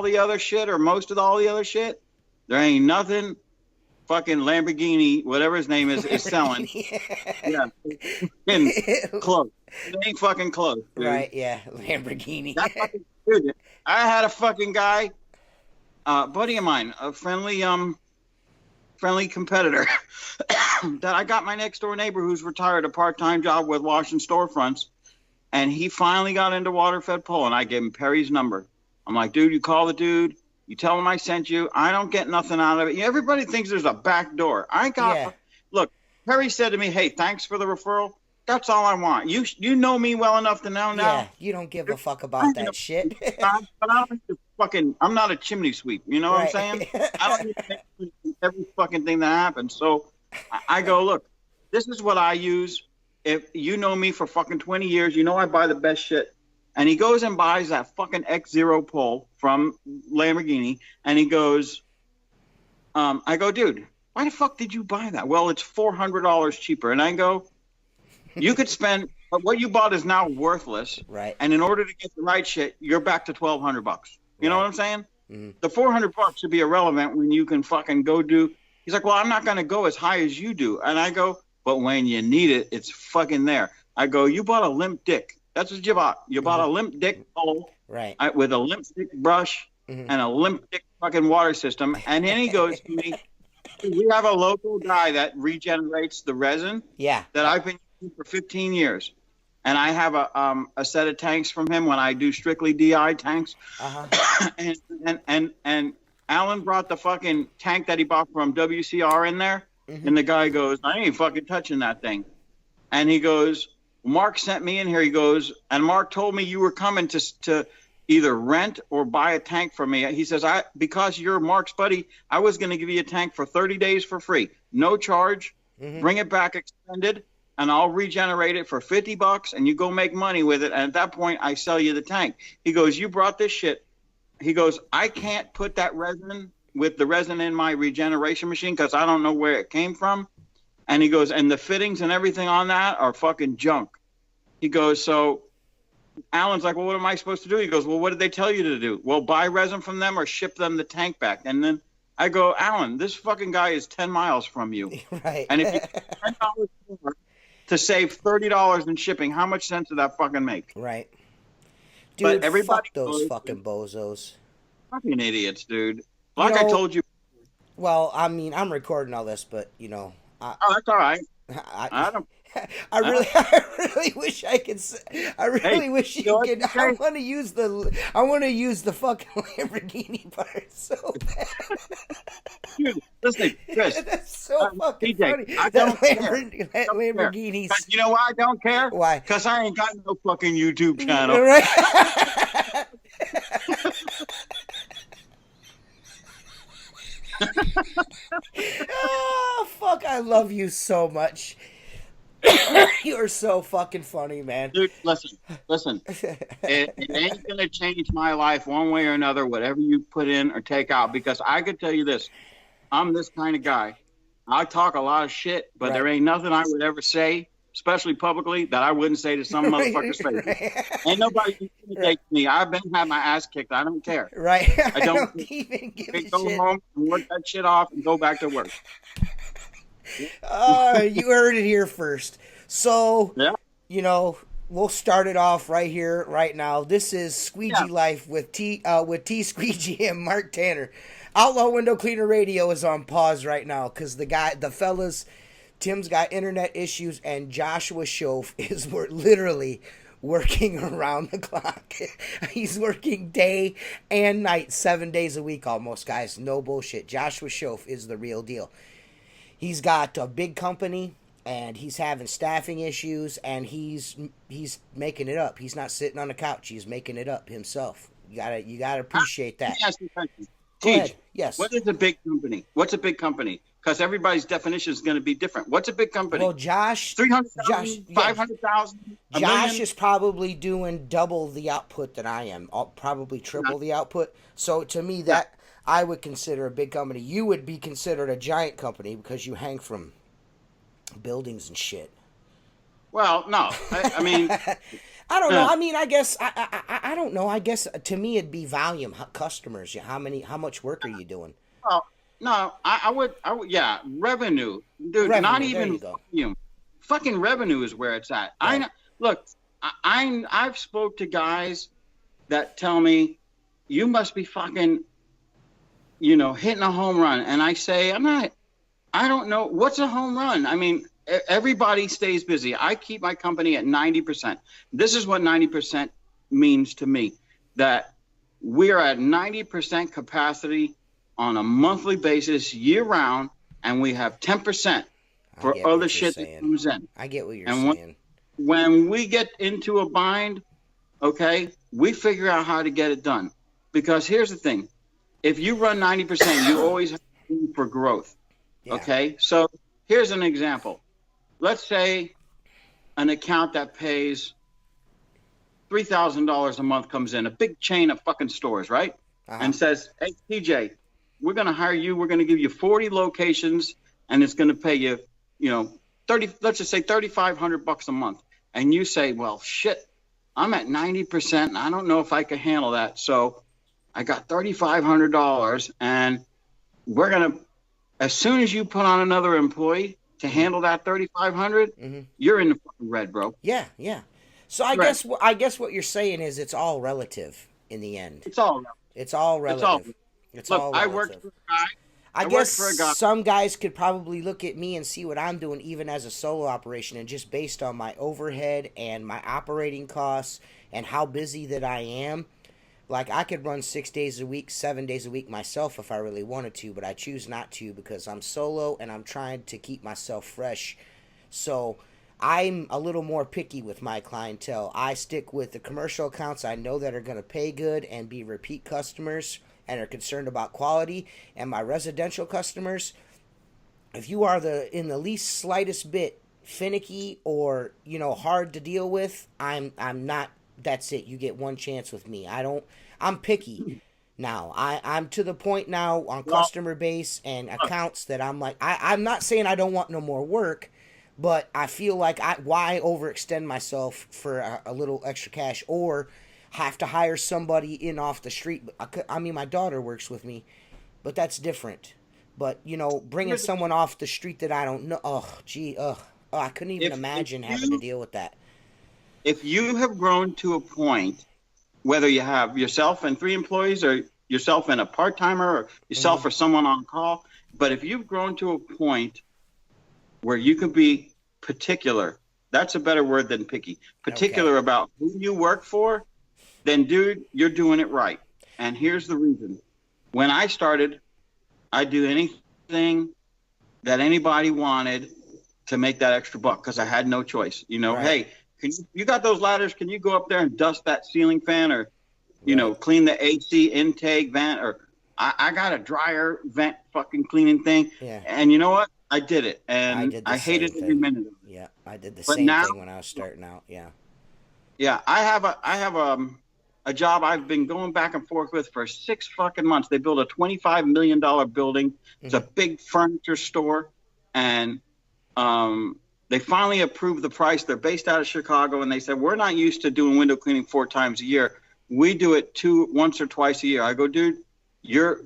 the other shit or most of all the other shit, there ain't nothing fucking Lamborghini, whatever his name is selling. Yeah. Close. It ain't fucking close, dude. Right, yeah. Lamborghini. Dude, I had a fucking guy, buddy of mine, a friendly competitor that I got my next door neighbor who's retired, a part-time job with washing storefronts. And he finally got into water-fed pole, and I gave him Perry's number. I'm like, dude, you call the dude. You tell him I sent you. I don't get nothing out of it. Everybody thinks there's a back door. I got Look, Perry said to me, hey, thanks for the referral. That's all I want. You know me well enough to know now. Yeah, you don't give a fuck about that shit. But I don't need to I'm not a chimney sweep. You know what I'm saying? I don't need to make every fucking thing that happens. So I go, look, this is what I use. If you know me for fucking 20 years, you know I buy the best shit. And he goes and buys that fucking X0 pole from Lamborghini. And he goes, I go, dude, why the fuck did you buy that? Well, it's $400 cheaper. And I go, you could spend, but what you bought is now worthless. Right. And in order to get the right shit, you're back to $1,200. You know what I'm saying? Mm-hmm. The $400 should be irrelevant when you can fucking go do. He's like, well, I'm not going to go as high as you do. And I go, but when you need it, it's fucking there. I go, you bought a limp dick. That's what you bought. You bought a limp dick pole, right? With a limp dick brush and a limp dick fucking water system. And then he goes to me, we have a local guy that regenerates the resin. Yeah. That I've been using for 15 years. And I have a set of tanks from him when I do strictly DI tanks. Uh-huh. and Alan brought the fucking tank that he bought from WCR in there. Mm-hmm. And the guy goes, I ain't fucking touching that thing. And he goes, Mark sent me in here. He goes, and Mark told me you were coming to either rent or buy a tank from me. He says, because you're Mark's buddy, I was going to give you a tank for 30 days for free. No charge. Mm-hmm. Bring it back extended, and I'll regenerate it for $50, and you go make money with it. And at that point, I sell you the tank. He goes, you brought this shit. He goes, I can't put that resin with the resin in my regeneration machine because I don't know where it came from. And he goes, and the fittings and everything on that are fucking junk. He goes, so Alan's like, well, what am I supposed to do? He goes, well, what did they tell you to do? Well, buy resin from them or ship them the tank back. And then I go, Alan, this fucking guy is 10 miles from you. Right. And if you $10 more to save $30 in shipping, how much sense did that fucking make? Right. Dude, but everybody fuck those fucking bozos. Fucking idiots, dude. Like I told you. Well, I mean, I'm recording all this, but, you know. That's all right. I really wish I could. I really wish you could. I want to use the fucking Lamborghini part so bad. Dude, listen, Chris. That's so fucking DJ, funny. I don't that Lamborghini. You know why I don't care? Why? Because I ain't got no fucking YouTube channel. Right. Oh, fuck, I love you so much. You're so fucking funny, man. Dude, listen. It ain't going to change my life one way or another, whatever you put in or take out, because I could tell you this. I'm this kind of guy. I talk a lot of shit, but there ain't nothing I would ever say, especially publicly, that I wouldn't say to some motherfucker's face. Ain't nobody can intimidate me. I've been had my ass kicked. I don't care. Right. I don't even give a go shit. home and work that shit off and go back to work. You heard it here first. So, you know, we'll start it off right here, right now. This is Squeegee Life with T Squeegee and Mark Tanner. Outlaw Window Cleaner Radio is on pause right now because the fellas, Tim's got internet issues and Joshua Schoaf is literally working around the clock. He's working day and night, 7 days a week almost, guys. No bullshit. Joshua Schoaf is the real deal. He's got a big company, and he's having staffing issues, and he's making it up. He's not sitting on the couch. He's making it up himself. You gotta appreciate that. Let me ask you a question. Go ahead. Yes. What is a big company? What's a big company? Because everybody's definition is going to be different. What's a big company? Well, Josh, 300,000, 500,000. Josh is probably doing double the output than I am. I'll probably triple the output. So to me, that I would consider a big company. You would be considered a giant company because you hang from buildings and shit. Well, no. I mean, I don't know. I mean, I guess I don't know. I guess to me it'd be volume, customers. How much work are you doing? Well, no, I would, yeah, revenue, dude. Revenue, Not there even you go. volume. Fucking revenue is where it's at. Right. Look, I've spoke to guys that tell me, you must be fucking, hitting a home run, and I say, I'm not. I don't know what's a home run. I mean, everybody stays busy. I keep my company at 90%. This is what 90% means to me, that we are at 90% capacity on a monthly basis year round, and we have 10% for other shit that comes in. I get what you're saying. When we get into a bind, okay, we figure out how to get it done. Because here's the thing. If you run 90%, you always have room for growth. Yeah. Okay, so here's an example. Let's say an account that pays $3,000 a month comes in, a big chain of fucking stores, right? And says, hey, TJ, we're going to hire you. We're going to give you 40 locations, and it's going to pay you, let's just say $3,500 a month. And you say, well, shit, I'm at 90%, and I don't know if I can handle that. So I got $3,500, and we're going to, as soon as you put on another employee to handle that $3,500, you're in the fucking red, bro. Yeah. So I guess what you're saying is it's all relative in the end. It's all relative. It's all relative. I worked for a guy. I guess some guys could probably look at me and see what I'm doing even as a solo operation, and just based on my overhead and my operating costs and how busy that I am, like I could run 6 days a week, 7 days a week myself if I really wanted to, but I choose not to because I'm solo and I'm trying to keep myself fresh. So I'm a little more picky with my clientele. I stick with the commercial accounts I know that are going to pay good and be repeat customers and are concerned about quality. And my residential customers, if you are in the least slightest bit finicky or hard to deal with, I'm not. That's it. You get one chance with me. I'm picky now. I'm to the point now on customer base and accounts that I'm like, I'm not saying I don't want no more work, but I feel like why overextend myself for a little extra cash or have to hire somebody in off the street. I mean, my daughter works with me, but that's different. But, bringing someone off the street that I don't know, I couldn't even imagine having to deal with that. If you have grown to a point, whether you have yourself and 3 employees or yourself and a part-timer or yourself or someone on call, but if you've grown to a point where you can be particular, that's a better word than picky, particular about who you work for, then, dude, you're doing it right. And here's the reason. When I started, I'd do anything that anybody wanted to make that extra buck because I had no choice. Hey, you got those ladders? Can you go up there and dust that ceiling fan or, clean the AC intake vent? Or I got a dryer vent fucking cleaning thing. Yeah. And you know what? I did it. And I hated every minute of it. Yeah, I did the same thing when I was starting out. Yeah. Yeah, I have a job I've been going back and forth with for 6 fucking months. They built a $25 million building. It's a big furniture store. And they finally approved the price. They're based out of Chicago, and they said, we're not used to doing window cleaning 4 times a year. We do it once or twice a year. I go, dude, you're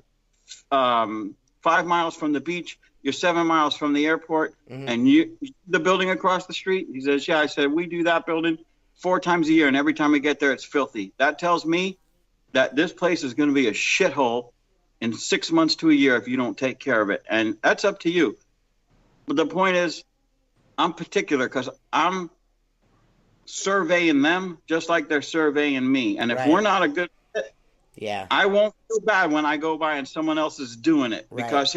5 miles from the beach. You're 7 miles from the airport, and the building across the street. He says, yeah. I said, we do that building 4 times a year, and every time we get there, it's filthy. That tells me that this place is going to be a shithole in 6 months to a year if you don't take care of it. And that's up to you. But the point is, I'm particular because I'm surveying them just like they're surveying me. And if we're not a good fit, I won't feel bad when I go by and someone else is doing it. Right. Because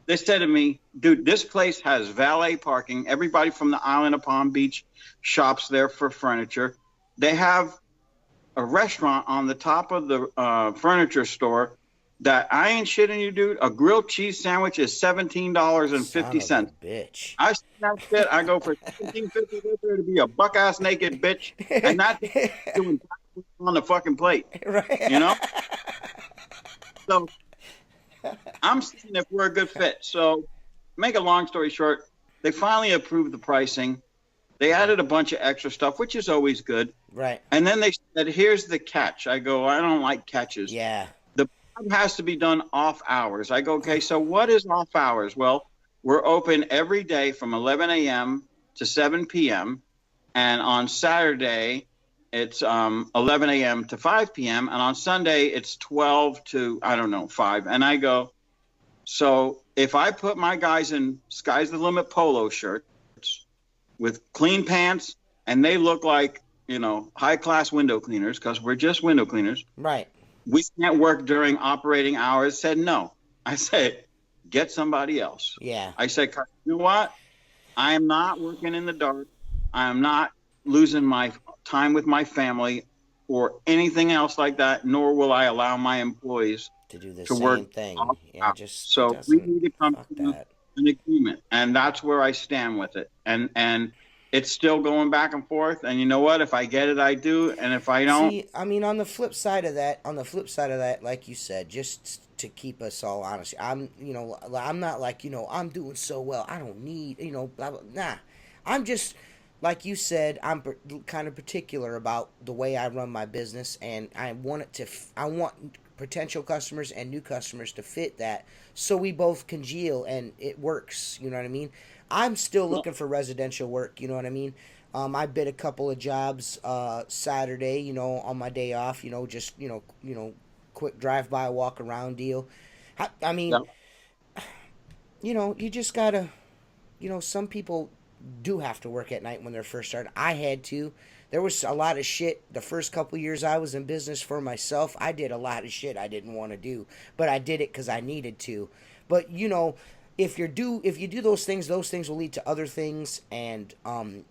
they said to me, dude, this place has valet parking. Everybody from the island of Palm Beach shops there for furniture. They have a restaurant on the top of the furniture store that I ain't shitting you, dude. A grilled cheese sandwich is $17.50. Bitch. I see that shit. I go for $17.50 to be a buck-ass naked bitch, and not doing on the fucking plate. Right. So I'm seeing if we're a good fit. So, make a long story short, they finally approved the pricing, They added a bunch of extra stuff, which is always good. Right. And then they said, here's the catch. I go, I don't like catches. Yeah. The job has to be done off hours. I go, okay, so what is off hours? Well, we're open every day from 11 a.m. to 7 p.m. And on Saturday, it's 11 a.m. to 5 p.m. And on Sunday, it's 12 to, 5. And I go, so if I put my guys in Sky's the Limit polo shirts with clean pants, and they look like, high-class window cleaners, because we're just window cleaners. Right. We can't work during operating hours. Said no. I said, get somebody else. Yeah. I said, you know what? I am not working in the dark. I am not losing my time with my family or anything else like that, nor will I allow my employees to do the to same work thing. Yeah, just so we need to come to an agreement, and that's where I stand with it. And it's still going back and forth. And you know what? If I get it, I do. And if I don't, see, I mean, on the flip side of that, like you said, just to keep us all honest, I'm not like, I'm doing so well, I don't need, blah, blah, nah. I'm just, like you said, I'm kind of particular about the way I run my business, and I want potential customers and new customers to fit that, so we both congeal and it works. You know what I mean? I'm still looking for residential work. You know what I mean? I bid a couple of jobs Saturday. On my day off. Just quick drive by, walk around deal. I mean, you just gotta, some people do have to work at night when they're first starting. I had to. There was a lot of shit the first couple years I was in business for myself. I did a lot of shit I didn't want to do, but I did it because I needed to. But if you do those things will lead to other things, and and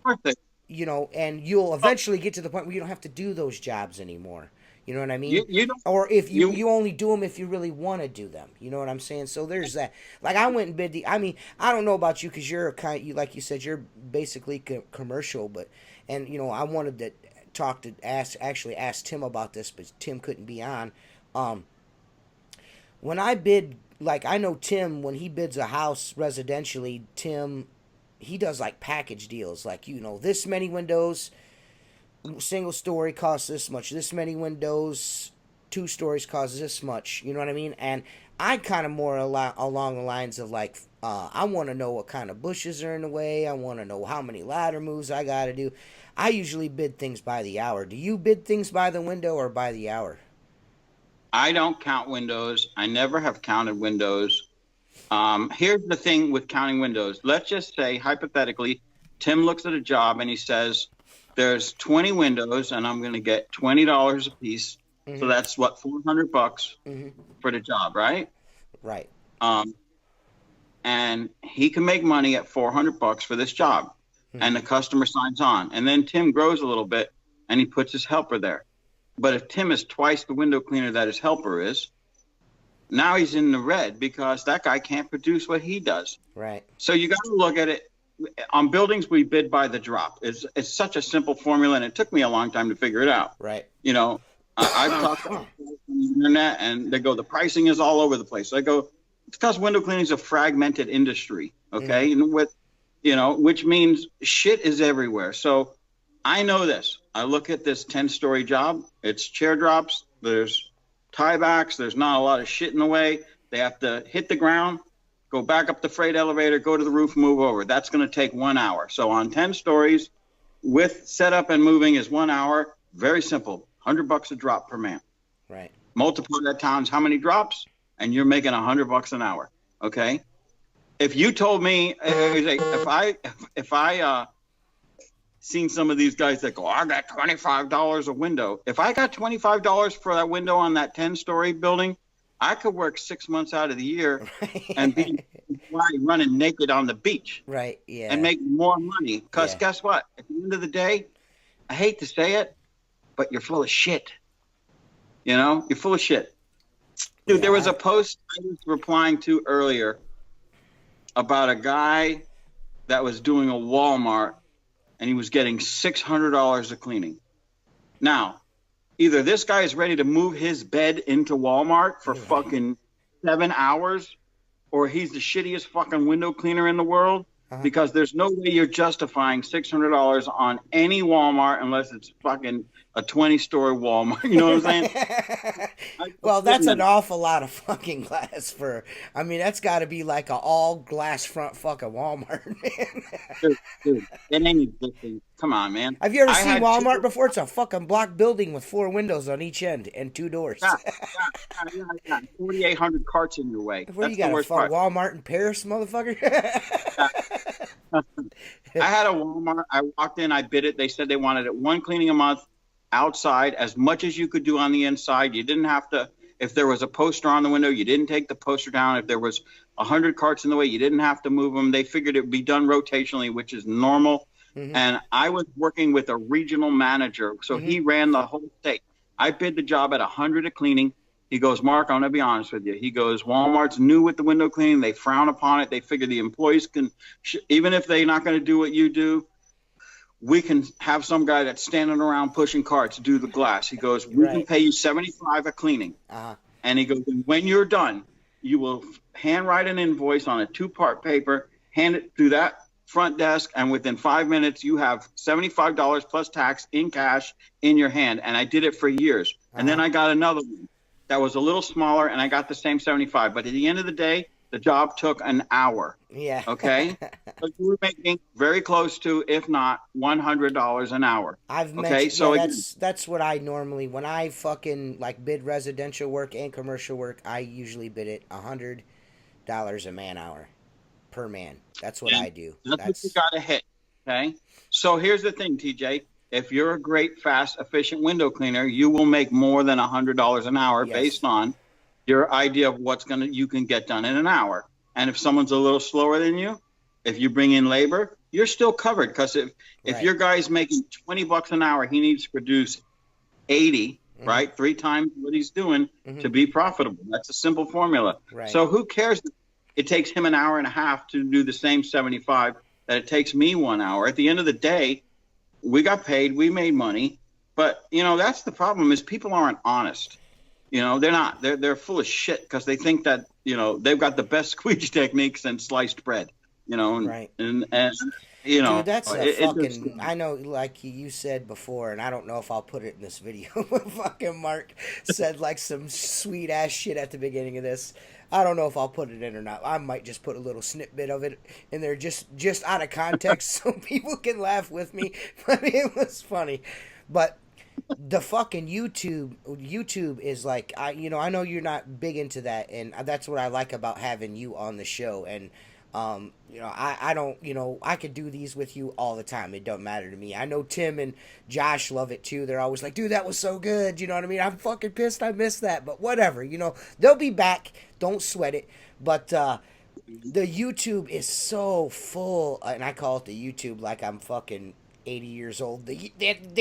you'll eventually get to the point where you don't have to do those jobs anymore. You know what I mean? Or if you only do them if you really want to do them. You know what I'm saying? So there's that. Like, I went and bid I don't know about you, because you're like you said, you're basically commercial, but, and, I wanted to ask Tim about this, but Tim couldn't be on. When I bid, like, I know Tim, when he bids a house residentially, Tim, he does like package deals, like, this many windows, single story costs this much, this many windows, 2 stories costs this much. You know what I mean? And I kind of more along the lines of like, I want to know what kind of bushes are in the way. I want to know how many ladder moves I got to do. I usually bid things by the hour. Do you bid things by the window or by the hour? I don't count windows. I never have counted windows. Here's the thing with counting windows. Let's just say, hypothetically, Tim looks at a job and he says, there's 20 windows and I'm going to get $20 a piece. Mm-hmm. So that's what, $400 mm-hmm. for the job, right? Right. And he can make money at $400 for this job. Mm-hmm. And the customer signs on. And then Tim grows a little bit and he puts his helper there. But if Tim is twice the window cleaner that his helper is, now he's in the red because that guy can't produce what he does. Right. So you got to look at it. On buildings, we bid by the drop. It's such a simple formula, and it took me a long time to figure it out. Right. I've talked to people on the internet, and they go, the pricing is all over the place. I go, it's because window cleaning is a fragmented industry, okay? Mm-hmm. And which means shit is everywhere. So I know this. I look at this 10-story job. It's chair drops. There's tiebacks. There's not a lot of shit in the way. They have to hit the ground, go back up the freight elevator, go to the roof, move over. That's going to take 1 hour. So on 10 stories, with setup and moving is 1 hour. Very simple. $100 a drop per man. Right. Multiply that times how many drops, and you're making $100 an hour. Okay. If you told me, if I seen some of these guys that go, I got $25 a window. If I got $25 for that window on that 10-story building, I could work 6 months out of the year and be running naked on the beach. Right, yeah. And make more money. Because guess what? At the end of the day, I hate to say it, but you're full of shit. You're full of shit. Dude, there was a post I was replying to earlier about a guy that was doing a Walmart and he was getting $600 of cleaning. Now, either this guy is ready to move his bed into Walmart for fucking 7 hours, or he's the shittiest fucking window cleaner in the world. because there's no way you're justifying $600 on any Walmart unless it's fucking a 20-story Walmart. You know what I'm saying? Well, that's an awful lot of fucking glass for. I mean, that's got to be like an all glass front fucking Walmart, man. Dude, it ain't existing. Come on, man. Have you ever seen Walmart before? It's a fucking block building with 4 windows on each end and 2 doors. Yeah. 4,800 carts in your way. Where That's you got the worst part. Walmart in Paris, motherfucker? I had a Walmart. I walked in. I bid it. They said they wanted it 1 cleaning a month outside, as much as you could do on the inside. You didn't have to. If there was a poster on the window, you didn't take the poster down. If there was 100 carts in the way, you didn't have to move them. They figured it would be done rotationally, which is normal. And I was working with a regional manager, so he ran the whole state. I bid the job at 100 a cleaning. He goes, Mark, I'm going to be honest with you. He goes, Walmart's new with the window cleaning. They frown upon it. They figure the employees can, even if they're not going to do what you do, we can have some guy that's standing around pushing carts do the glass. He goes, we can pay you $75 a cleaning. And he goes, when you're done, you will handwrite an invoice on a 2-part paper, hand it to that front desk, and within 5 minutes, you have $75 plus tax in cash in your hand. And I did it for years. And then I got another one that was a little smaller, and I got the same 75. But at the end of the day, the job took an hour. Yeah. Okay? But you were making very close to, if not, $100 an hour. That's what I normally, when I fucking like bid residential work and commercial work, I usually bid it $100 a man hour per man. That's what I do. That's what you got to hit. Okay? So here's the thing, TJ. If you're a great, fast, efficient window cleaner, you will make more than $100 an hour based on your idea of you can get done in an hour. And if someone's a little slower than you, if you bring in labor, you're still covered. Because if your guy's making $20 an hour, he needs to produce 80, right? 3 times what he's doing to be profitable. That's a simple formula. Right. So who cares? It takes him an hour and a half to do the same 75 that it takes me 1 hour. At the end of the day, we got paid, we made money. But, that's the problem is people aren't honest. They're not. They're full of shit because they think that, they've got the best squeegee techniques and sliced bread, Right. And Dude, that's fucking, I know, like you said before, and I don't know if I'll put it in this video, but fucking Mark said like some sweet ass shit at the beginning of this. I don't know if I'll put it in or not. I might just put a little snippet of it in there just out of context so people can laugh with me. But it was funny. But the fucking YouTube is like, I know you're not big into that, and that's what I like about having you on the show. And I don't, I could do these with you all the time. It don't matter to me. I know Tim and Josh love it too. They're always like, dude, that was so good. You know what I mean? I'm fucking pissed I missed that, but whatever, they'll be back. Don't sweat it. But, the YouTube is so full, and I call it the YouTube like I'm fucking 80 years old. The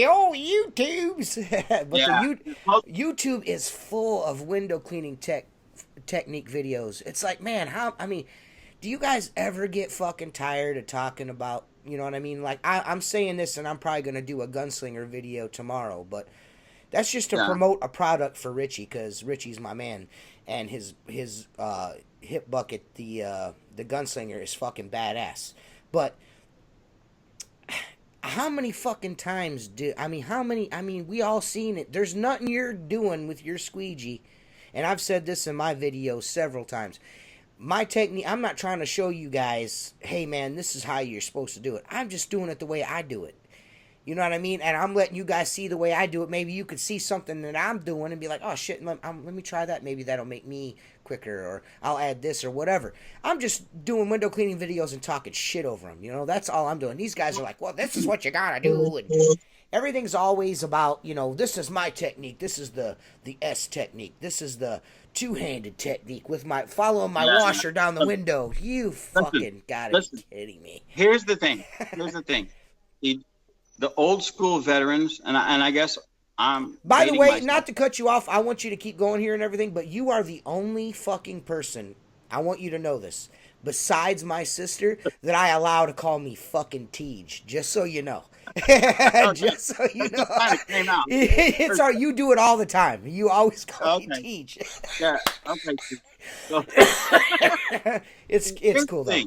old YouTubes. But the YouTube is full of window cleaning technique videos. It's like, man, do you guys ever get fucking tired of talking about, you know what I mean? Like, I'm saying this, and I'm probably going to do a gunslinger video tomorrow, but that's just to promote a product for Richie, because Richie's my man, and his hip bucket, the gunslinger, is fucking badass. But how many fucking times we all seen it. There's nothing you're doing with your squeegee, and I've said this in my videos several times. My technique, I'm not trying to show you guys, hey man, this is how you're supposed to do it. I'm just doing it the way I do it. You know what I mean? And I'm letting you guys see the way I do it. Maybe you could see something that I'm doing and be like, oh shit, let me try that. Maybe that'll make me quicker, or I'll add this or whatever. I'm just doing window cleaning videos and talking shit over them. That's all I'm doing. These guys are like, well, this is what you gotta do. And everything's always about, this is my technique. This is the S technique. This is the two-handed technique with following my washer down the window. You fucking gotta be kidding me. Here's the thing. The old school veterans, and I guess I'm. By the way, not to cut you off, I want you to keep going here and everything, but you are the only fucking person, I want you to know this, besides my sister, that I allow to call me fucking Tej, just so you know. Just so you know. It's all, you do it all the time. You always call me Tej. Yeah, okay. So, it's cool though.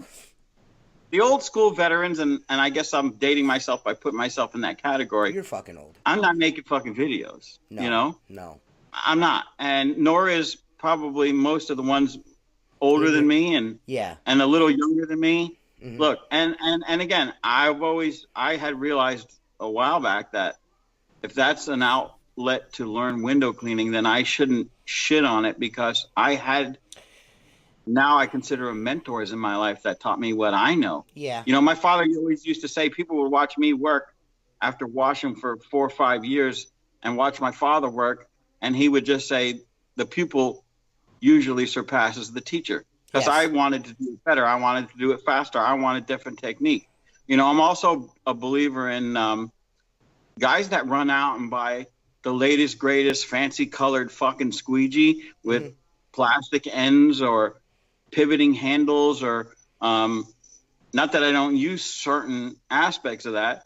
the old school veterans, and I guess I'm dating myself by putting myself in that category. You're fucking old. I'm not making fucking videos. No, you know? No. I'm not. And nor is probably most of the ones older than me and a little younger than me. Mm-hmm. Look, and again, I had realized a while back that if that's an outlet to learn window cleaning, then I shouldn't shit on it, because now I consider them mentors in my life that taught me what I know. Yeah. You know, my father always used to say people would watch me work after washing for 4 or 5 years and watch my father work, and he would just say the pupil usually surpasses the teacher, because I wanted to do it better. I wanted to do it faster. I wanted different technique. You know, I'm also a believer in guys that run out and buy the latest, greatest, fancy colored fucking squeegee with plastic ends or pivoting handles, or not that I don't use certain aspects of that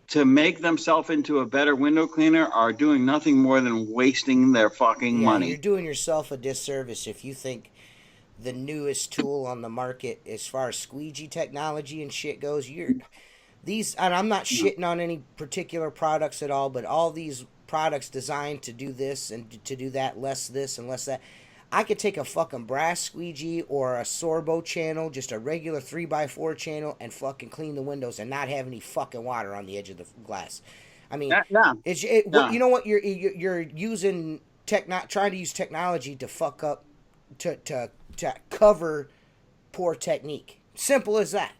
to make themselves into a better window cleaner, are doing nothing more than wasting their fucking money. You're doing yourself a disservice if you think the newest tool on the market as far as squeegee technology and shit goes, and I'm not shitting on any particular products at all, but all these products designed to do this and to do that, less this and less that. I could take a fucking brass squeegee or a Sorbo channel, just a regular 3x4 channel, and fucking clean the windows and not have any fucking water on the edge of the glass. I mean, you know what? You're using trying to use technology to fuck up, to cover poor technique. Simple as that.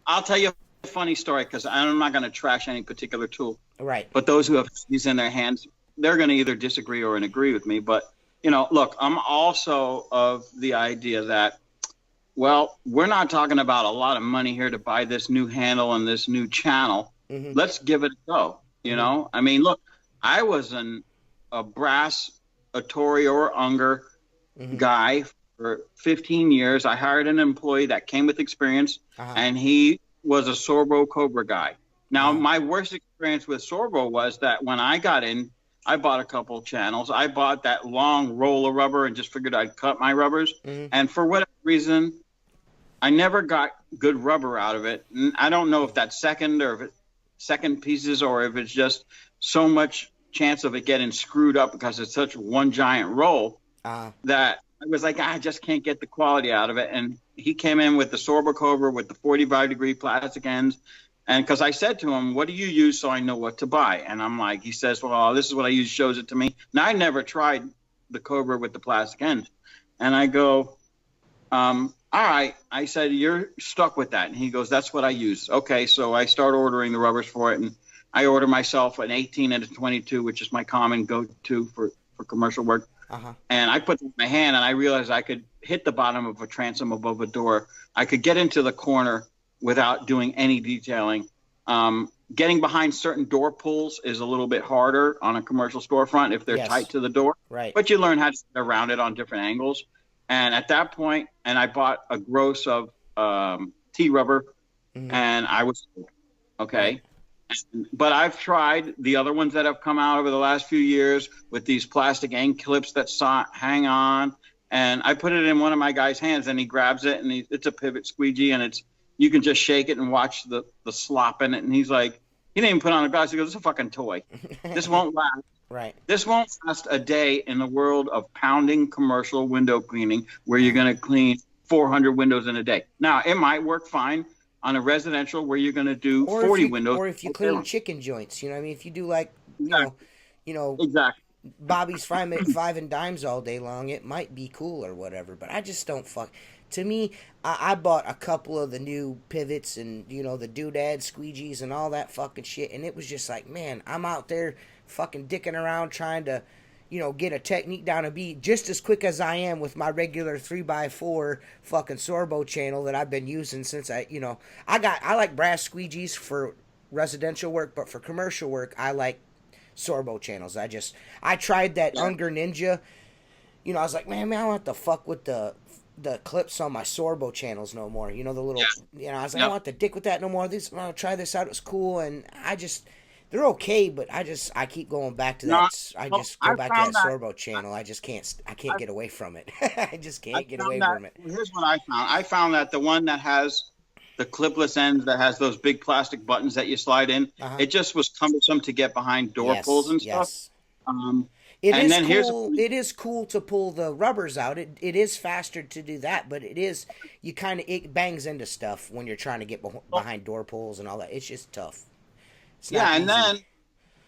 I'll tell you a funny story, because I'm not going to trash any particular tool. Right. But those who have these in their hands, they're going to either disagree or agree with me. But you know, look, I'm also of the idea that, well, we're not talking about a lot of money here to buy this new handle and this new channel. Mm-hmm. Let's give it a go. You know, I mean, look, I was a brass, a Tory or Unger guy for 15 years. I hired an employee that came with experience, and he was a Sorbo Cobra guy. Now, my worst experience with Sorbo was that when I got in, I bought a couple channels. I bought that long roll of rubber and just figured I'd cut my rubbers. Mm-hmm. And for whatever reason, I never got good rubber out of it. And I don't know if that's second pieces, or if it's just so much chance of it getting screwed up because it's such one giant roll that I was like, I just can't get the quality out of it. And he came in with the Sorbo Cobra with the 45-degree plastic ends. And because I said to him, what do you use so I know what to buy? And I'm like, he says, well, this is what I use, shows it to me. Now, I never tried the Cobra with the plastic end. And I go, all right. I said, you're stuck with that. And he goes, that's what I use. Okay, so I start ordering the rubbers for it. And I order myself an 18 and a 22, which is my common go-to for commercial work. And I put it in my hand, and I realized I could hit the bottom of a transom above a door. I could get into the corner without doing any detailing. Getting behind certain door pulls is a little bit harder on a commercial storefront if they're tight to the door. Right. But you learn how to get around it on different angles. And at that point, and I bought a gross of T-rubber, and I was okay. But I've tried the other ones that have come out over the last few years with these plastic end clips that hang on. And I put it in one of my guy's hands, and he grabs it, and it's a pivot squeegee, and you can just shake it and watch the slop in it. And he's like, he didn't even put on a glass. He goes, it's a fucking toy. This won't last. Right. This won't last a day in the world of pounding commercial window cleaning where you're going to clean 400 windows in a day. Now, it might work fine on a residential where you're going to do 40 windows. Or if you clean chicken joints, you know what I mean? If you do like, you know, exactly. Bobby's five and dimes all day long, it might be cool or whatever, but I just don't to me, I bought a couple of the new pivots and, you know, the doodad squeegees and all that fucking shit. And it was just like, man, I'm out there fucking dicking around trying to, you know, get a technique down and be just as quick as I am with my regular 3x4 fucking Sorbo channel that I've been using since I like brass squeegees for residential work, but for commercial work, I like Sorbo channels. I tried that Unger Ninja. You know, I was like, man, I don't have to fuck with the clips on my Sorbo channels no more. You know, the little, you know, I was like, I don't have to dick with that no more. I'll try this out. It was cool. And they're okay, but I keep going back to that. I go back to that Sorbo channel. I can't get away from it. I just can't get away from it. Here's what I found. I found that the one that has clipless ends that has those big plastic buttons that you slide in. It just was cumbersome to get behind door pulls and stuff. It is cool to pull the rubbers out. It is faster to do that, but it bangs into stuff when you're trying to get behind door pulls and all that. It's just tough. It's not easy.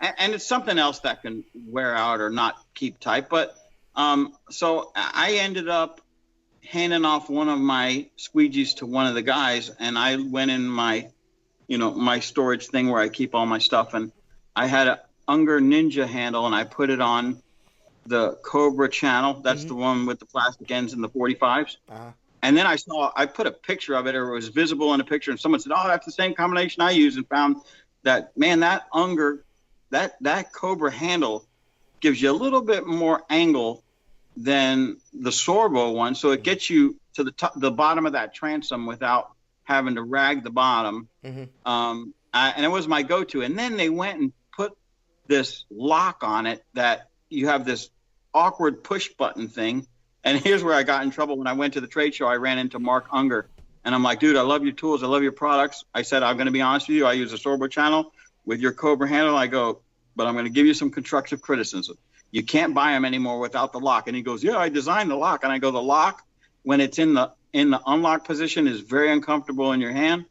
And it's something else that can wear out or not keep tight. But so I ended up handing off one of my squeegees to one of the guys, and I went in my storage thing where I keep all my stuff, and I had a Unger Ninja handle, and I put it on the Cobra channel. That's the one with the plastic ends and the 45s. And then I put a picture of it, or it was visible in a picture, and someone said, "Oh, that's the same combination I use," and found that, man, that Unger, that Cobra handle gives you a little bit more angle than the Sorbo one, so it gets you to the bottom of that transom without having to rag the bottom. And it was my go-to. And then they went and put this lock on it that you have this awkward push button thing. And here's where I got in trouble. When I went to the trade show, I ran into Mark Unger, and I'm like, "Dude, I love your tools, I love your products." I said, "I'm going to be honest with you, I use a Sorbo channel with your Cobra handle." I go, "But I'm going to give you some constructive criticism. You can't buy them anymore without the lock." And he goes, "Yeah, I designed the lock." And I go, "The lock, when it's in the unlock position, is very uncomfortable in your hand."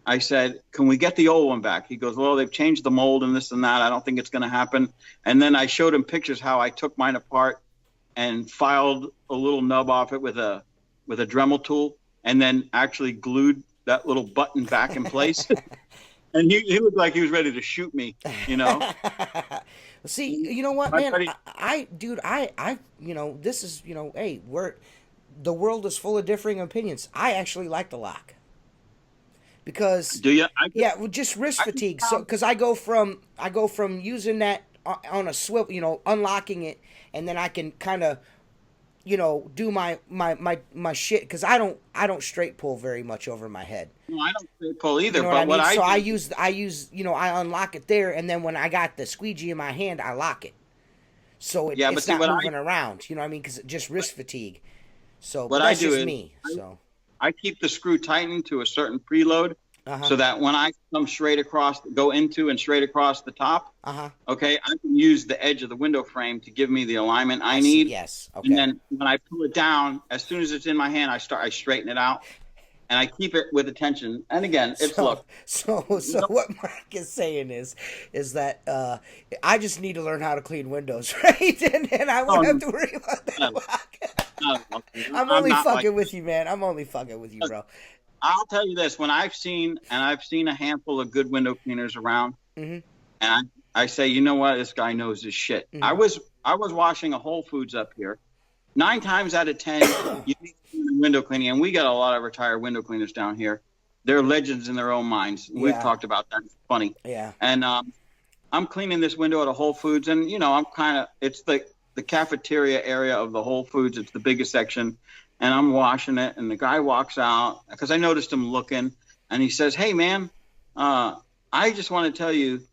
I said, "Can we get the old one back?" He goes, "Well, they've changed the mold and this and that. I don't think it's going to happen." And then I showed him pictures how I took mine apart and filed a little nub off it with a Dremel tool, and then actually glued that little button back in place. And he looked like he was ready to shoot me, See, you know what, man? This is, hey, the world is full of differing opinions. I actually like the lock. Because do you? Just wrist fatigue. So because I go from using that on a swivel, unlocking it, and then I can kind of, do my shit, because I don't straight pull very much over my head. No, I don't straight pull either. I use I unlock it there, and then when I got the squeegee in my hand, I lock it. So it's not moving around. You know what I mean? Because just wrist fatigue. So what that's I do just is me. So I keep the screw tightened to a certain preload, so that when I come go into and straight across the top, okay, I can use the edge of the window frame to give me the alignment I need. Yes. Okay. And then when I pull it down, as soon as it's in my hand, I straighten it out, and I keep it with attention. And again, look. So what Mark is saying is that I just need to learn how to clean windows, right? And I won't have to worry about that lock. I'm only fucking with you, man. I'm only fucking with you, bro. I'll tell you this: when I've seen a handful of good window cleaners around, and I say, you know what, this guy knows his shit. I was washing a Whole Foods up here. 9 times out of 10, you need window cleaning, and we got a lot of retired window cleaners down here. They're legends in their own minds. We've talked about that. It's funny. Yeah. And I'm cleaning this window at a Whole Foods, and it's the cafeteria area of the Whole Foods. It's the biggest section. And I'm washing it, and the guy walks out, because I noticed him looking, and he says, "Hey, man, I just want to tell you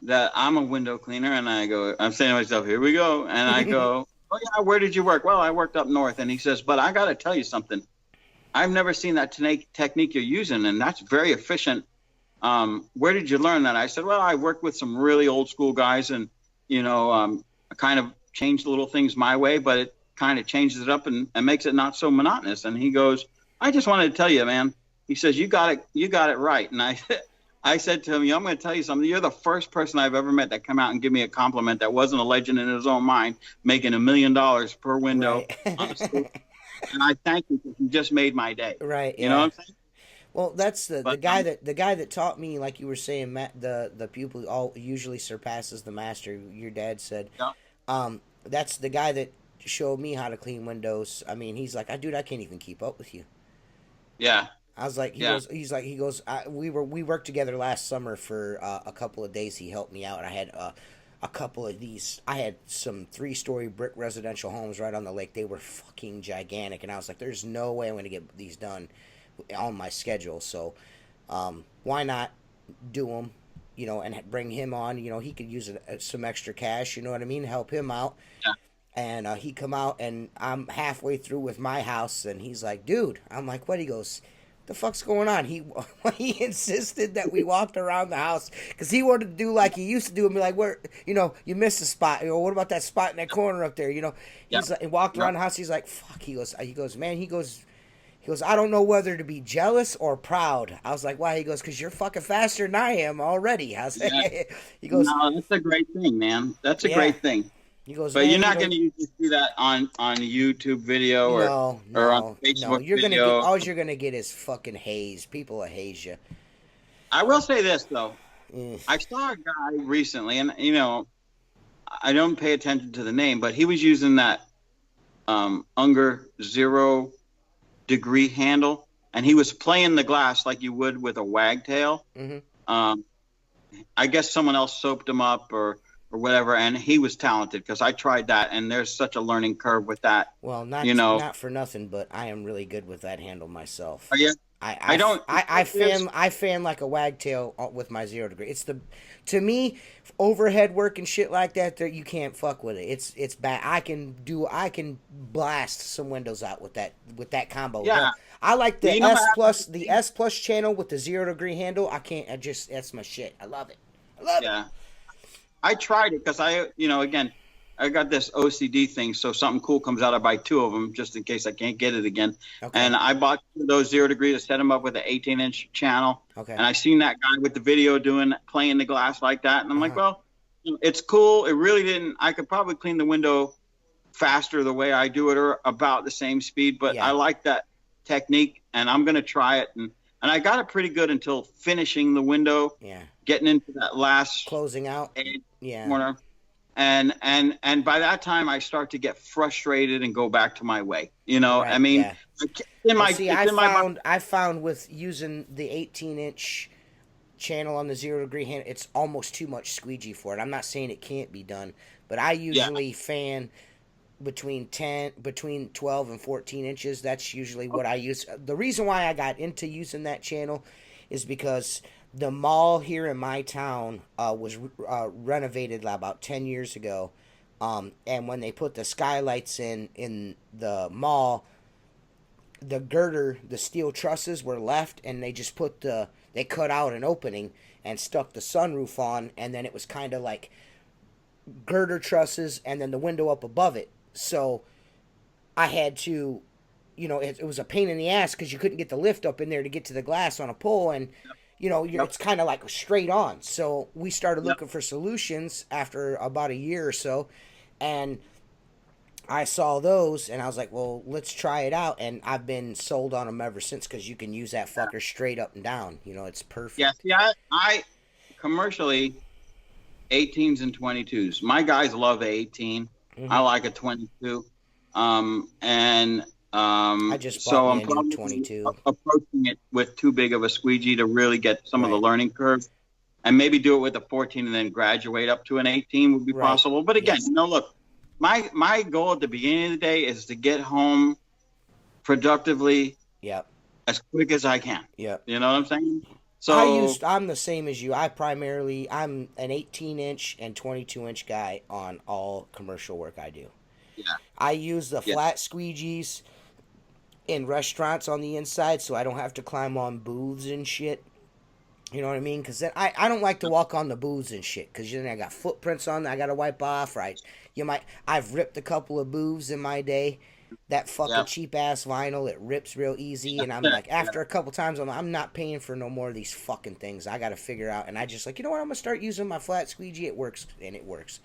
that I'm a window cleaner." And I go, I'm saying to myself, here we go. And I go, "Oh, yeah, where did you work?" "Well, I worked up north." And he says, "But I got to tell you something. I've never seen that technique you're using, and that's very efficient. Where did you learn that?" I said, "Well, I worked with some really old school guys, and, I kind of changed little things my way, but it kind of changes it up and makes it not so monotonous." And he goes, "I just wanted to tell you, man." He says, you got it right." And I said to him, "I'm going to tell you something. You're the first person I've ever met that come out and give me a compliment that wasn't a legend in his own mind, making $1 million per window." Right. And I thank you, because you just made my day. Right. You know what I'm saying? Well, that's the guy that taught me, like you were saying, Matt, the pupil usually surpasses the master. Your dad said. Yeah. That's the guy that showed me how to clean windows. I mean, he's like, "Dude, I can't even keep up with you." Yeah. I was like, he goes, we worked together last summer for a couple of days. He helped me out. I had a couple of these. I had some 3-story brick residential homes right on the lake. They were fucking gigantic, and I was like, "There's no way I'm going to get these done on my schedule." So, why not do them? And bring him on. He could use some extra cash. You know what I mean? Help him out. Yeah. And he come out, and I'm halfway through with my house, and he's like, "Dude," I'm like, "What?" He goes, the fuck's going on? He insisted that we walked around the house because he wanted to do like he used to do and be like, where, you missed a spot. What about that spot in that corner up there? He's like, he walked around the house. He's like, fuck. He goes, man. He goes, I don't know whether to be jealous or proud. I was like, why? He goes, because you're fucking faster than I am already. I was like, he goes, no, that's a great thing, man. That's a great thing. He goes, but you're not going to do that on a YouTube video or on Facebook no. You're video. All you're gonna get is fucking haze. People will haze you. I will say this though, I saw a guy recently, and I don't pay attention to the name, but he was using that Unger 0 degree handle, and he was playing the glass like you would with a wagtail. Mm-hmm. I guess someone else soaped him up or whatever, and he was talented because I tried that, and there's such a learning curve with that. Well, not for nothing, but I am really good with that handle myself. Oh, yeah? I fan like a wagtail with my 0 degree. To me, overhead work and shit like that, you can't fuck with it. It's bad. I can blast some windows out with that combo. Yeah. I like the S plus channel with the 0 degree handle. That's my shit. I love it. Yeah. I tried it because I got this OCD thing, so something cool comes out, I buy 2 of them just in case I can't get it again. Okay. And I bought those 0 degree to set them up with an 18-inch channel. Okay. And I seen that guy with the video playing the glass like that, and I'm like, well, it's cool. It really didn't. I could probably clean the window faster the way I do it, or about the same speed. But I like that technique, and I'm gonna try it. And I got it pretty good until finishing the window. Yeah. Getting into that last closing out corner. And by that time I start to get frustrated and go back to my way. Right, I mean, I found with using the 18-inch channel on the 0 degree hand, it's almost too much squeegee for it. I'm not saying it can't be done, but I usually fan between 12 and 14 inches. That's usually what I use. The reason why I got into using that channel is because the mall here in my town was renovated about 10 years ago. And when they put the skylights in the mall, the girder, the steel trusses were left, and they just they cut out an opening and stuck the sunroof on, and then it was kind of like girder trusses and then the window up above it. So I had to, it was a pain in the ass because you couldn't get the lift up in there to get to the glass on a pole, and it's kind of like straight on. So we started looking for solutions after about a year or so, and I saw those, and I was like, well, let's try it out, and I've been sold on them ever since because you can use that fucker straight up and down. It's perfect. Yeah, I commercially, 18s and 22s. My guys love 18. Mm-hmm. I like a 22. I just bought a new 22. Approaching it with too big of a squeegee to really get some of the learning curve, and maybe do it with a 14 and then graduate up to an 18 would be possible. But again, look, my goal at the beginning of the day is to get home productively, as quick as I can. Yep. You know what I'm saying? So I'm the same as you. I'm an 18-inch and 22-inch guy on all commercial work I do. Yeah. I use the flat squeegees in restaurants on the inside, so I don't have to climb on booths and shit. You know what I mean? Because then I don't like to walk on the booths and shit, because then I got footprints on that I got to wipe off. I've ripped a couple of booths in my day. That fucking cheap ass vinyl, it rips real easy, and I'm like, after a couple times, I'm not paying for no more of these fucking things. I got to figure out, and I just like, you know what? I'm gonna start using my flat squeegee. It works, and it works.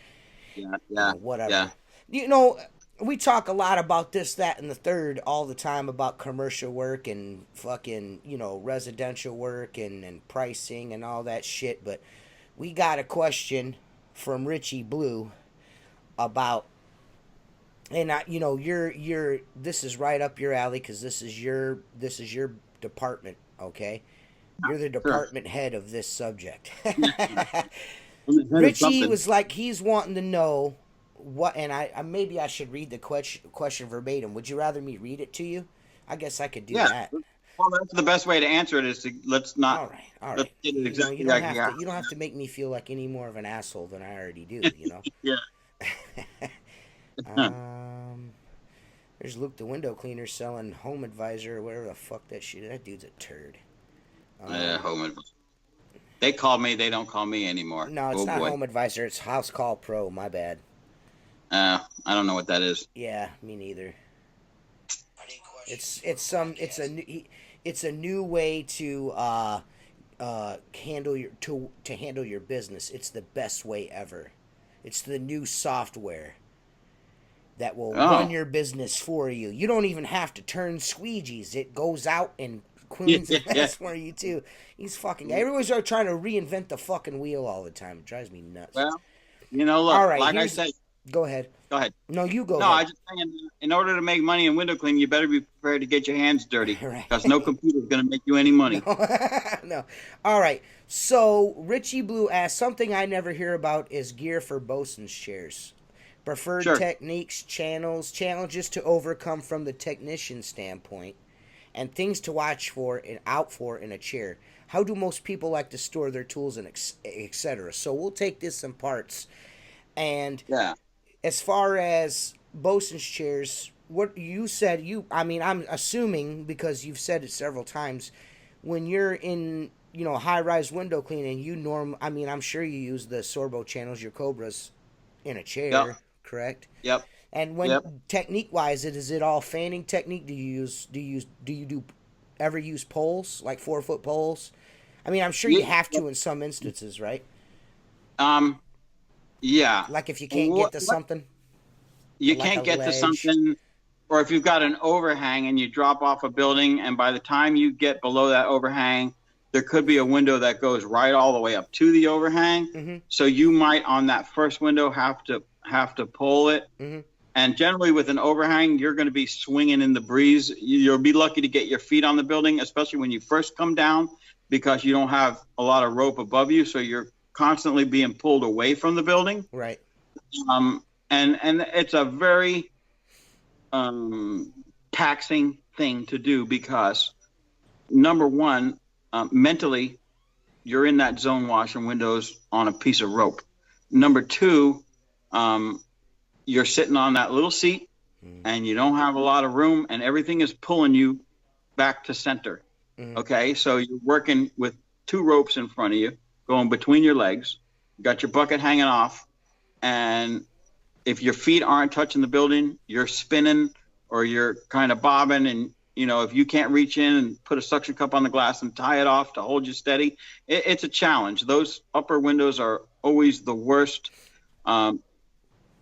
Whatever. Yeah. We talk a lot about this, that, and the third all the time about commercial work and fucking, residential work and pricing and all that shit. But we got a question from Richie Blue about, and this is right up your alley because this is your department, okay? You're the department head of this subject. Richie was like, he's wanting to know what, and I maybe I should read the question verbatim. Would you rather me read it to you? I guess I could do that. Well, that's the best way to answer it is to let's not. All right. Let's get it exactly you don't have to make me feel like any more of an asshole than I already do. Yeah. There's Luke the window cleaner selling Home Advisor or whatever the fuck that shit. That dude's a turd. Home Advisor. They call me. They don't call me anymore. No, it's not Home Advisor. It's House Call Pro. My bad. I don't know what that is. Yeah, me neither. It's a new way to handle your business. It's the best way ever. It's the new software that will run your business for you. You don't even have to turn squeegees. It goes out and cleans the mess for you too. He's fucking. Everyone's trying to reinvent the fucking wheel all the time. It drives me nuts. Well, look. All right, like I said. Go ahead. Go ahead. No, you go. No, I just saying, in order to make money in window cleaning, you better be prepared to get your hands dirty, because no computer is going to make you any money. No. All right. So Richie Blue asked, something I never hear about is gear for bosun's chairs. Preferred techniques, challenges to overcome from the technician standpoint, and things to watch for and out for in a chair. How do most people like to store their tools and etc.? So we'll take this in parts. And as far as bosun's chairs, what you said, I'm assuming, because you've said it several times, when you're in, high-rise window cleaning, I'm sure you use the Sorbo channels, your Cobras, in a chair, correct? Yep. And when technique-wise, is it all fanning technique? Do you ever use poles, like 4-foot poles? I mean, I'm sure you have to in some instances, right? Yeah. Like if you can't get to something? You can't get to something, or if you've got an overhang and you drop off a building, and by the time you get below that overhang, there could be a window that goes right all the way up to the overhang. Mm-hmm. So you might, on that first window, have to pull it. Mm-hmm. And generally with an overhang, you're going to be swinging in the breeze. You'll be lucky to get your feet on the building, especially when you first come down, because you don't have a lot of rope above you. So you're constantly being pulled away from the building. Right. And it's a very taxing thing to do, because number one, mentally, you're in that zone washing windows on a piece of rope. Number two, you're sitting on that little seat and you don't have a lot of room, and everything is pulling you back to center. Okay. So you're working with two ropes in front of you, going between your legs. You got your bucket hanging off, and if your feet aren't touching the building, you're spinning or you're kind of bobbing, and if you can't reach in and put a suction cup on the glass and tie it off to hold you steady, it's a challenge. Those upper windows are always the worst.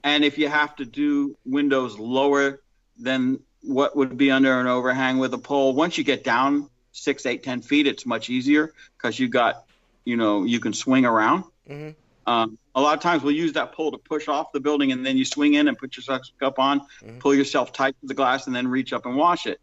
And if you have to do windows lower than what would be under an overhang with a pole, once you get down 6, 8, 10 feet, it's much easier, because you got, you can swing around. Mm-hmm. A lot of times we'll use that pole to push off the building, and then you swing in and put your suction cup on, pull yourself tight to the glass, and then reach up and wash it.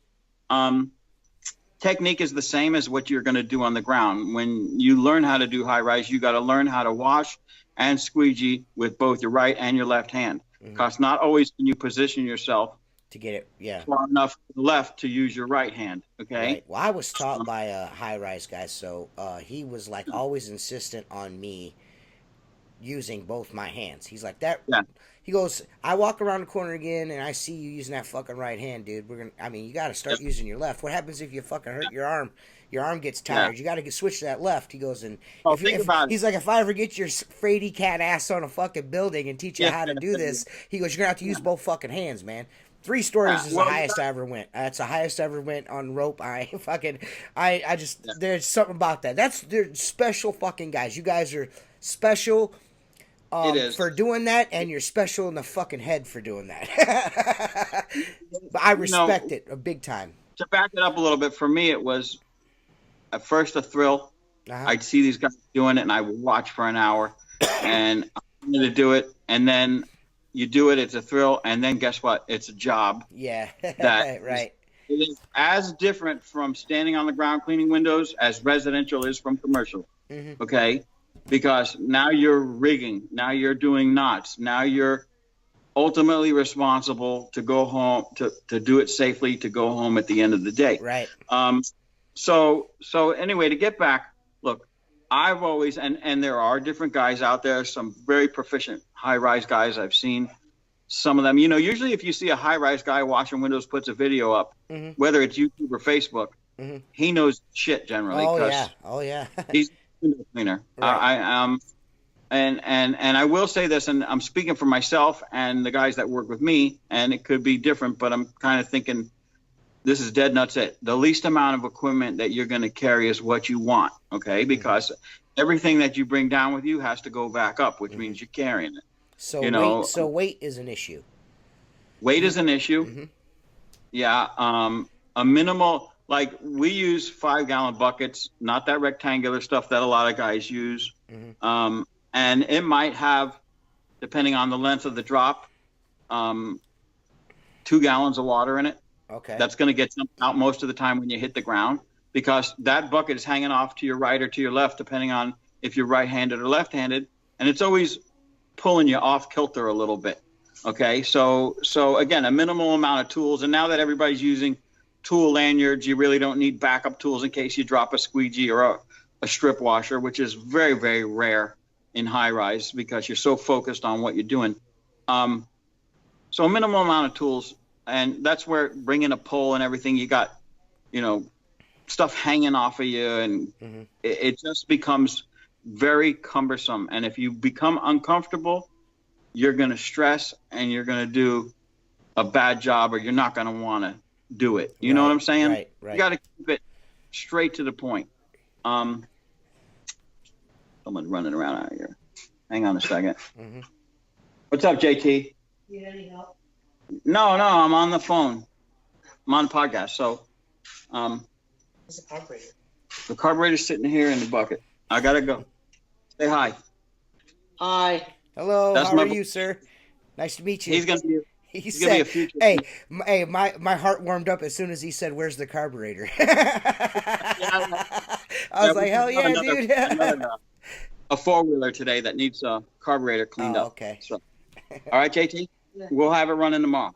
Technique is the same as what you're going to do on the ground. When you learn how to do high rise, you got to learn how to wash and squeegee with both your right and your left hand, because not always can you position yourself to get it far enough to the left to use your right hand. Okay. Right. Well, I was taught by a high rise guy, so he was like always insistent on me using both my hands. He's like that. Yeah. He goes, I walk around the corner again and I see you using that fucking right hand, dude. You got to start using your left. What happens if you fucking hurt your arm? Your arm gets tired. You got to switch to that left. He goes, and he's like, if I ever get your fraidy cat ass on a fucking building and teach you how to do this, he goes, you're gonna have to use both fucking hands, man. 3 stories is the highest I ever went. That's the highest I ever went on rope. I just there's something about that. They're special fucking guys. You guys are special. For doing that, and you're special in the fucking head for doing that. But I respect it a big time. To back it up a little bit, for me, it was at first a thrill. I'd see these guys doing it, and I would watch for an hour, and I wanted to do it. And then you do it; it's a thrill. And then guess what? It's a job. Yeah, that right. It is as different from standing on the ground cleaning windows as residential is from commercial. Mm-hmm. Okay. Because now you're rigging, now you're doing knots, now you're ultimately responsible to go home, to do it safely, to go home at the end of the day. Right. So anyway, to get back, look, I've always, and there are different guys out there, some very proficient high-rise guys I've seen, some of them, you know, usually if you see a high-rise guy washing windows puts a video up, whether it's YouTube or Facebook, he knows shit generally. Oh yeah. He's a window cleaner. Right. And I will say this, and I'm speaking for myself and the guys that work with me, and it could be different, but I'm kind of thinking this is dead nuts it. The least amount of equipment that you're going to carry is what you want, okay? Because everything that you bring down with you has to go back up, which means you're carrying it. So you know, weight is an issue. Weight is an issue. Yeah. A minimal, like we use 5-gallon buckets, not that rectangular stuff that a lot of guys use. And it might have, depending on the length of the drop, 2 gallons of water in it. Okay. That's going to get dumped out most of the time when you hit the ground, because that bucket is hanging off to your right or to your left, depending on if you're right-handed or left-handed. And it's always pulling you off kilter a little bit. Okay. So again, a minimal amount of tools. And now that everybody's using tool lanyards, you really don't need backup tools in case you drop a squeegee or a strip washer, which is very, very rare in high rise because you're so focused on what you're doing. So a minimal amount of tools, and that's where bringing a pole and everything, you got, you know, stuff hanging off of you, and it just becomes very cumbersome. And if you become uncomfortable, you're going to stress and you're going to do a bad job, or you're not going to want to do it. You know what I'm saying? Right. You got to keep it straight to the point. Someone's running around out here. Hang on a second. What's up, JT? You need any help? No, I'm on the phone. I'm on the podcast. So, Where's the carburetor? the carburetor's sitting here in the bucket. I gotta go. Say hi. Hi. Hello. That's how my are boy. you, sir? Nice to meet you. He's gonna be. He He's gonna be a said, future. "Hey, my heart warmed up as soon as he said, "Where's the carburetor?" I was like, "Hell yeah, dude!" A 4-wheeler today that needs a carburetor cleaned up. Okay. So, all right, JT, we'll have it running tomorrow.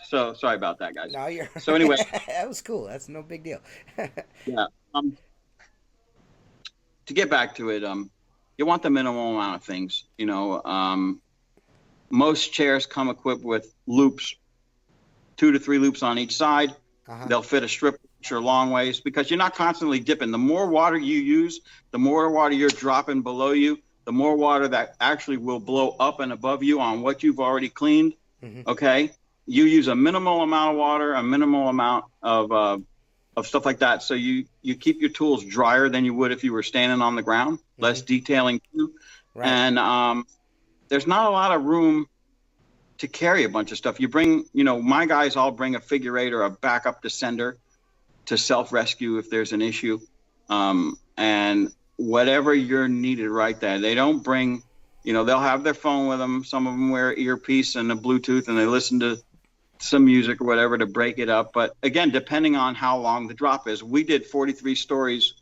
So sorry about that, guys. No, you're. So anyway, that was cool. That's no big deal. yeah. To get back to it, you want the minimal amount of things. You know, most chairs come equipped with loops, 2 to 3 loops on each side. They'll fit a strip washer long ways because you're not constantly dipping. The more water you use, the more water you're dropping below you, the more water that actually will blow up and above you on what you've already cleaned. Okay, you use a minimal amount of water, a minimal amount of stuff like that, so you keep your tools drier than you would if you were standing on the ground. Less detailing too, and there's not a lot of room to carry a bunch of stuff. You bring, you know, my guys all bring a figure 8 or a backup descender to self-rescue if there's an issue, and whatever you're needed right there. They don't bring, you know, they'll have their phone with them. Some of them wear an earpiece and a Bluetooth, and they listen to some music or whatever to break it up. But again, depending on how long the drop is, we did 43 stories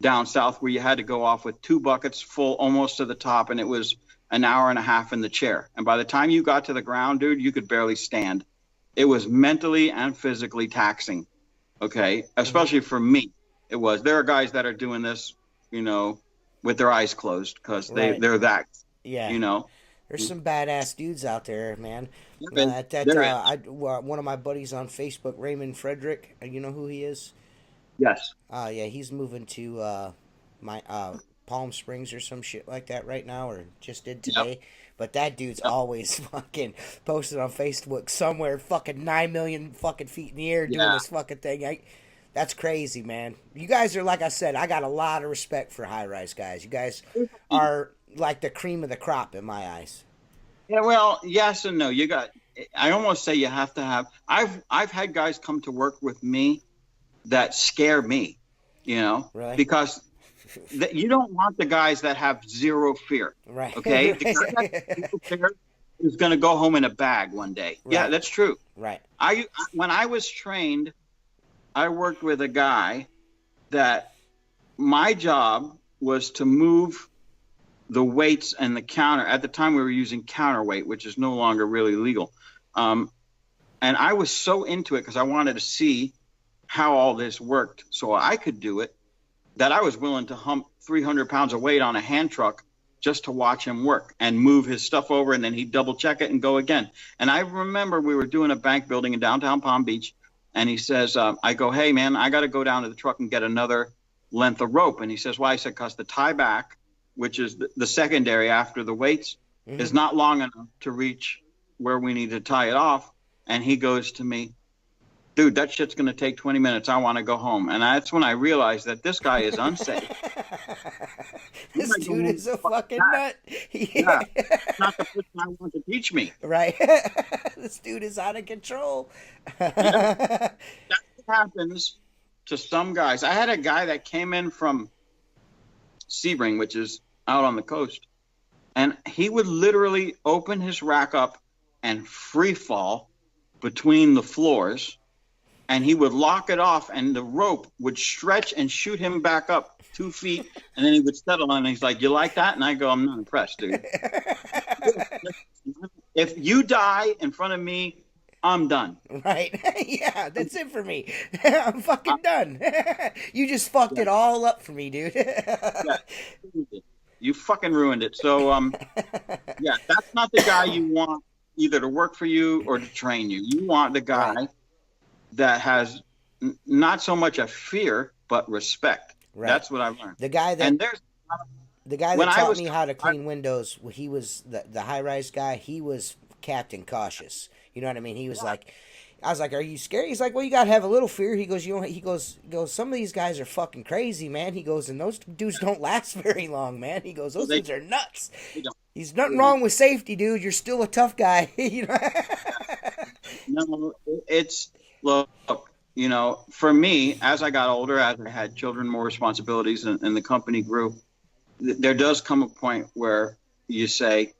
down south where you had to go off with 2 buckets full almost to the top, and it was an hour and a half in the chair. And by the time you got to the ground, dude, you could barely stand. It was mentally and physically taxing. Okay. Especially for me, it was. There are guys that are doing this, you know, with their eyes closed because they're that, you know. There's some badass dudes out there, man. One of my buddies on Facebook, Raymond Frederick, you know who he is? Yes. Yeah, he's moving to my Palm Springs or some shit like that right now, or just did today. Yep. But that dude's always fucking posted on Facebook somewhere fucking 9 million fucking feet in the air doing this fucking thing. That's crazy, man. You guys are, like I said, I got a lot of respect for high-rise guys. You guys are like the cream of the crop in my eyes. Yeah, well, yes and no. I almost say you have to have. I've had guys come to work with me that scare me, you know, because you don't want the guys that have zero fear. Right. Okay. The guy that has zero fear is going to go home in a bag one day. Right. Yeah, that's true. Right. When I was trained, I worked with a guy that my job was to move the weights and the counter. At the time, we were using counterweight, which is no longer really legal. And I was so into it because I wanted to see how all this worked so I could do it, that I was willing to hump 300 pounds of weight on a hand truck just to watch him work and move his stuff over, and then he'd double check it and go again. And I remember we were doing a bank building in downtown Palm Beach, and he says, I go, hey, man, I got to go down to the truck and get another length of rope. And he says, why? I said, because the tie back, which is the secondary after the weights, is not long enough to reach where we need to tie it off. And he goes to me, dude, that shit's going to take 20 minutes. I want to go home. And that's when I realized that this guy is unsafe. This dude is a fucking nut. Yeah. It's not the person I want to teach me. Right. This dude is out of control. Yeah. That's what happens to some guys. I had a guy that came in from Sebring, which is out on the coast, and he would literally open his rack up and free fall between the floors, and he would lock it off, and the rope would stretch and shoot him back up 2 feet, and then he would settle on it, and he's like, you like that? And I go, I'm not impressed, dude. If you die in front of me, I'm done. Right. Yeah, that's it for me. I'm fucking done. You just fucked it all up for me, dude. Yeah. You fucking ruined it. So, yeah, that's not the guy you want either to work for you or to train you. You want the guy that has not so much a fear, but respect. Right. That's what I've learned. The guy that taught me how to clean windows, he was the high-rise guy. He was Captain Cautious. You know what I mean? He was like, I was like, are you scared? He's like, well, you got to have a little fear. He goes, he goes, some of these guys are fucking crazy, man. He goes, and those dudes don't last very long, man. He goes, those dudes are nuts. He's nothing wrong with safety, dude. You're still a tough guy. You know? No, it's, look, you know, for me, as I got older, as I had children, more responsibilities, and the company grew, there does come a point where you say,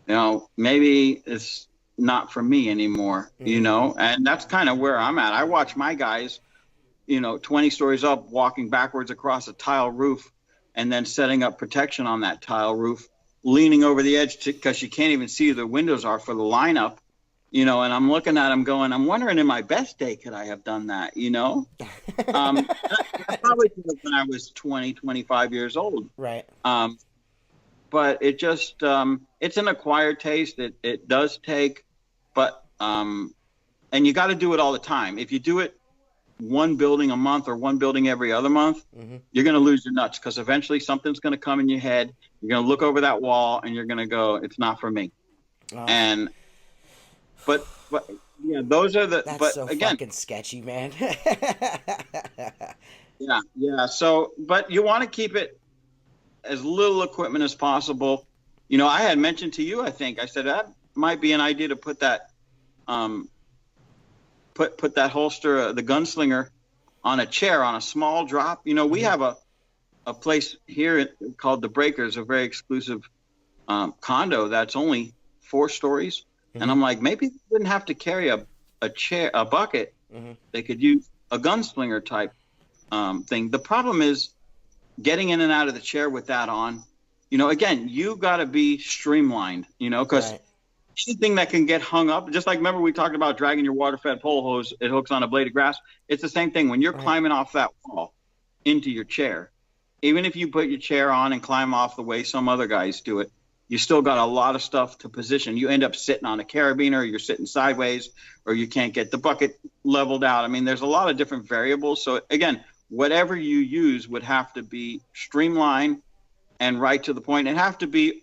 you know, maybe it's not for me anymore, you know, and that's kind of where I'm at. I watch my guys, you know, 20 stories up, walking backwards across a tile roof and then setting up protection on that tile roof, leaning over the edge because you can't even see the windows are for the lineup, you know, and I'm looking at them going, I'm wondering in my best day, could I have done that, you know? I probably did it when I was 20, 25 years old. Right. But it just, it's an acquired taste. It does take, but, and you got to do it all the time. If you do it one building a month or one building every other month, you're going to lose your nuts because eventually something's going to come in your head. You're going to look over that wall and you're going to go, it's not for me. Oh. And, but yeah, those are the, that's but so again, fucking sketchy, man. Yeah. So, but you want to keep it as little equipment as possible. You know, I had mentioned to you, I think, I said that might be an idea to put that, put that holster, the gunslinger, on a chair, on a small drop. You know, we have a place here called The Breakers, a very exclusive condo that's only 4 stories. And I'm like, maybe they wouldn't have to carry a chair, a bucket. They could use a gunslinger type thing. The problem is getting in and out of the chair with that on. You know, again, you got to be streamlined, you know, because anything that can get hung up, just like, remember we talked about dragging your water-fed pole hose, it hooks on a blade of grass. It's the same thing. When you're climbing off that wall into your chair, even if you put your chair on and climb off the way some other guys do it, you still got a lot of stuff to position. You end up sitting on a carabiner, or you're sitting sideways, or you can't get the bucket leveled out. I mean, there's a lot of different variables. So again, whatever you use would have to be streamlined and right to the point. You'd have to be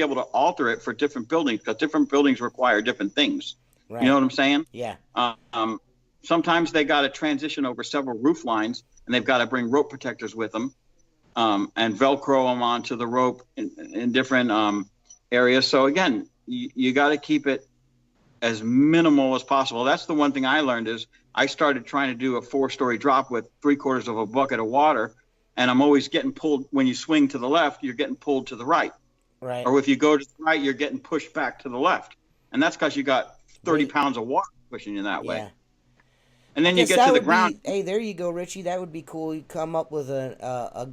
able to alter it for different buildings because different buildings require different things. Right. You know what I'm saying? Yeah. Sometimes they got to transition over several roof lines and they've got to bring rope protectors with them. And Velcro them onto the rope in different areas. So again, you got to keep it as minimal as possible. That's the one thing I learned is I started trying to do a 4-story drop with 3/4 of a bucket of water, and I'm always getting pulled. When you swing to the left, you're getting pulled to the right. Right. Or if you go to the right, you're getting pushed back to the left, and that's because you got 30 pounds of water pushing you that way. And then you get to the ground. Hey, there you go, Richie. That would be cool. You come up with a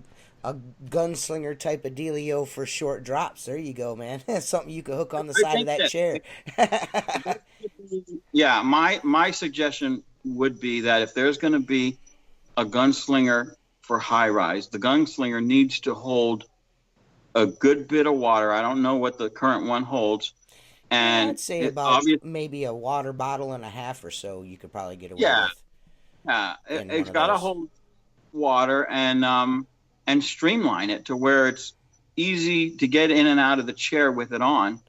gunslinger type of dealio for short drops. There you go, man. Something you could hook on the side of that chair. Yeah, my suggestion would be that if there's going to be a gunslinger for high rise, the gunslinger needs to hold a good bit of water. I don't know what the current one holds. And I'd say about maybe a water bottle and a half or so you could probably get away with. Yeah, it's got to hold water and streamline it to where it's easy to get in and out of the chair with it on.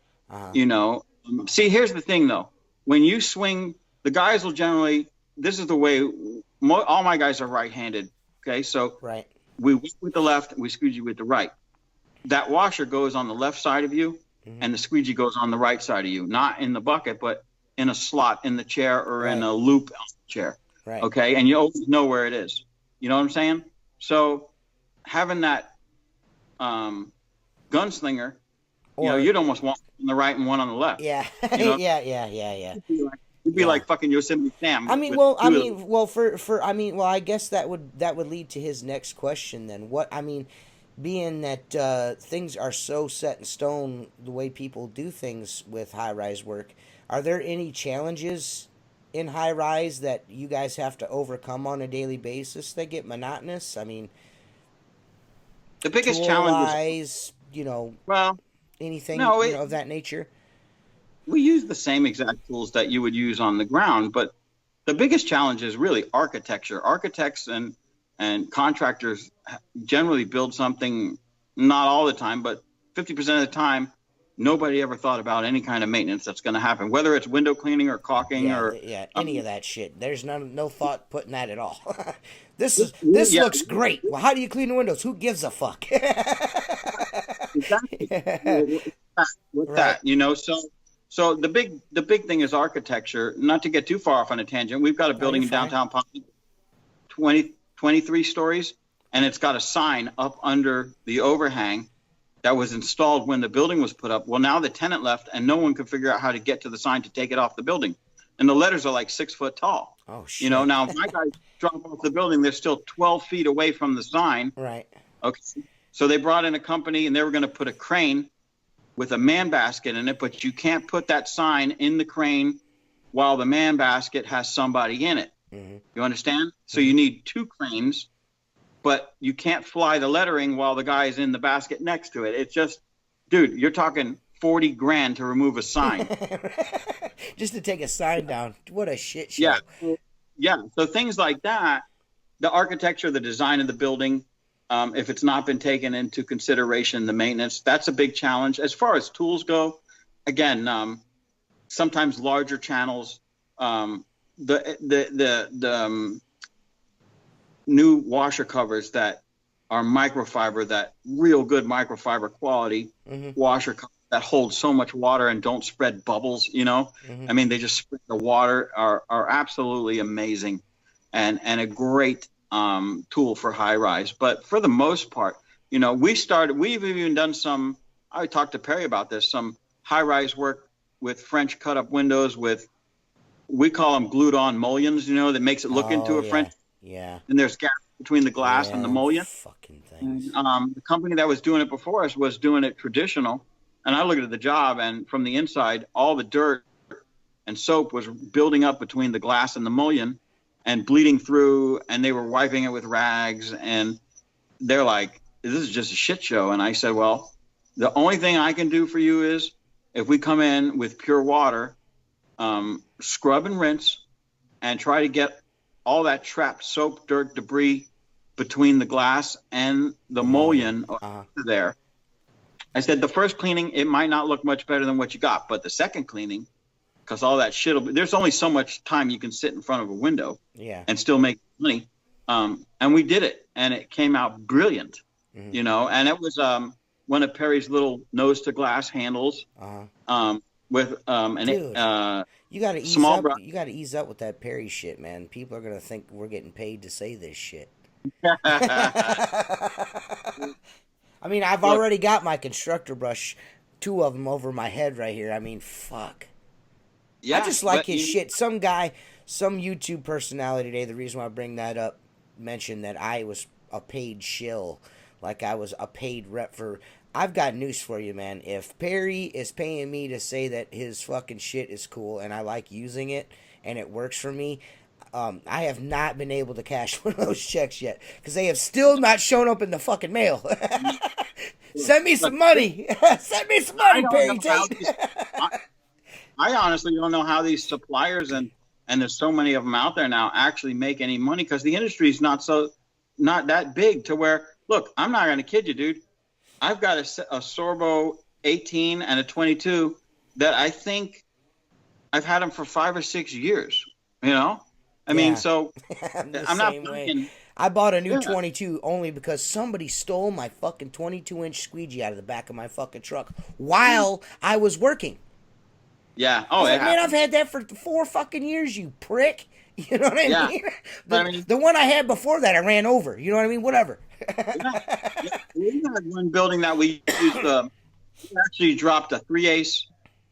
You know, see, here's the thing though. When you swing, the guys will generally, this is the way, all my guys are right-handed. Okay, so we whip with the left, we squeegee with the right. That washer goes on the left side of you, and the squeegee goes on the right side of you, not in the bucket, but in a slot in the chair or in a loop on the chair. Right. Okay, and you always know where it is. You know what I'm saying? So having that gunslinger, you'd almost want one on the right and one on the left. Yeah, you know? yeah. It'd be like fucking Yosemite Sam. I guess that would lead to his next question then. Being that things are so set in stone, the way people do things with high-rise work, are there any challenges in high-rise that you guys have to overcome on a daily basis that get monotonous? I mean, the biggest challenge is, anything of that nature? We use the same exact tools that you would use on the ground, but the biggest challenge is really architecture. Architects and contractors generally build something, not all the time, but 50% of the time, nobody ever thought about any kind of maintenance that's going to happen, whether it's window cleaning or caulking any of that shit. There's no thought put in that at all. This looks great. Well, how do you clean the windows? Who gives a fuck? Exactly. With that, so the big thing is architecture. Not to get too far off on a tangent, we've got a building in downtown Palm, 23 stories, and it's got a sign up under the overhang that was installed when the building was put up. Well, now the tenant left, and no one could figure out how to get to the sign to take it off the building. And the letters are like 6 foot tall. Oh, shit. Now if my guys drop off the building, they're still 12 feet away from the sign. Right. Okay. So they brought in a company, and they were going to put a crane with a man basket in it, but you can't put that sign in the crane while the man basket has somebody in it. Mm-hmm. You understand? So you need 2 cranes, but you can't fly the lettering while the guy is in the basket next to it. It's just, dude, you're talking $40,000 to remove a sign. Just to take a sign down. What a shit show. Yeah. So things like that, the architecture, the design of the building, if it's not been taken into consideration, the maintenance, that's a big challenge. As far as tools go, again, sometimes larger channels, the new washer covers that are microfiber, that real good microfiber quality washer covers that hold so much water and don't spread bubbles, I mean, they just spread the water, are absolutely amazing and a great tool for high rise. But for the most part, we've even done some, I talked to Perry about this, some high rise work with French cut up windows with, we call them glued on mullions, that makes it look into a French. Yeah. And there's gaps between the glass and the mullion. Fucking things. The company that was doing it before us was doing it traditional. And I looked at the job, and from the inside, all the dirt and soap was building up between the glass and the mullion and bleeding through, and they were wiping it with rags, and they're like, this is just a shit show. And I said, well, the only thing I can do for you is if we come in with pure water, scrub and rinse, and try to get all that trapped soap, dirt, debris between the glass and the mullion there. I said, the first cleaning, it might not look much better than what you got, but the second cleaning, because all that shit there's only so much time you can sit in front of a window and still make money. And we did it, and it came out brilliant, and it was one of Perry's little nose to glass handles with you gotta ease up. You gotta ease up with that Perry shit, man. People are gonna think we're getting paid to say this shit. I mean, I've already got my constructor brush, 2 of them over my head right here. I mean, fuck. Yeah, I just like his shit. Some guy, some YouTube personality today, the reason why I bring that up, mentioned that I was a paid shill. Like I was a paid rep for... I've got news for you, man. If Perry is paying me to say that his fucking shit is cool and I like using it and it works for me... I have not been able to cash one of those checks yet because they have still not shown up in the fucking mail. Send me some money. Send me some money, Perry Tate. I honestly don't know how these suppliers and there's so many of them out there now actually make any money, because the industry is not that big to where, look, I'm not going to kid you, dude. I've got a Sorbo 18 and a 22 that I think I've had them for 5 or 6 years. You know, I mean, so I'm not thinking. I bought a new 22 only because somebody stole my fucking 22-inch squeegee out of the back of my fucking truck while I was working. Yeah. Oh, yeah. Man, I've had that for 4 fucking years, you prick. You know what I mean? The one I had before that, I ran over. You know what I mean? Whatever. We had one building that we used. We actually dropped a 3/8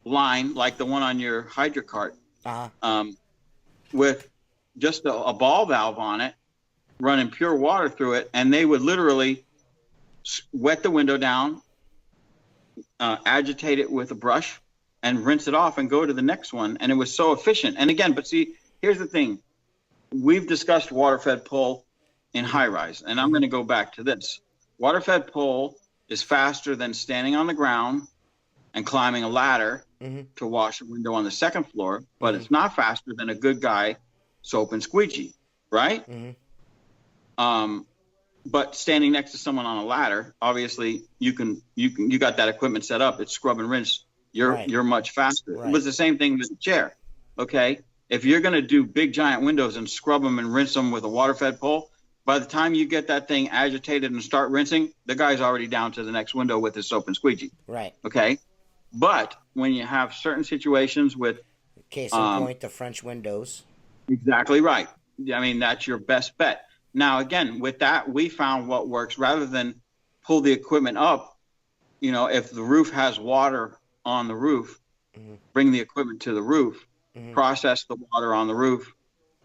line, like the one on your hydrocart, with just a ball valve on it, running pure water through it, and they would literally wet the window down, agitate it with a brush, and rinse it off and go to the next one. And it was so efficient. And again, but see, here's the thing. We've discussed water-fed pull in high-rise, and I'm going to go back to this. Water-fed pull is faster than standing on the ground and climbing a ladder to wash a window on the second floor, but it's not faster than a good guy soap and squeegee, right? But standing next to someone on a ladder, obviously you got that equipment set up. It's scrub and rinse. You're much faster. Right. It was the same thing with the chair. Okay, if you're going to do big giant windows and scrub them and rinse them with a water-fed pull, by the time you get that thing agitated and start rinsing, the guy's already down to the next window with his soap and squeegee. Right. Okay, but when you have certain situations with case in point, the French windows. Exactly right. I mean, that's your best bet. Now, again, with that, we found what works. Rather than pull the equipment up, you know, if the roof has water on the roof, bring the equipment to the roof, process the water on the roof,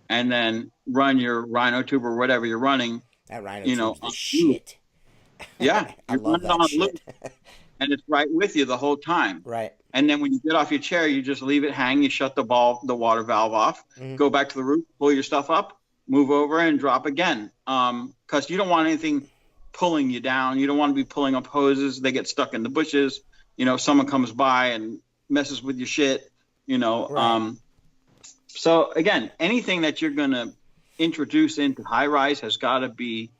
and then run your rhino tube or whatever you're running. That rhino tube's the shit. Yeah. I love that shit. And it's right with you the whole time. Right. And then when you get off your chair, you just leave it hang. You shut the water valve off, go back to the roof, pull your stuff up, move over and drop again. Because you don't want anything pulling you down. You don't want to be pulling up hoses. They get stuck in the bushes. You know, someone comes by and messes with your shit, you know. Right. So, again, anything that you're going to introduce into high-rise has got to be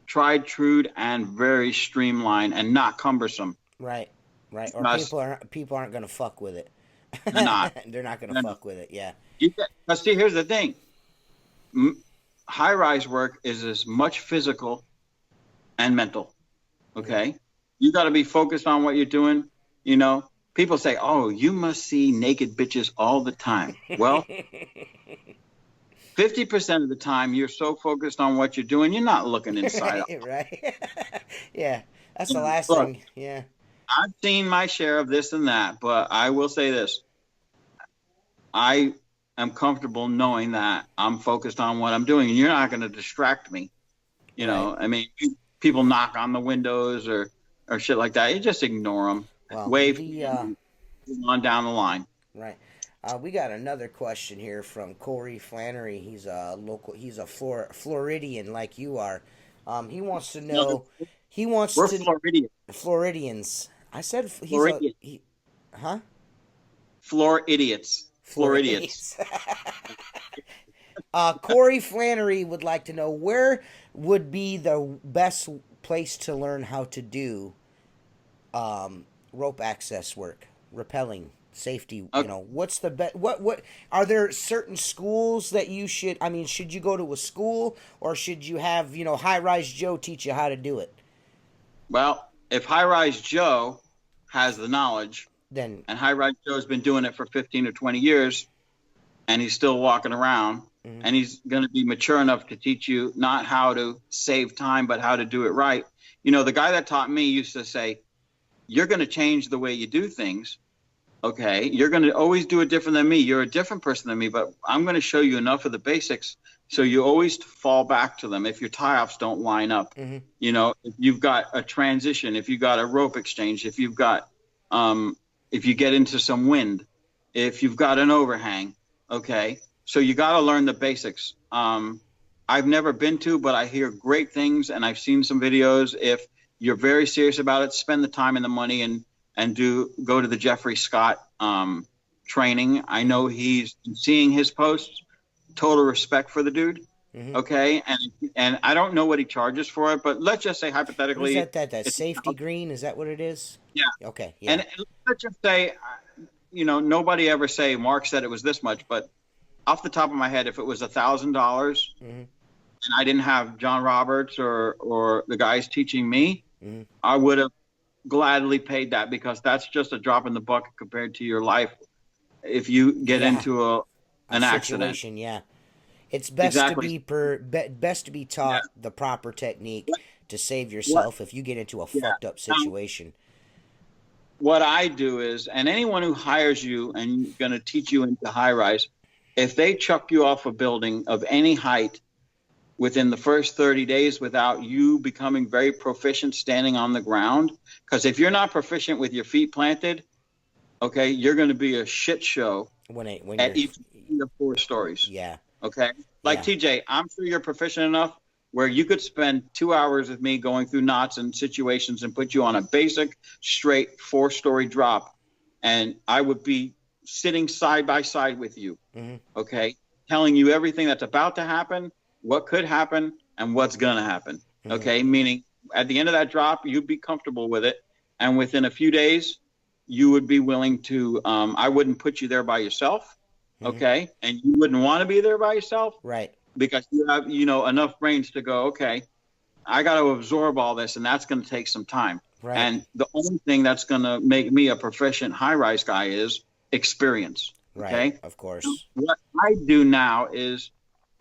tried, true, and very streamlined and not cumbersome. Right, right. Or people aren't going to fuck with it. They're not. They're not going to fuck with it, yeah. But see, here's the thing. High-rise work is as much physical and mental, okay? You got to be focused on what you're doing, you know. People say, oh, you must see naked bitches all the time. Well, 50% of the time you're so focused on what you're doing, you're not looking inside. Right. Yeah, that's the last thing. Yeah. I've seen my share of this and that, but I will say this. I am comfortable knowing that I'm focused on what I'm doing, and you're not going to distract me. You know, I mean, people knock on the windows or shit like that. You just ignore them. Well, wave on down the line. Right. We got another question here from Corey Flannery. He's a Floridian like you are. He wants to know. We're Floridian. Floridians. I said he's Floridian. Floridians. Floridians. Corey Flannery would like to know where would be the best place to learn how to do rope access work, rappelling, safety. Okay. You know, what's the best? What are there certain schools that you should? I mean, should you go to a school or should you have High-Rise Joe teach you how to do it? Well, if High-Rise Joe has the knowledge, and High-Rise Joe's been doing it for 15 or 20 years, and he's still walking around, and he's going to be mature enough to teach you not how to save time, but how to do it right. You know, the guy that taught me used to say, you're going to change the way you do things. Okay. You're going to always do it different than me. You're a different person than me, but I'm going to show you enough of the basics. So you always fall back to them. If your tie-offs don't line up, you know, if you've got a transition, if you've got a rope exchange, if you've got, if you get into some wind, if you've got an overhang. Okay. So you got to learn the basics. I've never been to, but I hear great things and I've seen some videos. If you're very serious about it, spend the time and the money and go to the Jeffrey Scott training. I know he's seeing his posts. Total respect for the dude. Mm-hmm. Okay, and I don't know what he charges for it, but let's just say hypothetically, what is that safety green? Is that what it is? Yeah. Okay. Yeah. And let's just say, nobody ever say Mark said it was this much, but off the top of my head, if it was $1,000, and I didn't have John Roberts or the guys teaching me, I would have gladly paid that, because that's just a drop in the bucket compared to your life if you get into an accident. Yeah. It's best to be taught the proper technique to save yourself if you get into a fucked up situation. What I do is, and anyone who hires you and going to teach you into high rise, if they chuck you off a building of any height within the first 30 days without you becoming very proficient standing on the ground, because if you're not proficient with your feet planted, okay, you're going to be a shit show at each of the 4 stories. Yeah. Okay. Like TJ, I'm sure you're proficient enough where you could spend 2 hours with me going through knots and situations and put you on a basic, straight 4-story drop. And I would be sitting side by side with you. Okay. Telling you everything that's about to happen, what could happen, and what's going to happen. Okay. Meaning at the end of that drop, you'd be comfortable with it. And within a few days, you would be willing to, I wouldn't put you there by yourself. Okay. And you wouldn't want to be there by yourself. Right. Because you have, enough brains to go, okay, I got to absorb all this, and that's going to take some time. Right. And the only thing that's going to make me a proficient high-rise guy is experience. Right. Okay. Of course. What I do now is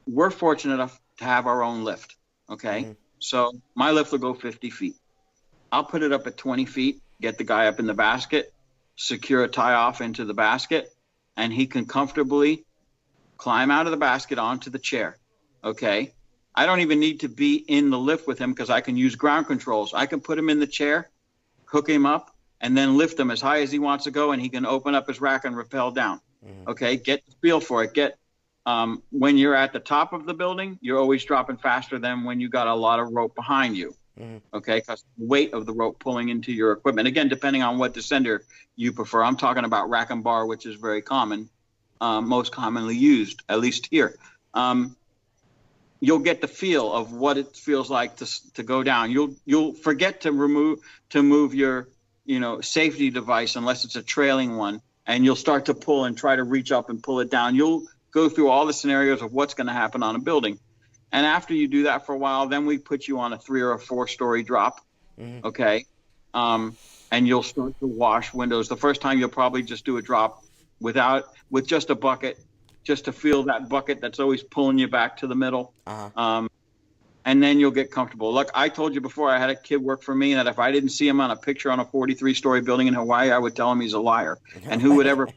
we're fortunate enough to have our own lift. Okay. So my lift will go 50 feet. I'll put it up at 20 feet, get the guy up in the basket, secure a tie off into the basket, and he can comfortably climb out of the basket onto the chair. Okay. I don't even need to be in the lift with him because I can use ground controls. I can put him in the chair, hook him up, and then lift him as high as he wants to go, and he can open up his rack and rappel down. Okay. Get the feel for it. When you're at the top of the building, you're always dropping faster than when you got a lot of rope behind you. Okay, because the weight of the rope pulling into your equipment. Again, depending on what descender you prefer. I'm talking about rack and bar, which is very common, most commonly used, at least here. You'll get the feel of what it feels like to go down. You'll forget to move your safety device unless it's a trailing one, and you'll start to pull and try to reach up and pull it down. You'll go through all the scenarios of what's going to happen on a building. And after you do that for a while, then we put you on a 3 or a 4-story drop, okay? And you'll start to wash windows. The first time you'll probably just do a drop with just a bucket, just to feel that bucket that's always pulling you back to the middle. And then you'll get comfortable. Look, I told you before, I had a kid work for me that if I didn't see him on a picture on a 43-story building in Hawaii, I would tell him he's a liar. And who would ever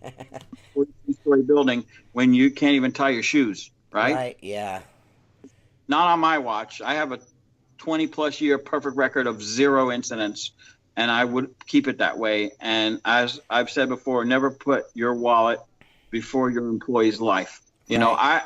43-story building when you can't even tie your shoes, right? Right, yeah. Not on my watch. I have a 20-plus year perfect record of 0 incidents, and I would keep it that way. And as I've said before, never put your wallet before your employee's life. I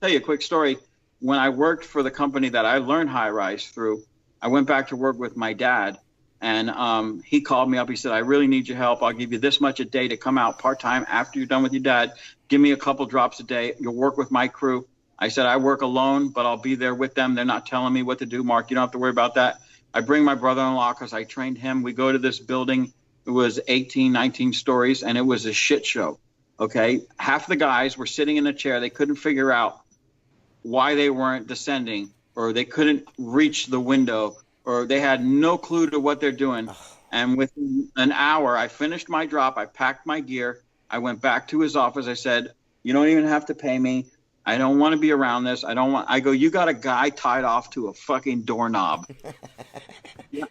tell you a quick story. When I worked for the company that I learned high rise through, I went back to work with my dad, and he called me up. He said, I really need your help. I'll give you this much a day to come out part-time after you're done with your dad. Give me a couple drops a day. You'll work with my crew. I said, I work alone, but I'll be there with them. They're not telling me what to do, Mark. You don't have to worry about that. I bring my brother-in-law because I trained him. We go to this building. It was 18, 19 stories, and it was a shit show. Okay. Half the guys were sitting in a chair. They couldn't figure out why they weren't descending, or they couldn't reach the window, or they had no clue to what they're doing. And within an hour, I finished my drop. I packed my gear. I went back to his office. I said, you don't even have to pay me. I don't want to be around this. I go, you got a guy tied off to a fucking doorknob.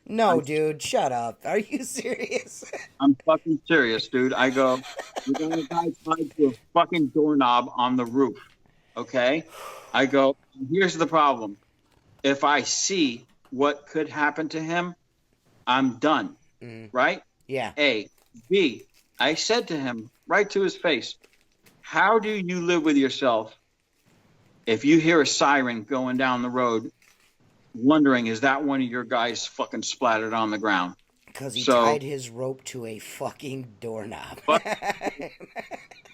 No, dude, shut up. Are you serious? I'm fucking serious, dude. I go, you got a guy tied to a fucking doorknob on the roof. Okay? I go, here's the problem. If I see what could happen to him, I'm done. Right? Yeah. A. B. I said to him right to his face, how do you live with yourself if you hear a siren going down the road wondering, is that one of your guys fucking splattered on the ground? Because he tied his rope to a fucking doorknob. But,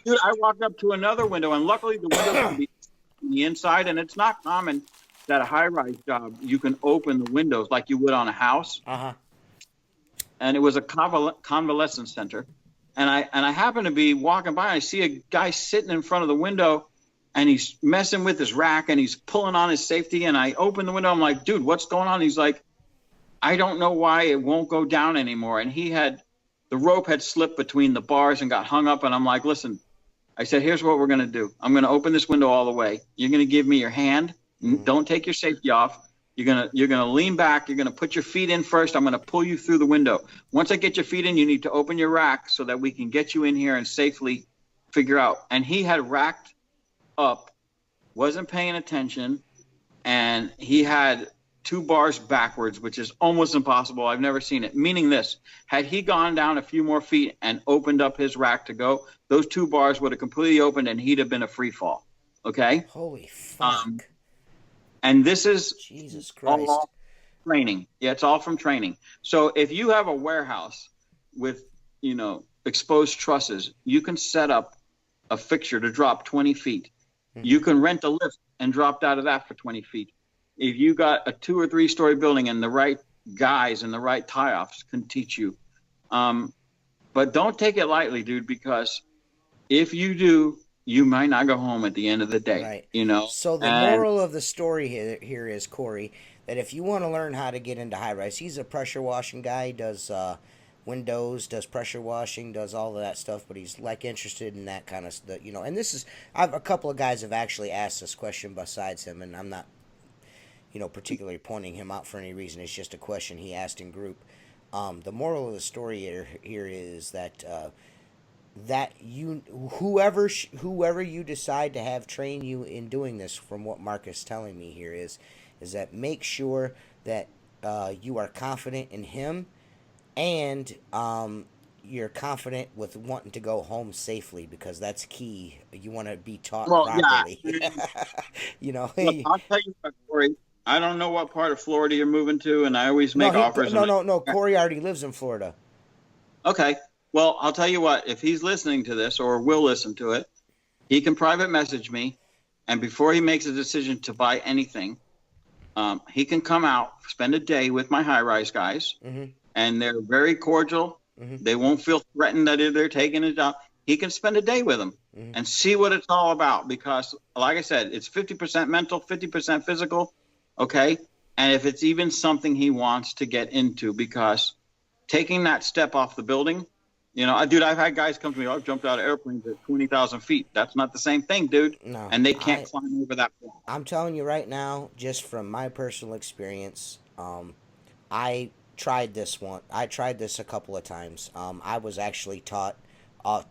dude, I walked up to another window, and luckily the window can be on the inside, and it's not common that a high-rise job, you can open the windows like you would on a house. Uh-huh. And it was a convalescence center. And I happened to be walking by, and I see a guy sitting in front of the window, and he's messing with his rack, and he's pulling on his safety. And I open the window. I'm like, dude, what's going on? He's like, I don't know why it won't go down anymore. And the rope had slipped between the bars and got hung up. And I'm like, listen, I said, here's what we're going to do. I'm going to open this window all the way. You're going to give me your hand. Don't take your safety off. You're gonna lean back. You're gonna put your feet in first. I'm gonna pull you through the window. Once I get your feet in, you need to open your rack so that we can get you in here and safely figure out. And he had racked up, wasn't paying attention, and he had 2 bars backwards, which is almost impossible. I've never seen it. Meaning this, had he gone down a few more feet and opened up his rack to go, those 2 bars would have completely opened and he'd have been a free fall. Okay? Holy fuck. And this is Jesus Christ. all training. Yeah, it's all from training. So if you have a warehouse with, exposed trusses, you can set up a fixture to drop 20 feet. Mm-hmm. You can rent a lift and drop out of that for 20 feet. If you got a 2 or 3 story building, and the right guys and the right tie-offs can teach you. But don't take it lightly, dude, because if you do, you might not go home at the end of the day, right. So the moral of the story here is, Corey, that if you want to learn how to get into high-rise, he's a pressure washing guy, does windows, does pressure washing, does all of that stuff, but he's interested in that kind of stuff, and this is, a couple of guys have actually asked this question besides him, and I'm not, particularly pointing him out for any reason. It's just a question he asked in group. The moral of the story here is that, that whoever you decide to have train you in doing this, from what Mark is telling me here, is that make sure that you are confident in him, and you're confident with wanting to go home safely, because that's key. You want to be taught properly. Yeah. Look, I'll tell you what, Corey. I don't know what part of Florida you're moving to, and I always make offers. No. Corey already lives in Florida. Okay. Well, I'll tell you what, if he's listening to this or will listen to it, he can private message me, and before he makes a decision to buy anything, he can come out, spend a day with my high-rise guys, mm-hmm. and they're very cordial. Mm-hmm. They won't feel threatened that they're taking a job. He can spend a day with them mm-hmm. and see what it's all about, because, like I said, it's 50% mental, 50% physical, okay? And if it's even something he wants to get into, because taking that step off the building, dude, I've had guys come to me, I've jumped out of airplanes at 20,000 feet. That's not the same thing, dude. No. And they can't climb over that wall. I'm telling you right now, just from my personal experience, I tried this a couple of times. I was actually taught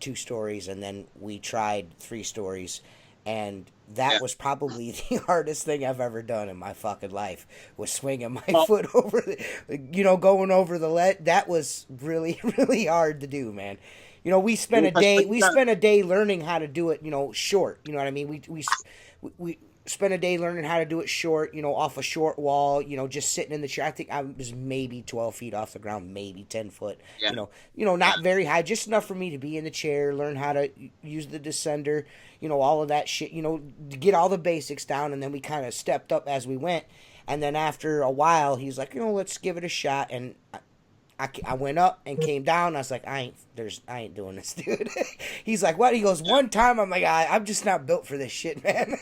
2 stories, and then we tried 3 stories. And that was probably the hardest thing I've ever done in my fucking life, was swinging my foot over, going over the lead. That was really, really hard to do, man. We spent a day learning how to do it, short. You know what I mean? We spent a day learning how to do it short, off a short wall, just sitting in the chair. I think I was maybe 12 feet off the ground, maybe 10 foot, not very high, just enough for me to be in the chair, learn how to use the descender, all of that shit, to get all the basics down. And then we kind of stepped up as we went. And then after a while, he's like, let's give it a shot. And I went up and came down. I was like, I ain't doing this, dude. He's like, what? He goes, one time. I'm like, I'm just not built for this shit, man.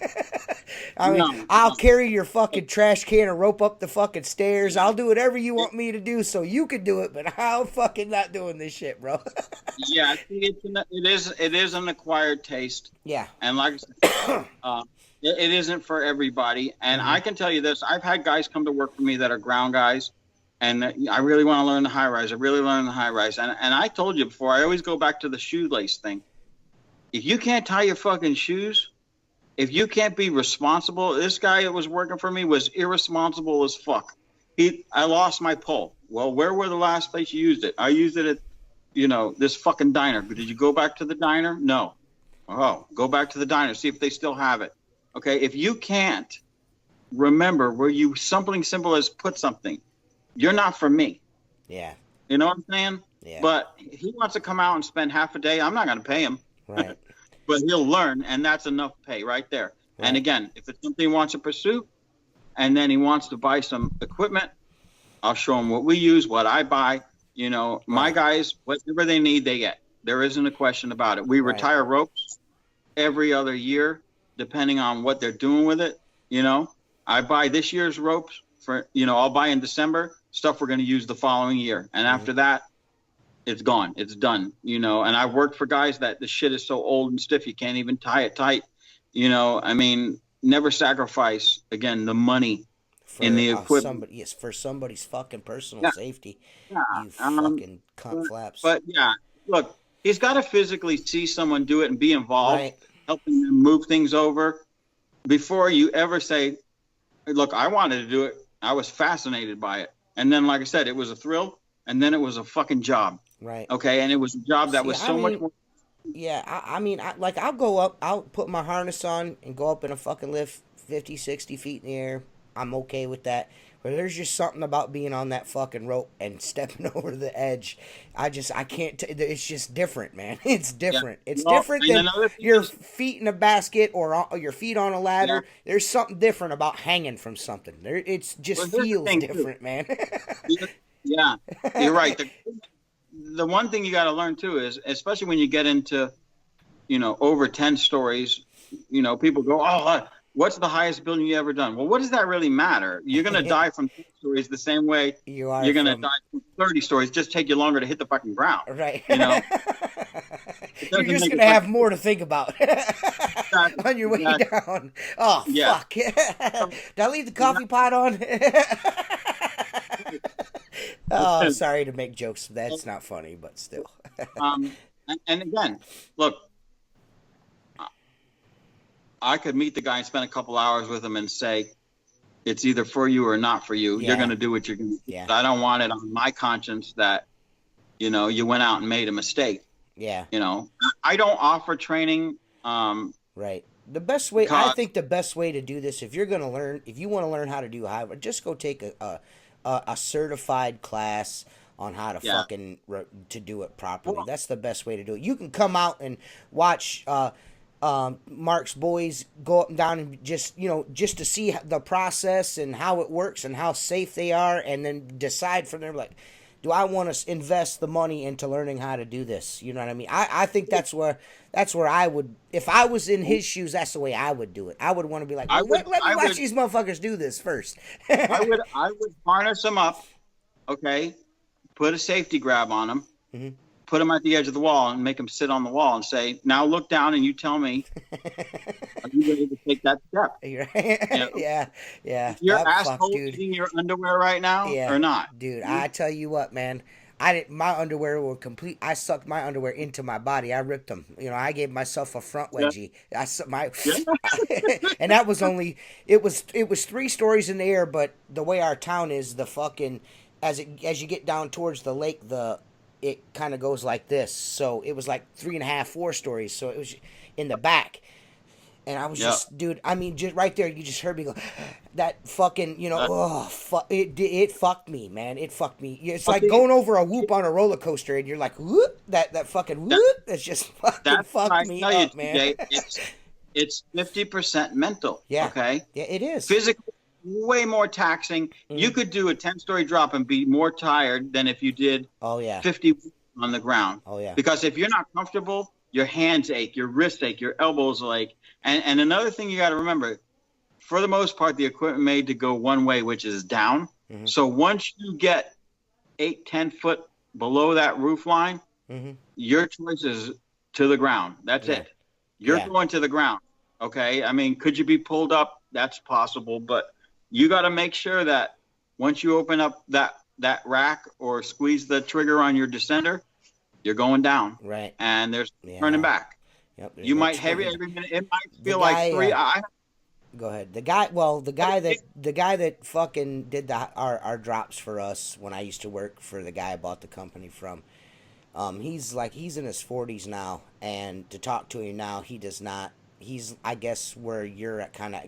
I'll carry your fucking trash can and rope up the fucking stairs. I'll do whatever you want me to do so you can do it, but I'm fucking not doing this shit, bro. Yeah, it is an acquired taste. Yeah. And like I said, it isn't for everybody. And I can tell you this, I've had guys come to work for me that are ground guys, and I really want to learn the high-rise. And I told you before, I always go back to the shoelace thing. If you can't tie your fucking shoes, if you can't be responsible, this guy that was working for me was irresponsible as fuck. I lost my pole. Well, where were the last place you used it? I used it at, this fucking diner. But did you go back to the diner? No. Oh, go back to the diner. See if they still have it. Okay, if you can't remember, where you something simple as put something, you're not for me. Yeah. You know what I'm saying? Yeah. But he wants to come out and spend half a day. I'm not going to pay him. Right. But he'll learn, and that's enough pay right there. Right. And again, if it's something he wants to pursue, and then he wants to buy some equipment, I'll show him what we use, what I buy. You know, my guys, whatever they need, they get. There isn't a question about it. We retire ropes every other year, depending on what they're doing with it. You know, I buy this year's ropes for, you know, I'll buy in December stuff we're going to use the following year. And after that, it's gone. It's done. You know, and I've worked for guys that the shit is so old and stiff, you can't even tie it tight. You know, I mean, never sacrifice, again, the money in the equipment. For somebody's fucking personal safety. Yeah. You fucking cunt flaps. But yeah, look, he's got to physically see someone do it and be involved, helping them move things over before you ever say, look, I wanted to do it. I was fascinated by it. And then, like I said, it was a thrill, and then it was a fucking job. Right. Okay, and it was a job that was much more. Yeah, I'll go up, I'll put my harness on and go up in a fucking lift 50, 60 feet in the air. I'm okay with that. But there's just something about being on that fucking rope and stepping over the edge. I can't, it's just different, man. It's different. Yeah. It's different than your feet in a basket or your feet on a ladder. Yeah. There's something different about hanging from something. It just feels different, man. Yeah, you're right. The one thing you got to learn too is, especially when you get into, you know, over 10 stories, you know, people go, what's the highest building you ever done? Well, what does that really matter? You're going to die from 10 stories the same way you're going to die from 30 stories. Just take you longer to hit the fucking ground. Right. You know? You're just going to have more to think about on your way down. Oh, fuck. Did I leave the coffee pot on? Oh, sorry to make jokes. That's not funny, but still. And again, look, I could meet the guy and spend a couple hours with him and say, it's either for you or not for you. Yeah. You're going to do what you're going to do. Yeah. I don't want it on my conscience that, you know, you went out and made a mistake. Yeah. You know, I don't offer training. Right. The best way, I think the best way to do this, if you want to learn how to do highrise, just go take a certified class on how to fucking to do it properly. Well, that's the best way to do it. You can come out and watch Mark's boys go up and down and just to see the process and how it works and how safe they are, and then decide from there, like, do I want to invest the money into learning how to do this? You know what I mean? I think that's where I would, if I was in his shoes, that's the way I would do it. I would want to be like, let me watch these motherfuckers do this first. I would harness them up, okay, put a safety grab on them, put them at the edge of the wall and make them sit on the wall and say, now look down and you tell me, are you ready to take that step? You know? Yeah. Your asshole in your underwear right now or not? Dude, I tell you what, man. My underwear were complete. I sucked my underwear into my body. I ripped them. You know, I gave myself a front wedgie. And that was only, it was 3 stories in the air, but the way our town is, the fucking, as you get down towards the lake, it kind of goes like this. So it was like 3.5, 4 stories. So it was in the back. And I was just, dude, I mean, just right there, you just heard me go, that fucking, it fucked me, man. It fucked me. It's like going over a whoop on a roller coaster, and you're like, whoop, that fucking whoop, that's just fucking fucked me up, man. It's 50% mental, okay? Yeah, it is. Physically, way more taxing. You could do a 10-story drop and be more tired than if you did 50 on the ground. Oh, yeah. Because if you're not comfortable, your hands ache, your wrists ache, your elbows ache. And another thing you got to remember, for the most part, the equipment made to go one way, which is down. So once you get 8-10 foot below that roof line, your choice is to the ground. That's it. You're going to the ground. Okay. I mean, could you be pulled up? That's possible, but you got to make sure that once you open up that rack or squeeze the trigger on your descender, you're going down. Right. And there's turning back. Yep, you might have every minute. It might feel like 3. Go ahead. The guy that fucking did our drops for us when I used to work for the guy I bought the company from. He's in his 40s now, and to talk to him now, he does not. He's, I guess, where you're at, kind of.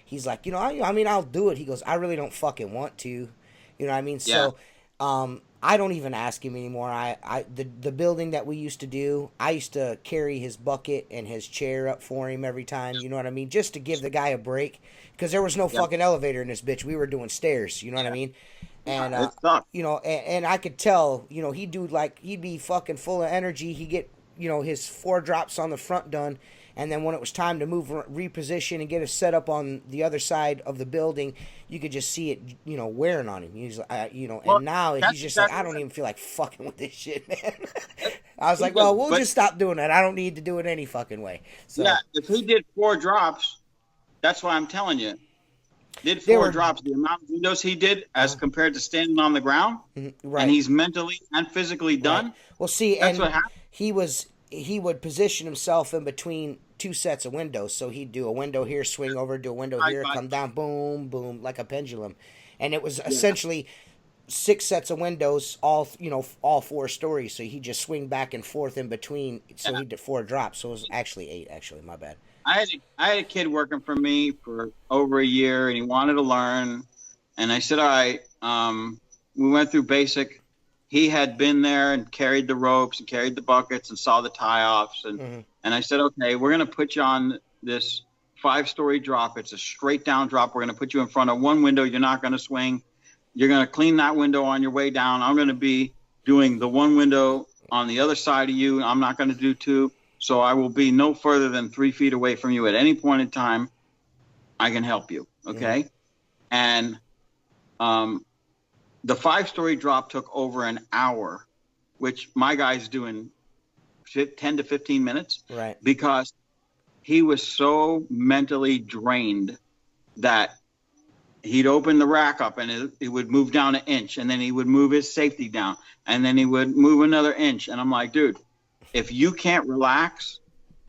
he's like, I mean, I'll do it. He goes, I really don't fucking want to. You know what I mean? Yeah. So, I don't even ask him anymore. The building that we used to do, I used to carry his bucket and his chair up for him every time, you know what I mean? Just to give the guy a break, because there was no fucking elevator in this bitch. We were doing stairs, you know what I mean? And, and I could tell, he'd be fucking full of energy. He'd get, his 4 drops on the front done. And then when it was time to move, reposition, and get it set up on the other side of the building, you could just see it, wearing on him. He's, and now he's just like, I don't even feel like fucking with this shit, man. I was like, well, we'll just stop doing that. I don't need to do it any fucking way. So, yeah, if he did 4 drops, that's why I'm telling you. Did 4 drops, the amount of windows he did as compared to standing on the ground, right? And he's mentally and physically done. Right. Well, see, that's and what happened. He would position himself in between 2 sets of windows. So he'd do a window here, swing over, do a window here, come down, boom, boom, like a pendulum. And it was essentially 6 sets of windows, all 4 stories. So he'd just swing back and forth in between. So he did 4 drops. So it was actually 8, actually. My bad. I had a kid working for me for over a year, and he wanted to learn. And I said, all right, we went through basic. He had been there and carried the ropes and carried the buckets and saw the tie-offs. And I said, okay, we're going to put you on this 5-story drop. It's a straight down drop. We're going to put you in front of one window. You're not going to swing. You're going to clean that window on your way down. I'm going to be doing the one window on the other side of you. I'm not going to do 2. So I will be no further than 3 feet away from you at any point in time. I can help you. Okay. And, the 5-story drop took over an hour, which my guy's doing 10 to 15 minutes. Right. Because he was so mentally drained that he'd open the rack up and it would move down 1 inch, and then he would move his safety down, and then he would move another inch. And I'm like, dude, if you can't relax,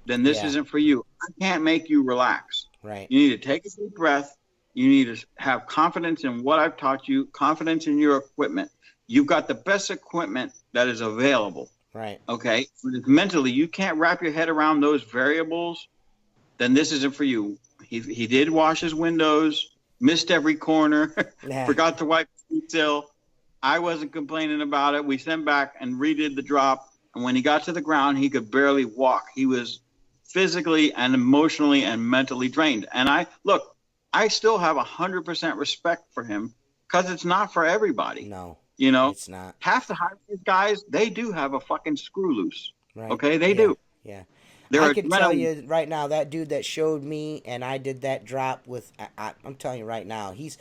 then this isn't for you. I can't make you relax. Right. You need to take a deep breath. You need to have confidence in what I've taught you, confidence in your equipment. You've got the best equipment that is available. Right. Okay. But if mentally you can't wrap your head around those variables, then this isn't for you. He did wash his windows, missed every corner, forgot to wipe the sill. I wasn't complaining about it. We sent back and redid the drop. And when he got to the ground, he could barely walk. He was physically and emotionally and mentally drained. And I still have 100% respect for him, because it's not for everybody. No, it's not. Half the high-rise guys, they do have a fucking screw loose. Right. Okay, they do. Yeah. I can tell you right now, that dude that showed me and I did that drop with, I'm telling you right now, he's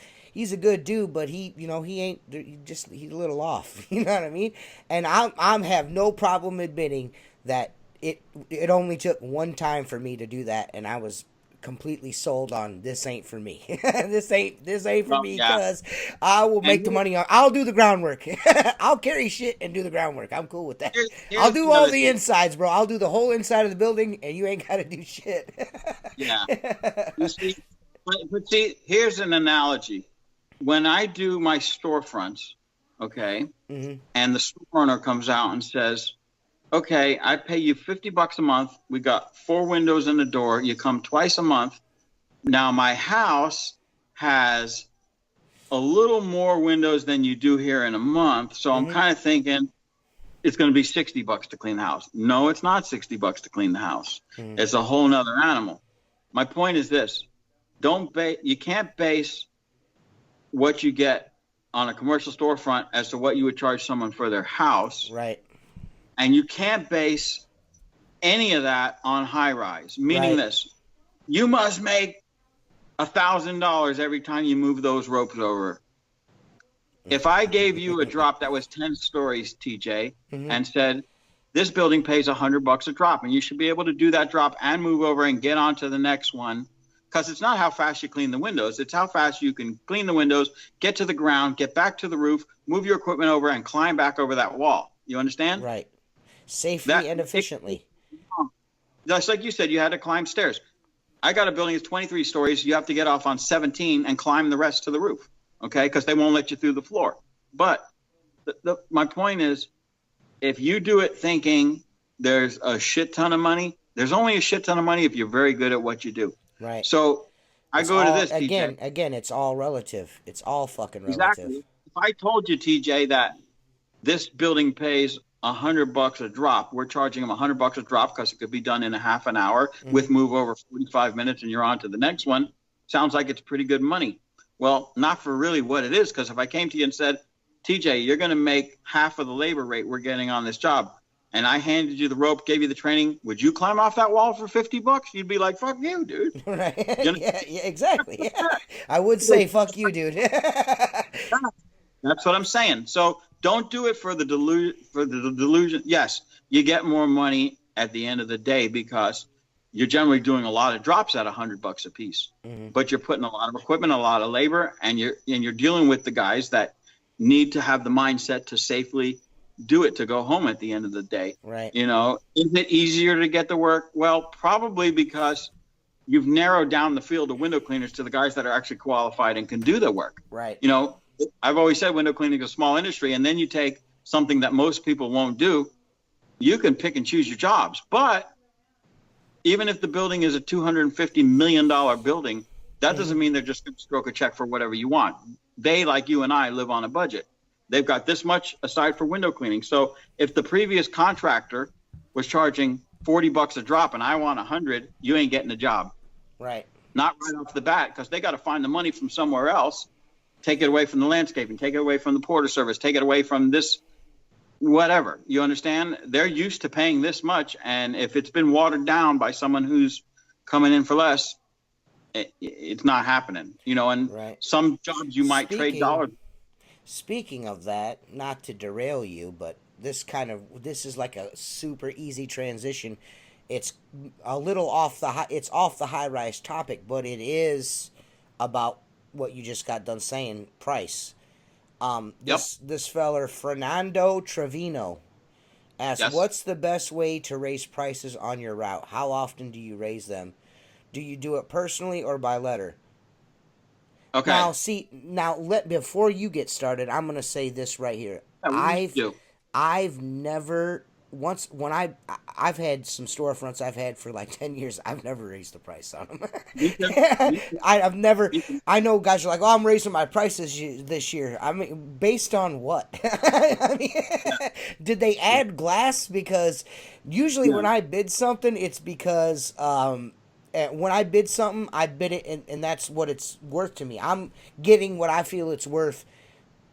a good dude, but he ain't, he's a little off. You know what I mean? And I'm have no problem admitting that it only took one time for me to do that, and I was completely sold on this ain't for me. this ain't for me, because I will make the money on. I'll do the groundwork. I'll carry shit and do the groundwork. I'm cool with that. I'll do all the insides, bro. I'll do the whole inside of the building, and you ain't got to do shit. Yeah. You see, but see, here's an analogy. When I do my storefronts, okay, and the store owner comes out and says, okay, I pay you $50 a month. We got 4 windows in the door. You come twice a month. Now my house has a little more windows than you do here in a month. So I'm kind of thinking it's going to be $60 to clean the house. No, it's not $60 to clean the house. It's a whole nother animal. My point is this: you can't base what you get on a commercial storefront as to what you would charge someone for their house. Right. And you can't base any of that on high rise, meaning this: you must make $1,000 every time you move those ropes over. If I gave you a drop that was 10 stories, TJ, and said, this building pays $100 a drop, and you should be able to do that drop and move over and get on to the next one, because it's not how fast you clean the windows. It's how fast you can clean the windows, get to the ground, get back to the roof, move your equipment over, and climb back over that wall. You understand? Right. Safely and efficiently. Just like you said, you had to climb stairs. I got a building that's 23 stories. You have to get off on 17 and climb the rest to the roof, okay? Because they won't let you through the floor. But my point is, if you do it thinking there's a shit ton of money, there's only a shit ton of money if you're very good at what you do. Right. So I go to this, TJ. Again, it's all relative. It's all fucking relative. Exactly. If I told you, TJ, that this building pays $100 a drop, we're charging them $100 a drop because it could be done in a half an hour with move over 45 minutes, and you're on to the next one. Sounds like it's pretty good money. Well, not for really what it is, because if I came to you and said, TJ, you're going to make half of the labor rate we're getting on this job, and I handed you the rope, gave you the training, would you climb off that wall for $50? You'd be like, fuck you, dude. Right. Yeah, exactly. Yeah. I would say, fuck you, dude. That's what I'm saying. So don't do it for the delusion. Yes, you get more money at the end of the day because you're generally doing a lot of drops at $100 a piece, but you're putting a lot of equipment, a lot of labor, and you're dealing with the guys that need to have the mindset to safely do it, to go home at the end of the day. Right. You know, is it easier to get to work? Well, probably because you've narrowed down the field of window cleaners to the guys that are actually qualified and can do the work. Right. You know, I've always said window cleaning is a small industry, and then you take something that most people won't do, you can pick and choose your jobs. But even if the building is a $250 million building, that doesn't mean they're just going to stroke a check for whatever you want. They, like you and I, live on a budget. They've got this much aside for window cleaning. So if the previous contractor was charging $40 a drop and I want 100, you ain't getting a job. Right. Not right off the bat, because they got to find the money from somewhere else. Take it away from the landscaping, take it away from the porter service, take it away from this, whatever. You understand? They're used to paying this much, and if it's been watered down by someone who's coming in for less, it's not happening. You know, and some jobs you might trade dollars. Speaking of that, not to derail you, but this is like a super easy transition. It's a little off the high rise topic, but it is about what you just got done saying, price. This feller Fernando Trevino asks, what's the best way to raise prices on your route? How often do you raise them? Do you do it personally or by letter? Okay. Before you get started, I'm going to say this right here. I've never once when I've had some storefronts I've had for like 10 years. I've never raised the price on them. I've never. I know guys are like, "Oh, I'm raising my prices this year." I mean, based on what? I mean, did they add glass? Because usually when I bid something, it's because when I bid something, I bid it, and that's what it's worth to me. I'm getting what I feel it's worth.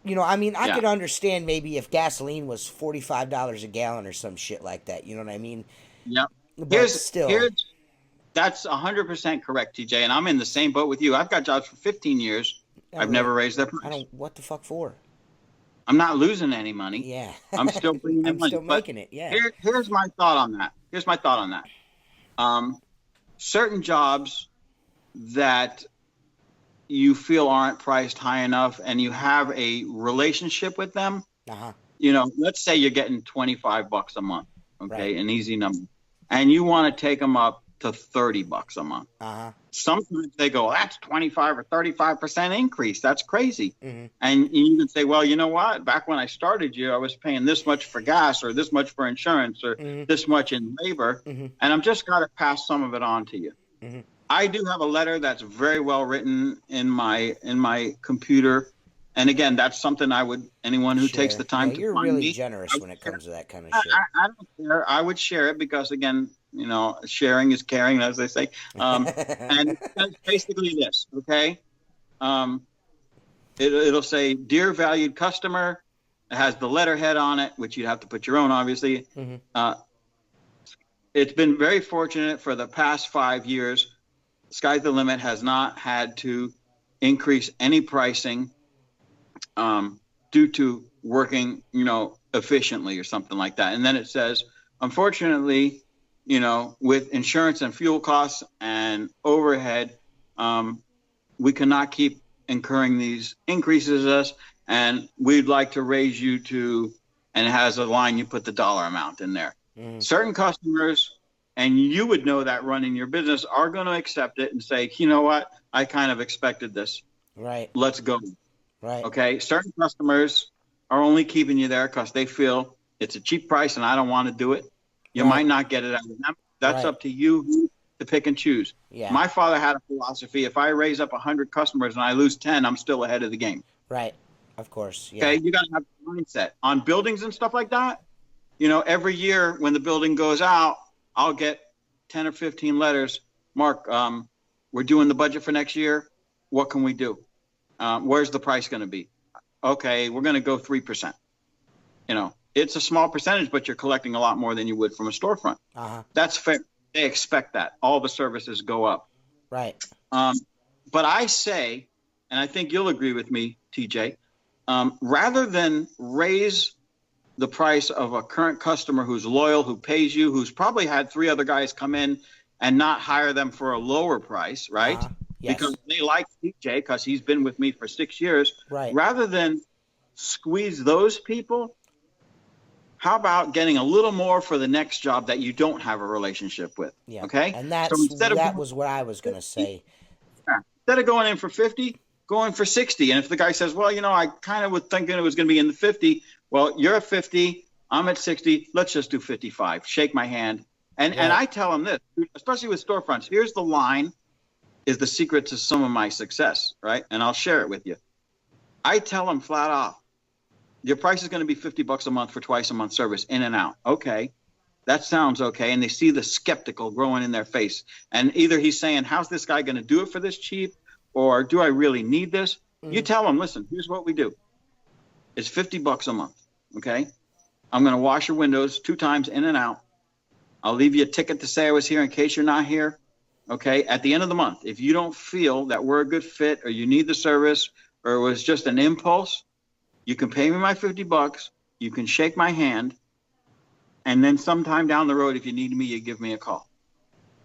You know, I mean, I could understand maybe if gasoline was $45 a gallon or some shit like that. You know what I mean? Yep. But that's 100% correct, TJ. And I'm in the same boat with you. I've got jobs for 15 years. I've never raised their price. What the fuck for? I'm not losing any money. Yeah. I'm still bringing in money. I'm still making it, yeah. Here's my thought on that. Certain jobs that you feel aren't priced high enough and you have a relationship with them, you know, let's say you're getting $25 a month, okay, an easy number, and you want to take them up to $30 a month. Sometimes they go, that's 25 or 35% increase. That's crazy. And you can say, well, you know what? Back when I started you, I was paying this much for gas or this much for insurance or this much in labor, and I'm just got to pass some of it on to you. I do have a letter that's very well written in my computer, and again, that's something anyone who takes the time to you're find really me, generous when it comes to that kind of shit. I don't care. I would share it because, again, you know, sharing is caring, as they say. And it's basically this, okay? It'll say, "Dear valued customer." It has the letterhead on it, which you'd have to put your own, obviously. It's been very fortunate for the past 5 years. Sky's the Limit has not had to increase any pricing due to working, you know, efficiently or something like that. And then it says, unfortunately, you know, with insurance and fuel costs and overhead, we cannot keep incurring these increases, and we'd like to raise you to, and it has a line, you put the dollar amount in there. Certain customers, and you would know that running your business, are going to accept it and say, you know what, I kind of expected this. Right. Let's go. Right. Okay. Certain customers are only keeping you there because they feel it's a cheap price and I don't want to do it. You might not get it out of them. That's up to you to pick and choose. Yeah. My father had a philosophy: if I raise up 100 customers and I lose 10, I'm still ahead of the game. Right. Of course. Yeah. Okay, you got to have a mindset on buildings and stuff like that. You know, every year when the building goes out, I'll get 10 or 15 letters. Mark, we're doing the budget for next year. What can we do? Where's the price going to be? Okay, we're going to go 3%. You know, it's a small percentage, but you're collecting a lot more than you would from a storefront. That's fair. They expect that. All the services go up. Right. But I say, and I think you'll agree with me, TJ, rather than raise the price of a current customer who's loyal, who pays you, who's probably had 3 other guys come in and not hire them for a lower price, right? Yes. Because they like TJ because he's been with me for 6 years. Right. Rather than squeeze those people, how about getting a little more for the next job that you don't have a relationship with? Yeah. Okay. And that was what I was going to say. Instead of going in for 50, go in for 60. And if the guy says, well, you know, I kind of was thinking it was going to be in the 50. Well, you're at 50. I'm at 60. Let's just do 55. Shake my hand. And I tell them this, especially with storefronts. Here's the line, is the secret to some of my success, right? And I'll share it with you. I tell them flat off, your price is going to be $50 a month for twice a month service, in and out. Okay, that sounds okay. And they see the skeptical growing in their face. And either he's saying, how's this guy going to do it for this cheap? Or do I really need this? You tell them, listen, here's what we do. It's $50 a month, okay? I'm going to wash your windows 2 times in and out. I'll leave you a ticket to say I was here in case you're not here, okay? At the end of the month, if you don't feel that we're a good fit or you need the service or it was just an impulse, you can pay me my $50. You can shake my hand. And then sometime down the road, if you need me, you give me a call.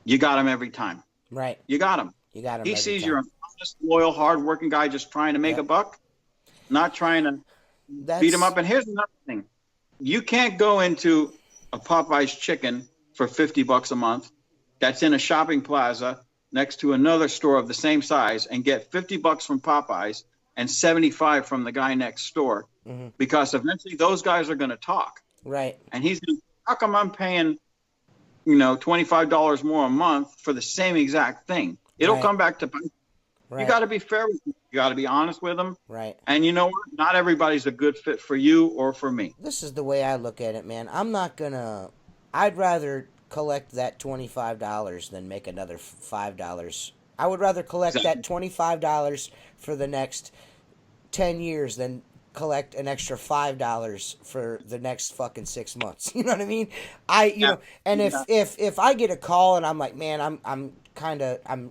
You got him every time. Right. You got him. You got him. He sees you're an honest, loyal, hardworking guy just trying to make a buck, not trying to beat him up. And here's another thing. You can't go into a Popeye's chicken for $50 a month that's in a shopping plaza next to another store of the same size and get $50 from Popeye's and 75 from the guy next door, because eventually those guys are going to talk. Right. And he's going to, how come I'm paying, you know, $25 more a month for the same exact thing? It'll come back to, you got to be fair with them. You got to be honest with them. Right. And you know what? Not everybody's a good fit for you or for me. This is the way I look at it, man. I'm not going to, I'd rather collect that $25 than make another $5. I would rather collect that $25 for the next 10 years than collect an extra $5 for the next fucking 6 months. You know what I mean? You know, and if I get a call and I'm like, man, I'm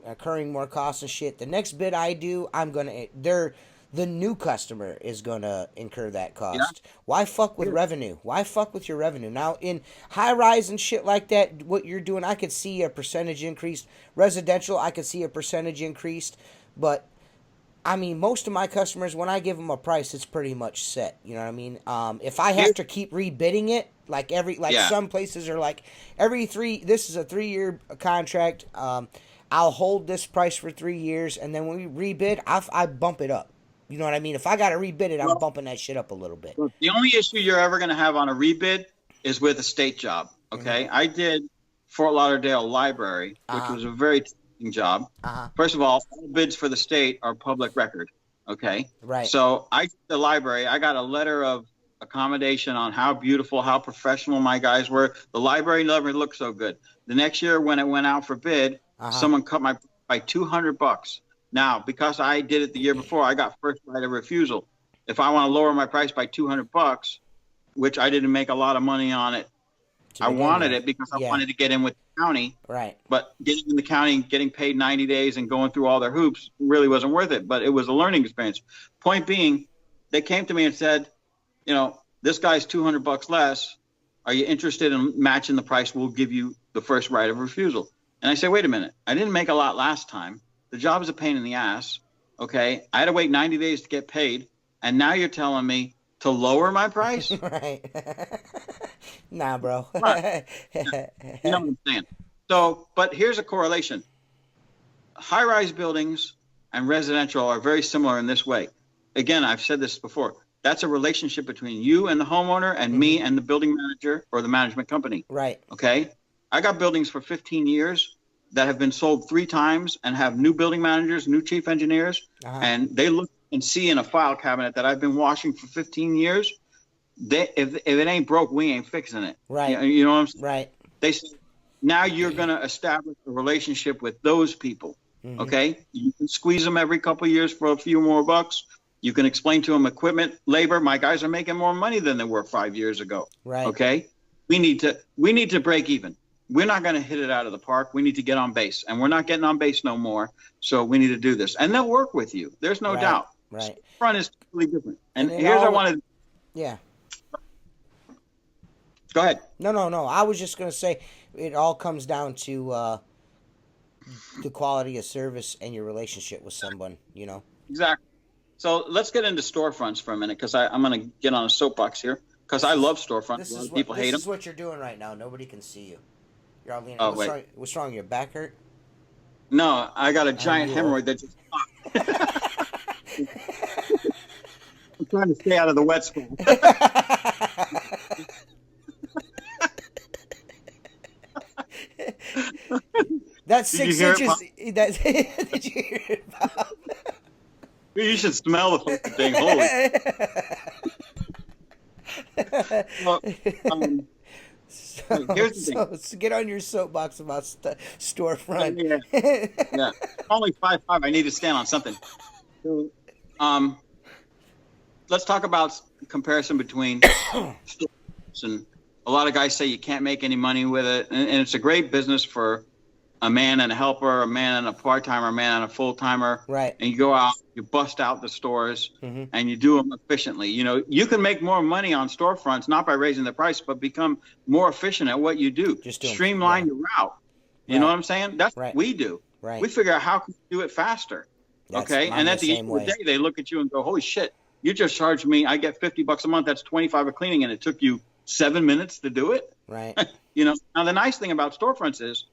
incurring more costs and shit, the next bid I do, the new customer is going to incur that cost. Yeah. Why fuck with revenue? Why fuck with your revenue? Now, in high rise and shit like that, what you're doing, I could see a percentage increase. Residential, I could see a percentage increase. But, I mean, most of my customers, when I give them a price, it's pretty much set. You know what I mean? If I have to keep rebidding it, some places are like, this is a 3-year contract. I'll hold this price for 3 years, and then when we rebid, I bump it up. You know what I mean? If I got to rebid it, I'm bumping that shit up a little bit. The only issue you're ever going to have on a rebid is with a state job, okay? I did Fort Lauderdale Library, which was a very challenging job. First of all bids for the state are public record, okay? Right. So I did the library. I got a letter of accommodation on how beautiful, how professional my guys were. The library never looked so good. The next year when it went out for bid, someone cut my by $200. Now, because I did it the year before, I got first right of refusal. If I want to lower my price by $200, which I didn't make a lot of money on it, I wanted it because I wanted to get in with the county. Right. But getting in the county, getting paid 90 days and going through all their hoops really wasn't worth it. But it was a learning experience. Point being, they came to me and said, you know, this guy's $200 less. Are you interested in matching the price? We'll give you the first right of refusal. And I said, wait a minute. I didn't make a lot last time. The job is a pain in the ass, okay? I had to wait 90 days to get paid, and now you're telling me to lower my price? Right. Nah, bro. Right. You know what I'm saying? So, but here's a correlation. High-rise buildings and residential are very similar in this way. Again, I've said this before. That's a relationship between you and the homeowner and me and the building manager or the management company. Right. Okay? I got buildings for 15 years. that have been sold 3 times and have new building managers, new chief engineers, and they look and see in a file cabinet that I've been washing for 15 years. If it ain't broke, we ain't fixing it. Right. You know what I'm saying? Right. They say, now you're going to establish a relationship with those people. Mm-hmm. Okay. You can squeeze them every couple of years for a few more bucks. You can explain to them equipment, labor. My guys are making more money than they were 5 years ago. Right. Okay. We need to break even. We're not going to hit it out of the park. We need to get on base, and we're not getting on base no more. So we need to do this, and they'll work with you. There's no doubt. Right. Front is totally different. And here's I wanted. Yeah. Go ahead. No. I was just going to say it all comes down to the quality of service and your relationship with someone, you know. Exactly. So let's get into storefronts for a minute, because I'm going to get on a soapbox here, because I love storefronts. A lot of people hate them. This is what you're doing right now. Nobody can see you. You're all leaning. Oh, what's wrong? Your back hurt? No, I got a giant hemorrhoid that just I'm trying to stay out of the wet spot. That's 6 inches. Did you hear it, Bob? You should smell the fucking thing. Holy. Well, here's the thing. So get on your soapbox about storefront. Yeah. Only 5'5". I need to stand on something. So, let's talk about comparison between stores. And a lot of guys say you can't make any money with it, and it's a great business for a man and a helper, a man and a part-timer, a man and a full-timer. Right. And you go out, you bust out the stores, and you do them efficiently. You know, you can make more money on storefronts, not by raising the price, but become more efficient at what you do. Just streamline your route. You know what I'm saying? That's what we do. Right. We figure out how can we do it faster. Okay. And at the end of the day, they look at you and go, holy shit, you just charged me. I get $50 a month. That's $25 a cleaning. And it took you 7 minutes to do it. Right. You know, now the nice thing about storefronts is,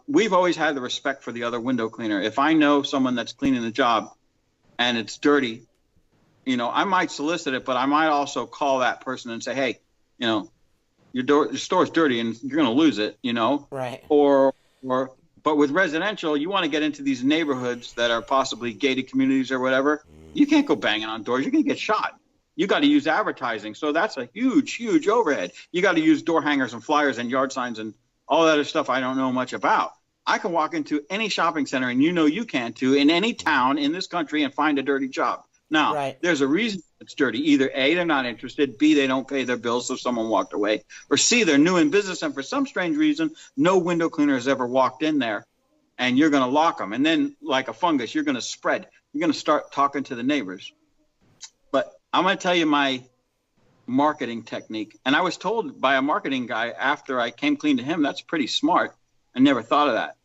we've always had the respect for the other window cleaner. If I know someone that's cleaning the job and it's dirty, you know, I might solicit it, but I might also call that person and say, hey, you know, your store's dirty and you're going to lose it, you know? Right. But with residential, you want to get into these neighborhoods that are possibly gated communities or whatever. You can't go banging on doors. You're going to get shot. You got to use advertising. So that's a huge, huge overhead. You got to use door hangers and flyers and yard signs and all that other stuff I don't know much about. I can walk into any shopping center, and you know you can too, in any town in this country and find a dirty job. Now, there's a reason it's dirty. Either A, they're not interested, B, they don't pay their bills, so someone walked away, or C, they're new in business, and for some strange reason, no window cleaner has ever walked in there, and you're going to lock them. And then, like a fungus, you're going to spread. You're going to start talking to the neighbors. But I'm going to tell you my marketing technique. And I was told by a marketing guy after I came clean to him, that's pretty smart. I never thought of that.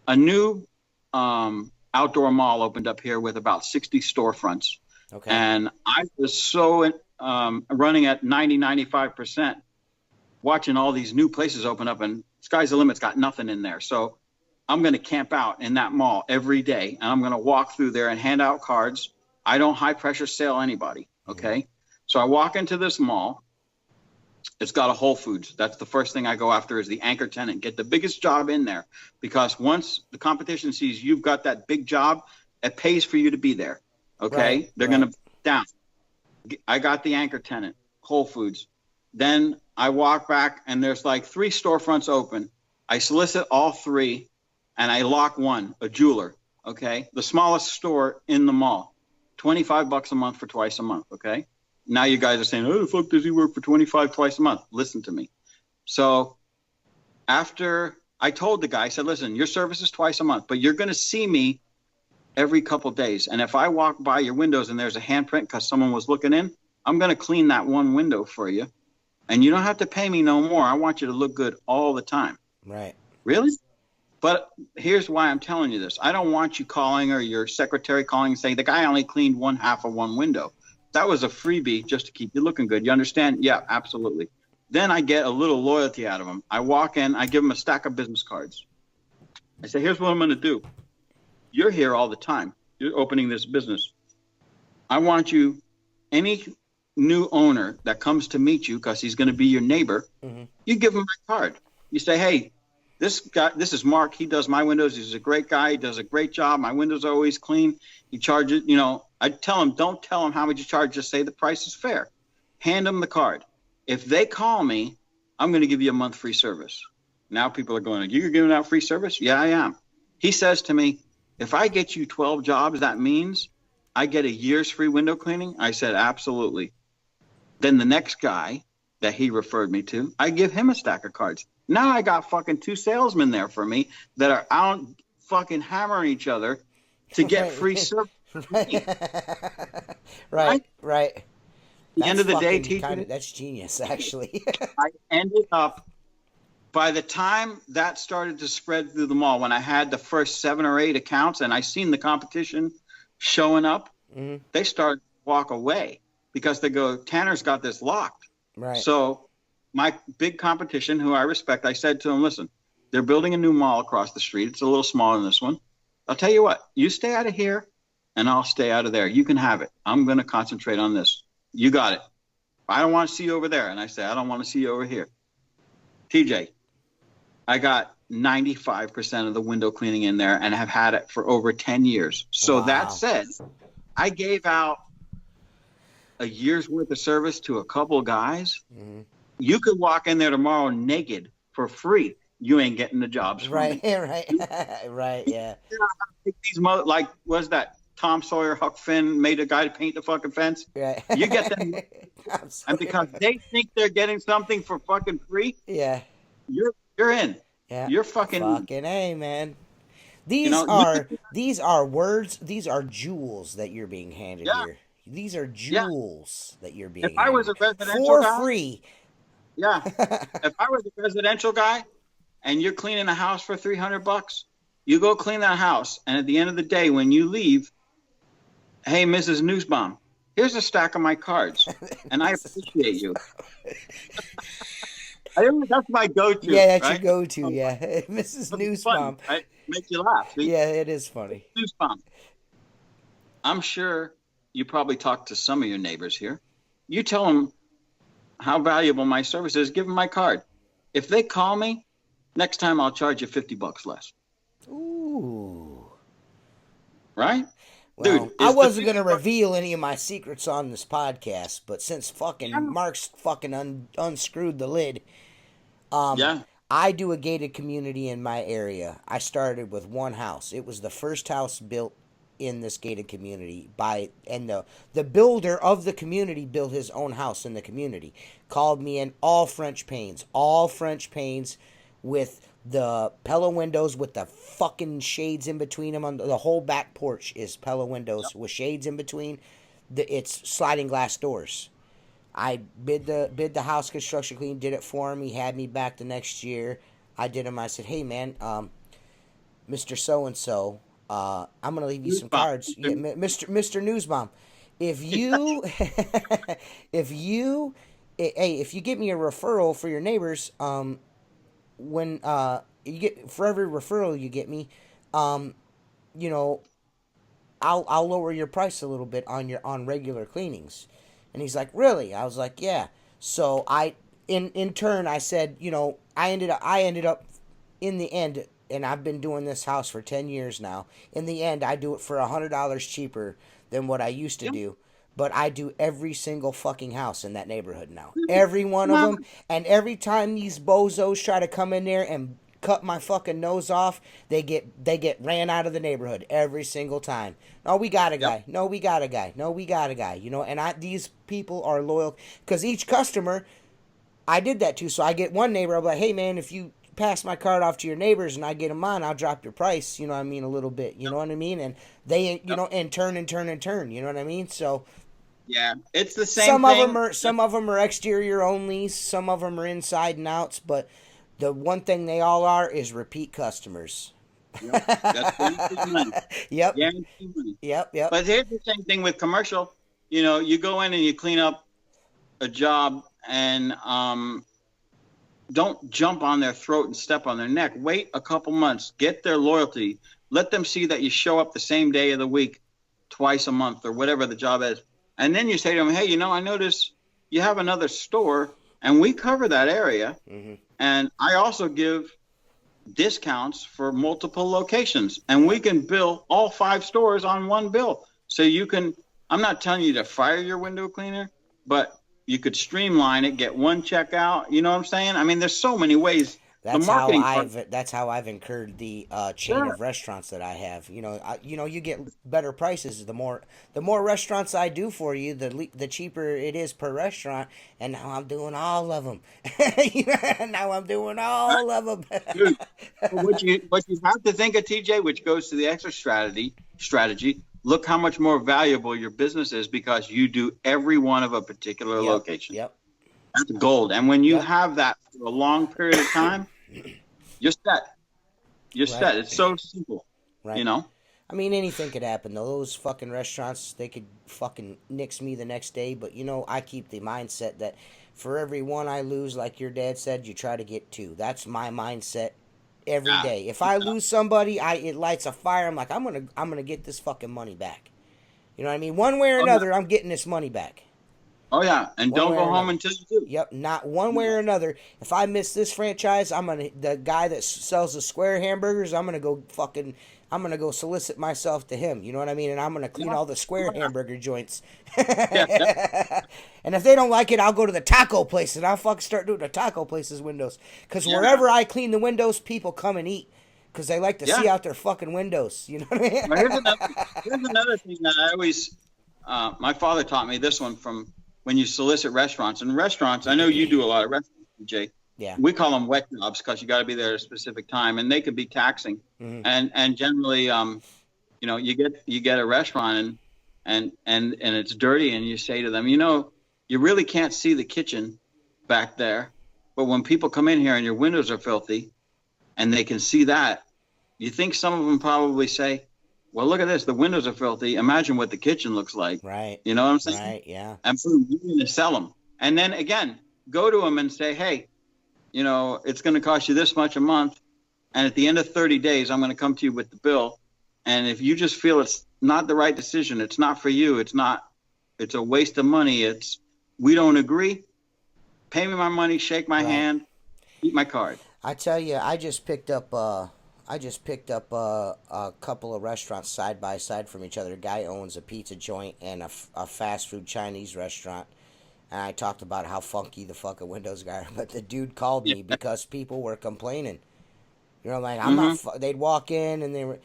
A new outdoor mall opened up here with about 60 storefronts. Okay. And I was so running at 95%, watching all these new places open up, and sky's the limit's got nothing in there. So I'm going to camp out in that mall every day, and I'm going to walk through there and hand out cards. I don't high pressure sale anybody. Okay. So I walk into this mall. It's got a Whole Foods. That's the first thing I go after, is the anchor tenant. Get the biggest job in there, because once the competition sees you've got that big job, it pays for you to be there. Okay. They're going to down. I got the anchor tenant, Whole Foods. Then I walk back, and there's like 3 storefronts open. I solicit all 3, and I lock one, a jeweler. Okay. The smallest store in the mall, $25 a month for twice a month. Okay. Now you guys are saying, oh, the fuck does he work for $25 twice a month? Listen to me. So after I told the guy, I said, listen, your service is twice a month, but you're going to see me every couple days. And if I walk by your windows and there's a handprint because someone was looking in, I'm going to clean that one window for you. And you don't have to pay me no more. I want you to look good all the time. Right. Really? But here's why I'm telling you this. I don't want you calling, or your secretary calling and saying, the guy only cleaned one half of one window. That was a freebie just to keep you looking good. You understand? Yeah, absolutely. Then I get a little loyalty out of them. I walk in, I give them a stack of business cards. I say, here's what I'm going to do. You're here all the time. You're opening this business. I want you, any new owner that comes to meet you, because he's going to be your neighbor, you give him my card. You say, hey, This guy, this is Mark. He does my windows. He's a great guy. He does a great job. My windows are always clean. He charges, I tell him, don't tell him how much you charge. Just say the price is fair. Hand them the card. If they call me, I'm going to give you a month free service. Now people are going, you're giving out free service? Yeah, I am. He says to me, if I get you 12 jobs, that means I get a year's free window cleaning. I said, absolutely. Then the next guy that he referred me to, I give him a stack of cards. Now I got fucking 2 salesmen there for me that are out fucking hammering each other to get free service. Right. At the end of the day, that's genius, actually. I ended up, by the time that started to spread through the mall, when I had the first 7 or 8 accounts and I seen the competition showing up, they started to walk away because they go, Tanner's got this locked. Right. So my big competition, who I respect, I said to him, listen, they're building a new mall across the street. It's a little smaller than this one. I'll tell you what, you stay out of here and I'll stay out of there. You can have it. I'm going to concentrate on this. You got it. I don't want to see you over there. And I say, I don't want to see you over here. TJ, I got 95% of the window cleaning in there and have had it for over 10 years. So that said, I gave out a year's worth of service to a couple guys. You could walk in there tomorrow naked for free. You ain't getting the jobs from me. Right, yeah. These like, was that Tom Sawyer, Huck Finn made a guy to paint the fucking fence? Right. You get them. And because they think they're getting something for fucking free, you're in. Yeah. You're fucking A, man. These are words, these are jewels that you're being handed here. These are jewels that you're being handed. If I was a residential for guy, free. Yeah. If I was a residential guy and you're cleaning a house for $300, you go clean that house, and at the end of the day, when you leave, hey, Mrs. Newsbaum, here's a stack of my cards, and I appreciate you. That's my go-to. Yeah, that's right? your go-to. Yeah, Mrs. Newsbaum. Right? Make you laugh. See? Yeah, it is funny. Newsbaum. I'm sure you probably talk to some of your neighbors here. You tell them how valuable my service is. Give them my card. If they call me, next time I'll charge you $50 less. Ooh. Right? Well, dude, I wasn't going to reveal any of my secrets on this podcast, but since fucking Mark's fucking unscrewed the lid, I do a gated community in my area. I started with one house. It was the first house built in this gated community and the builder of the community built his own house in the community. Called me in, all French panes with the Pella windows with the fucking shades in between them. On the whole back porch is Pella windows with shades in between. It's sliding glass doors. I bid the house construction clean, did it for him. He had me back the next year. I did him. I said, hey man, Mr. So and so, I'm gonna leave you some cards. Yeah, Mr. Newsbaum, if you get me a referral for your neighbors, when you get, for every referral you get me, I'll lower your price a little bit on regular cleanings. And he's like, really? I was like, yeah. So in turn I said, I ended up in the end, and I've been doing this house for 10 years now. In the end, I do it for $100 cheaper than what I used to do. But I do every single fucking house in that neighborhood now. Every one of them. And every time these bozos try to come in there and cut my fucking nose off, they get ran out of the neighborhood every single time. No, we got a guy. No, we got a guy. No, we got a guy. And these people are loyal. Because each customer, I did that too. So I get one neighbor, I'll be like, hey man, if you pass my card off to your neighbors and I get them on, I'll drop your price, a little bit. You know what I mean? And they, and turn, you know what I mean? So... yeah, it's the same thing. Some of them are exterior only. Some of them are inside and outs. But the one thing they all are is repeat customers. Yep. That's money. Yep. Guaranteed money. Yep. But here's the same thing with commercial. You go in and you clean up a job and don't jump on their throat and step on their neck. Wait a couple months. Get their loyalty. Let them see that you show up the same day of the week, twice a month, or whatever the job is. And then you say to them, hey, I notice you have another store, and we cover that area. Mm-hmm. And I also give discounts for multiple locations, and we can bill all 5 stores on one bill. So you can, I'm not telling you to fire your window cleaner, but you could streamline it, get one check out. You know what I'm saying? I mean, there's so many ways. That's how I've incurred the chain of restaurants that I have. You get better prices the more restaurants I do for you, the cheaper it is per restaurant. And now I'm doing all of them. Now I'm doing all of them. Dude, what you have to think of, TJ, which goes to the extra strategy. Look how much more valuable your business is because you do every one of a particular location. Yep. That's gold. And when you have that for a long period of time, you're set. You're set. It's so simple. Right. I mean, anything could happen, though. Those fucking restaurants, they could fucking nix me the next day. But, I keep the mindset that for every one I lose, like your dad said, you try to get 2. That's my mindset every day. If I lose somebody, it lights a fire. I'm like, I'm gonna get this fucking money back. You know what I mean? One way or another, I'm getting this money back. Oh, yeah. And don't go home until you do. Yep. Not one way or another. If I miss this franchise, the guy that sells the square hamburgers, I'm going to go solicit myself to him. You know what I mean? And I'm going to clean all the square hamburger joints. And if they don't like it, I'll go to the taco place and I'll fucking start doing the taco place's windows. Because wherever I clean the windows, people come and eat. Because they like to see out their fucking windows. You know what I mean? Well, here's another thing that I always, my father taught me this one from when you solicit restaurants. And restaurants, I know you do a lot of restaurants, Jay. Yeah. We call them wet jobs because you got to be there at a specific time, and they can be taxing. Mm-hmm. And generally, you get a restaurant and it's dirty, and you say to them, you really can't see the kitchen back there, but when people come in here and your windows are filthy, and they can see that, you think some of them probably say, well, look at this. The windows are filthy. Imagine what the kitchen looks like. Right. You know what I'm saying? Right, yeah. And boom, you're going to sell them. And then, again, go to them and say, hey, it's going to cost you this much a month. And at the end of 30 days, I'm going to come to you with the bill. And if you just feel it's not the right decision, it's not for you, it's a waste of money, we don't agree, pay me my money, shake my hand, eat my card. I tell you, I just picked up a couple of restaurants side by side from each other. A guy owns a pizza joint and a fast food Chinese restaurant. And I talked about how funky the fucking windows are. But the dude called me because people were complaining. Like, I'm not. They'd walk in and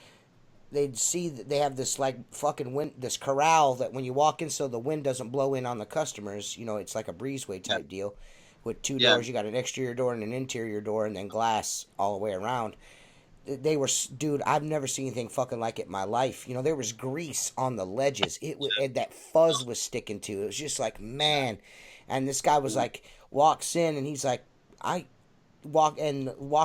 they'd see that they have this like fucking this corral that when you walk in, so the wind doesn't blow in on the customers. It's like a breezeway type deal with 2 doors. You got an exterior door and an interior door, and then glass all the way around. They were, dude, I've never seen anything fucking like it in my life. There was grease on the ledges. And that fuzz was sticking to it. It was just like, man. And this guy was like, walks in and he's like, I walk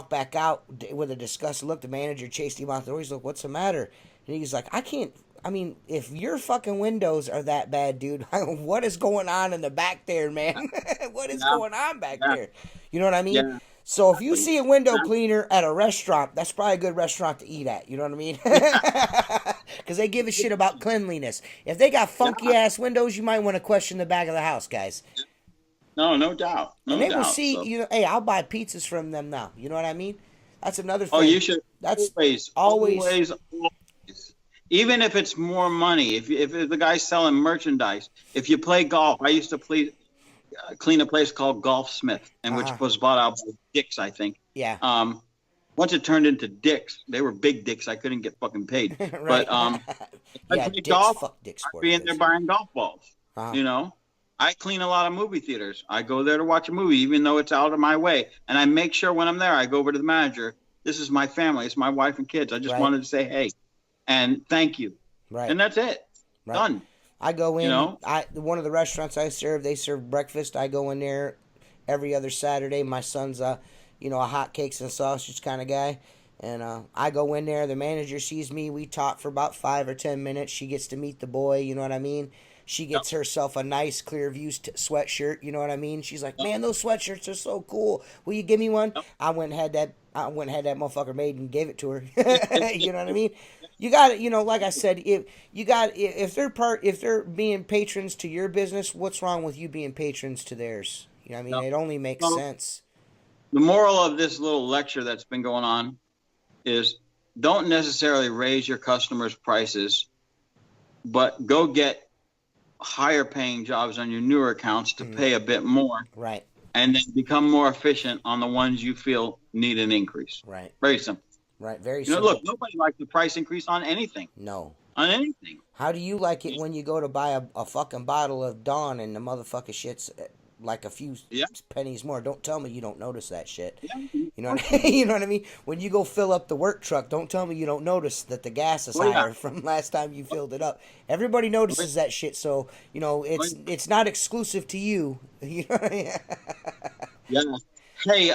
back out with a disgusted look. The manager chased him out the door. He's like, what's the matter? And he's like, if your fucking windows are that bad, dude, what is going on in the back there, man? What is going on back there? You know what I mean? Yeah. So if you see a window cleaner at a restaurant, that's probably a good restaurant to eat at. You know what I mean? Because they give a shit about cleanliness. If they got funky ass windows, you might want to question the back of the house, guys. No doubt. And they will see. So. Hey, I'll buy pizzas from them now. You know what I mean? That's another thing. Oh, you should. That's always. Even if it's more money, if the guy's selling merchandise, if you play golf, I used to clean a place called Golfsmith, and which was bought out by Dick's, I think. Yeah. Once it turned into Dick's, they were big dicks. I couldn't get fucking paid. Right. But I play golf. I'd be in there buying golf balls. I clean a lot of movie theaters. I go there to watch a movie, even though it's out of my way. And I make sure when I'm there, I go over to the manager. This is my family. It's my wife and kids. I just wanted to say, hey, and thank you. Right. And that's it. Right. Done. I go in. One of the restaurants I serve, they serve breakfast. I go in there every other Saturday. My son's a hotcakes and sausage kind of guy. And I go in there. The manager sees me. We talk for about 5 or 10 minutes. She gets to meet the boy. You know what I mean? She gets herself a nice Clearview sweatshirt. You know what I mean? She's like, man, those sweatshirts are so cool. Will you give me one? I went and had that motherfucker made and gave it to her. You know what I mean? You got it. Like I said, if they're being patrons to your business, what's wrong with you being patrons to theirs? You know what I mean? It only makes sense. The moral of this little lecture that's been going on is don't necessarily raise your customers' prices, but go get higher paying jobs on your newer accounts to pay a bit more. Right. And then become more efficient on the ones you feel need an increase. Right. Very simple. Right. Very simple. Look, nobody likes the price increase on anything. No. On anything. How do you like it when you go to buy a fucking bottle of Dawn and the motherfucker shit's like a few pennies more? Don't tell me you don't notice that shit. Yeah. You know what I mean? You know what I mean? When you go fill up the work truck, don't tell me you don't notice that the gas is higher from last time you filled it up. Everybody notices that shit, so it's not exclusive to you. You know what I mean? Yeah. Hey,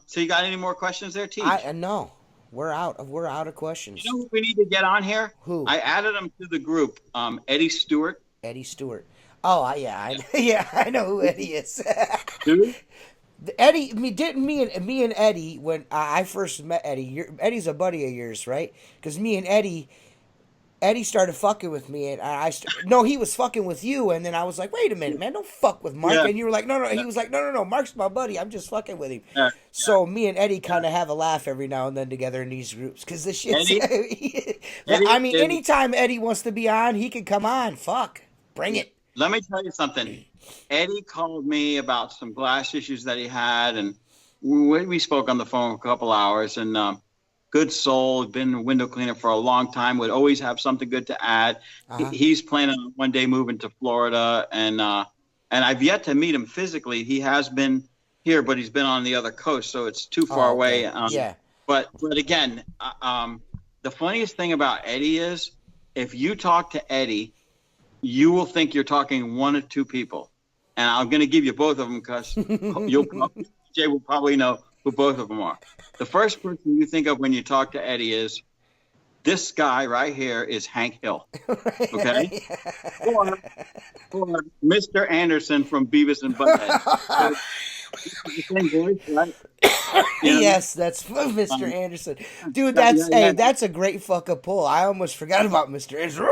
so you got any more questions there, T? No. We're out of questions. You know who we need to get on here? Who? I added him to the group. Eddie Stewart. Eddie Stewart. Oh, yeah. I know who Eddie is. Dude? Eddie, me and Eddie, when I first met Eddie, Eddie's a buddy of yours, right? Because me and Eddie started fucking with me, and no, he was fucking with you, and then I was like, wait a minute, man, don't fuck with Mark. Yeah. And you were like, no. He was like, no, Mark's my buddy. I'm just fucking with him. Yeah. So me and Eddie kind of have a laugh every now and then together in these groups, because this shit. I mean, anytime Eddie wants to be on, he can come on. Fuck, bring it. Let me tell you something. Eddie called me about some glass issues that he had, and we spoke on the phone for a couple hours, and good soul, been a window cleaner for a long time, would always have something good to add. He's planning on one day moving to Florida, and I've yet to meet him physically. He has been here, but he's been on the other coast, so it's too far away. Yeah. But again, the funniest thing about Eddie is if you talk to Eddie, you will think you're talking one or two people. And I'm going to give you both of them because Jay will probably know who both of them are. The first person you think of when you talk to Eddie is, this guy right here is Hank Hill. Okay? or Mr. Anderson from Beavis and Butthead. So, the same voice, right? Yes, that's Mr. Anderson. Dude, that's a great fucking pull. I almost forgot about Mr. Anderson.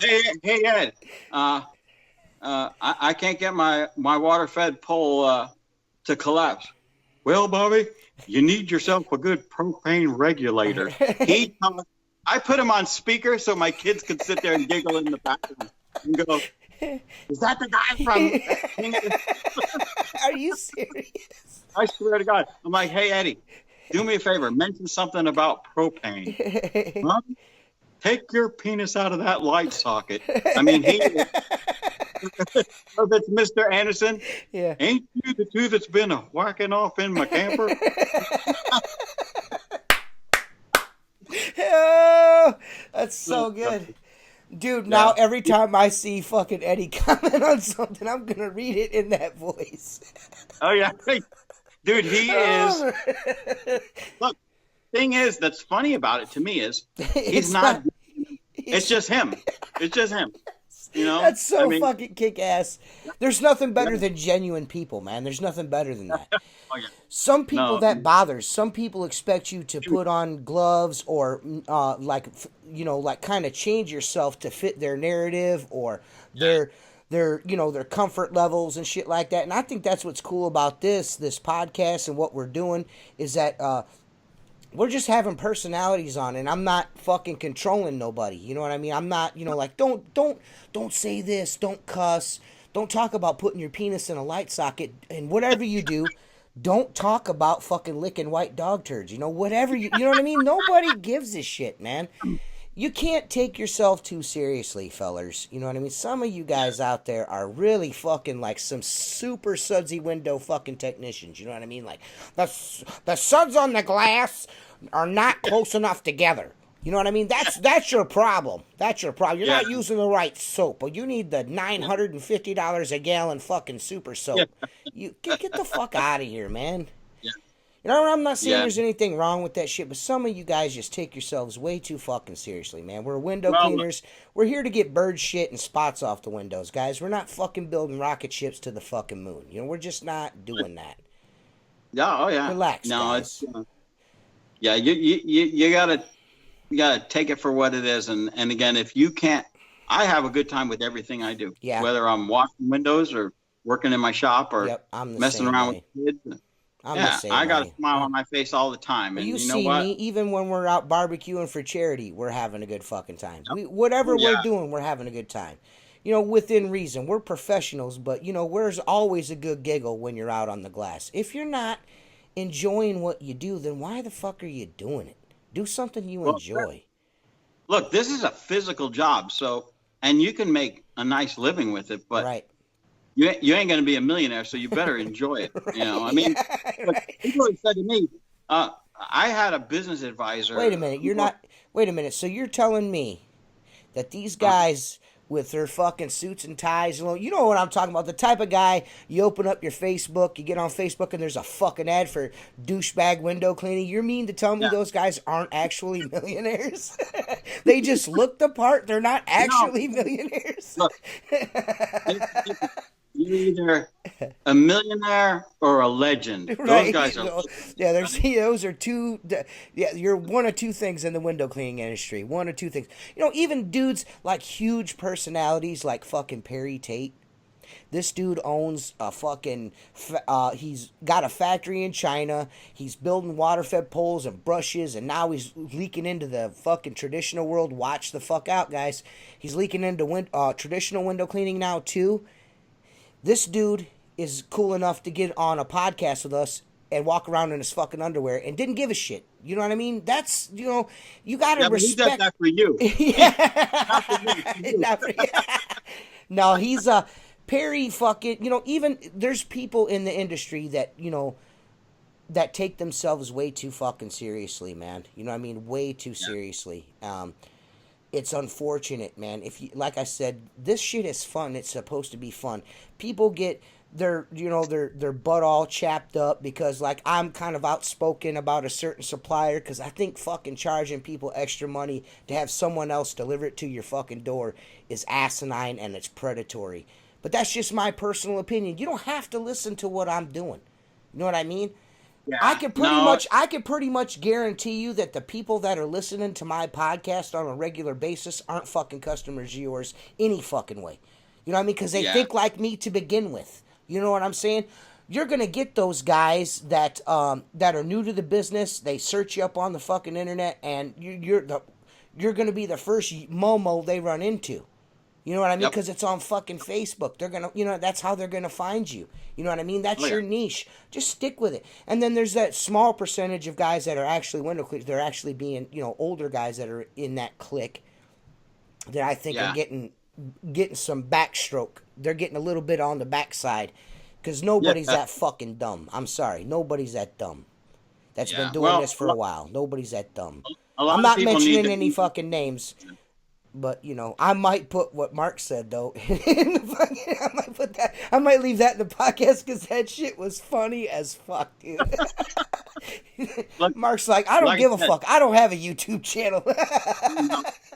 Hey, Ed. I can't get my water-fed pole to collapse. Well, Bobby, you need yourself a good propane regulator. I put him on speaker so my kids could sit there and giggle in the background and go, is that the guy from... Are you serious? I swear to God. I'm like, hey, Eddie, do me a favor. Mention something about propane. Huh? Take your penis out of that light socket. I mean, so that's Mr. Anderson. Yeah. Ain't you the two that's been whacking off in my camper? Oh, that's so good. Dude, now every time I see fucking Eddie comment on something, I'm going to read it in that voice. Oh, yeah. Dude, he is. Look, thing is, that's funny about it to me is he's not. It's just him. It's just him. You know? That's so fucking kick-ass. There's nothing better than genuine people, man. There's nothing better than that. Some people that bothers. Some people expect you to put on gloves or like kind of change yourself to fit their narrative or their comfort levels and shit like that. And I think that's what's cool about this podcast and what we're doing is that we're just having personalities on, and I'm not fucking controlling nobody. You know what I mean? I'm not, like, don't say this, don't cuss, don't talk about putting your penis in a light socket, and whatever you do, don't talk about fucking licking white dog turds. Whatever you know what I mean? Nobody gives a shit, man. You can't take yourself too seriously, fellers. You know what I mean? Some of you guys out there are really fucking like some super sudsy window fucking technicians. You know what I mean? Like, the suds on the glass are not close enough together. You know what I mean? That's your problem. That's your problem. You're not using the right soap. But you need the $950 a gallon fucking super soap. You get the fuck out of here, man. I'm not saying there's anything wrong with that shit, but some of you guys just take yourselves way too fucking seriously, man. We're window cleaners. We're here to get bird shit and spots off the windows, guys. We're not fucking building rocket ships to the fucking moon. We're just not doing that. Yeah, oh yeah. Relax, guys. It's you gotta take it for what it is, and again, if you can't, I have a good time with everything I do. Yeah. Whether I'm washing windows or working in my shop or messing around with kids. I got a smile on my face all the time. Well, And you know see what? me, even when we're out barbecuing for charity, we're having a good fucking time. Whatever we're doing, we're having a good time. Within reason. We're professionals, but, there's always a good giggle when you're out on the glass. If you're not enjoying what you do, then why the fuck are you doing it? Do something you enjoy. Look, this is a physical job, and you can make a nice living with it, but right. you ain't going to be a millionaire, so you better enjoy it. I mean, people have said to me, I had a business advisor. Wait a minute. So you're telling me that these guys with their fucking suits and ties, you know what I'm talking about? The type of guy, you open up your Facebook, you get on Facebook, and there's a fucking ad for douchebag window cleaning. You're mean to tell me those guys aren't actually millionaires? They just look the part. They're not actually millionaires. Look, you're either a millionaire or a legend. Right. Those guys are. Those are two. Yeah, you're one of two things in the window cleaning industry. One or two things. Even dudes like huge personalities like fucking Perry Tate. This dude owns a fucking. He's got a factory in China. He's building water-fed poles and brushes, and now he's leaking into the fucking traditional world. Watch the fuck out, guys. He's leaking into traditional window cleaning now too. This dude is cool enough to get on a podcast with us and walk around in his fucking underwear and didn't give a shit. You know what I mean? That's, you got to respect. He does that for you. Yeah. Not for me. No, he's Perry fucking, even there's people in the industry that, that take themselves way too fucking seriously, man. You know what I mean? Way too seriously. It's unfortunate, man. If you, like I said, this shit is fun. It's supposed to be fun. People get their butt all chapped up because, like, I'm kind of outspoken about a certain supplier because I think fucking charging people extra money to have someone else deliver it to your fucking door is asinine and it's predatory. But that's just my personal opinion. You don't have to listen to what I'm doing. You know what I mean? Yeah, I could pretty much guarantee you that the people that are listening to my podcast on a regular basis aren't fucking customers of yours any fucking way. You know what I mean? Because they think like me to begin with. You know what I'm saying? You're gonna get those guys that are new to the business. They search you up on the fucking internet, and you're gonna be the first Momo they run into. You know what I mean? Because it's on fucking Facebook. They're going to, that's how they're going to find you. You know what I mean? That's your niche. Just stick with it. And then there's that small percentage of guys that are actually window cleaners. They're actually being, older guys that are in that clique that I think are getting some backstroke. They're getting a little bit on the backside because nobody's that fucking dumb. I'm sorry. Nobody's that dumb. That's been doing this for a while. Nobody's that dumb. I'm not mentioning any fucking names. But, I might put what Mark said, though. I might put that. I might leave that in the podcast because that shit was funny as fuck, dude. Look, Mark's like, I don't give a fuck. I don't have a YouTube channel.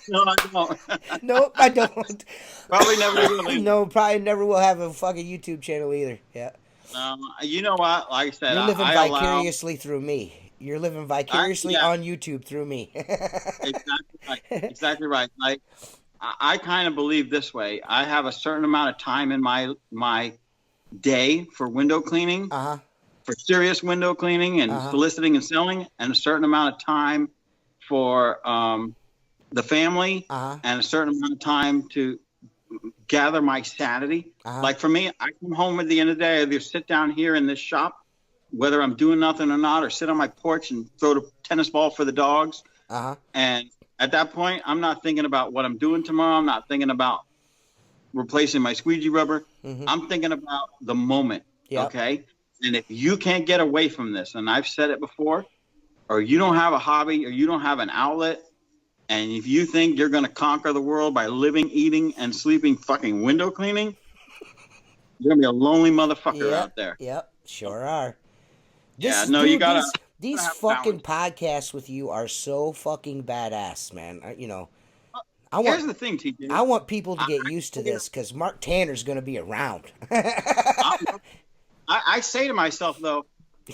No, I don't. Nope, I don't. Probably never will. No, probably never will have a fucking YouTube channel either. Yeah. You know what? Like I said, you're living vicariously through me. You're living vicariously on YouTube through me. Exactly right. Like, I kind of believe this way. I have a certain amount of time in my day for window cleaning, for serious window cleaning and soliciting and selling, and a certain amount of time for the family, and a certain amount of time to gather my sanity. Like for me, I come home at the end of the day, I either sit down here in this shop, whether I'm doing nothing or not, or sit on my porch and throw the tennis ball for the dogs. And at that point, I'm not thinking about what I'm doing tomorrow. I'm not thinking about replacing my squeegee rubber. I'm thinking about the moment. Okay. And if you can't get away from this, and I've said it before, or you don't have a hobby, or you don't have an outlet, and if you think you're going to conquer the world by living, eating, and sleeping fucking window cleaning, you're going to be a lonely motherfucker out there. Yep, sure are. You gotta. These fucking podcasts with you are so fucking badass, man. Here's the thing, TJ. I want people to get used to this because Mark Tanner's going to be around. I say to myself, though,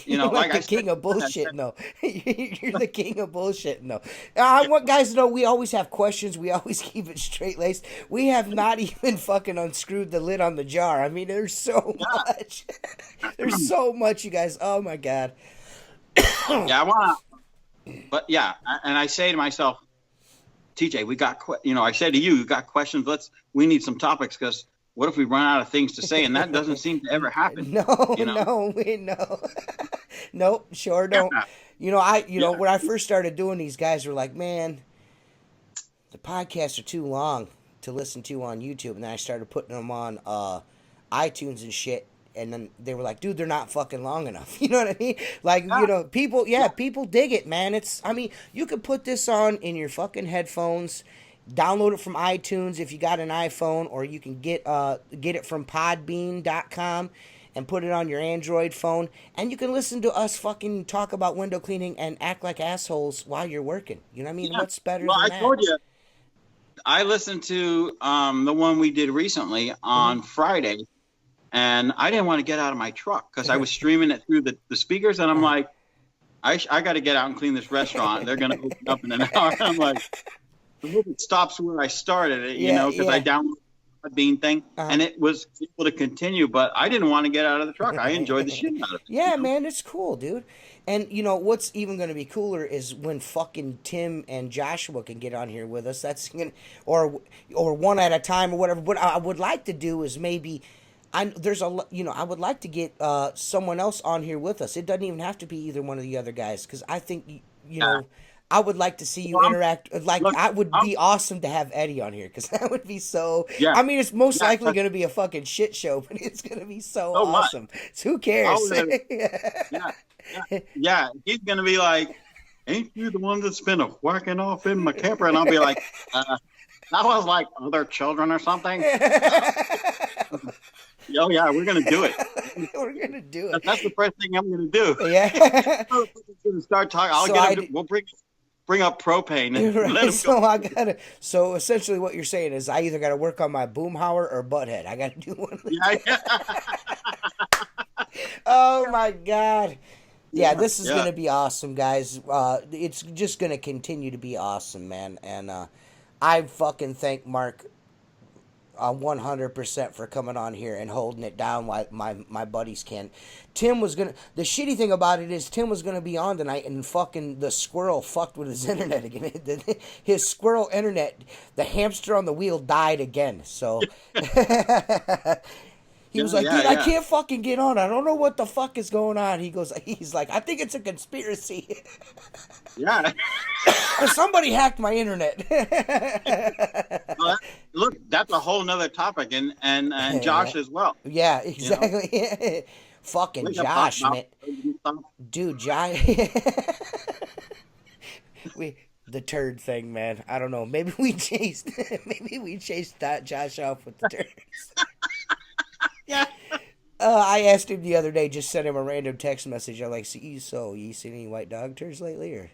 You know, like the king of bullshit. No, you're the king of bullshit. No, I want guys to know we always have questions. We always keep it straight laced. We have not even fucking unscrewed the lid on the jar. I mean, there's so much. There's so much, you guys. Oh my god. Yeah, I want to, but yeah, and I say to myself, TJ, we got, I say to you got questions. We need some topics because. What if we run out of things to say? And that doesn't seem to ever happen. No, you know? No. Nope, sure don't. Yeah. When I first started doing these, guys were like, man, the podcasts are too long to listen to on YouTube. And then I started putting them on iTunes and shit. And then they were like, dude, they're not fucking long enough. You know what I mean? Like, people dig it, man. You could put this on in your fucking headphones. Download it from iTunes if you got an iPhone, or you can get it from podbean.com and put it on your Android phone, and you can listen to us fucking talk about window cleaning and act like assholes while you're working. You know what I mean? Yeah. What's better than that? I told you. I listened to the one we did recently on Friday, and I didn't want to get out of my truck because I was streaming it through the speakers, and I'm like, I got to get out and clean this restaurant. They're going to open up in an hour. I'm like, I hope it stops where I started it, because I downloaded the Bean thing, and it was able to continue, but I didn't want to get out of the truck. I enjoyed the shit out of it. Yeah, man, it's cool, dude. And, what's even going to be cooler is when fucking Tim and Joshua can get on here with us. That's or one at a time or whatever. What I would like to do is maybe... I would like to get someone else on here with us. It doesn't even have to be either one of the other guys, because I think, I would like to see you interact. Like, I would be awesome to have Eddie on here, because that would be so. Yeah. I mean, it's most likely going to be a fucking shit show, but it's going to be so awesome. So who cares? Yeah. He's going to be like, "Ain't you the one that's been whacking off in my camper?" And I'll be like, "That was like other children or something." Oh yeah, we're gonna do it. We're gonna do it. That's the first thing I'm gonna do. Yeah. Start talking. We'll bring up propane and let him go. So essentially, what you're saying is, I either got to work on my boomhauer or butthead. I got to do one. Yeah. Oh my god. Yeah, this is gonna be awesome, guys. It's just gonna continue to be awesome, man. And I fucking thank Mark 100% for coming on here and holding it down while my buddies can. Tim was gonna. The shitty thing about it is Tim was gonna be on tonight, and fucking the squirrel fucked with his internet again. His squirrel internet, the hamster on the wheel died again. So he was like, "Dude, I can't fucking get on. I don't know what the fuck is going on." He's like, "I think it's a conspiracy." Yeah. Somebody hacked my internet. Well, look, that's a whole nother topic, and Josh as well. Yeah, exactly. Fucking Josh, man. Dude, Josh. The turd thing, man. I don't know. Maybe we chased Josh off with the turds. Yeah. I asked him the other day, just sent him a random text message. I'm like, "So you seen any white dog turds lately, or?"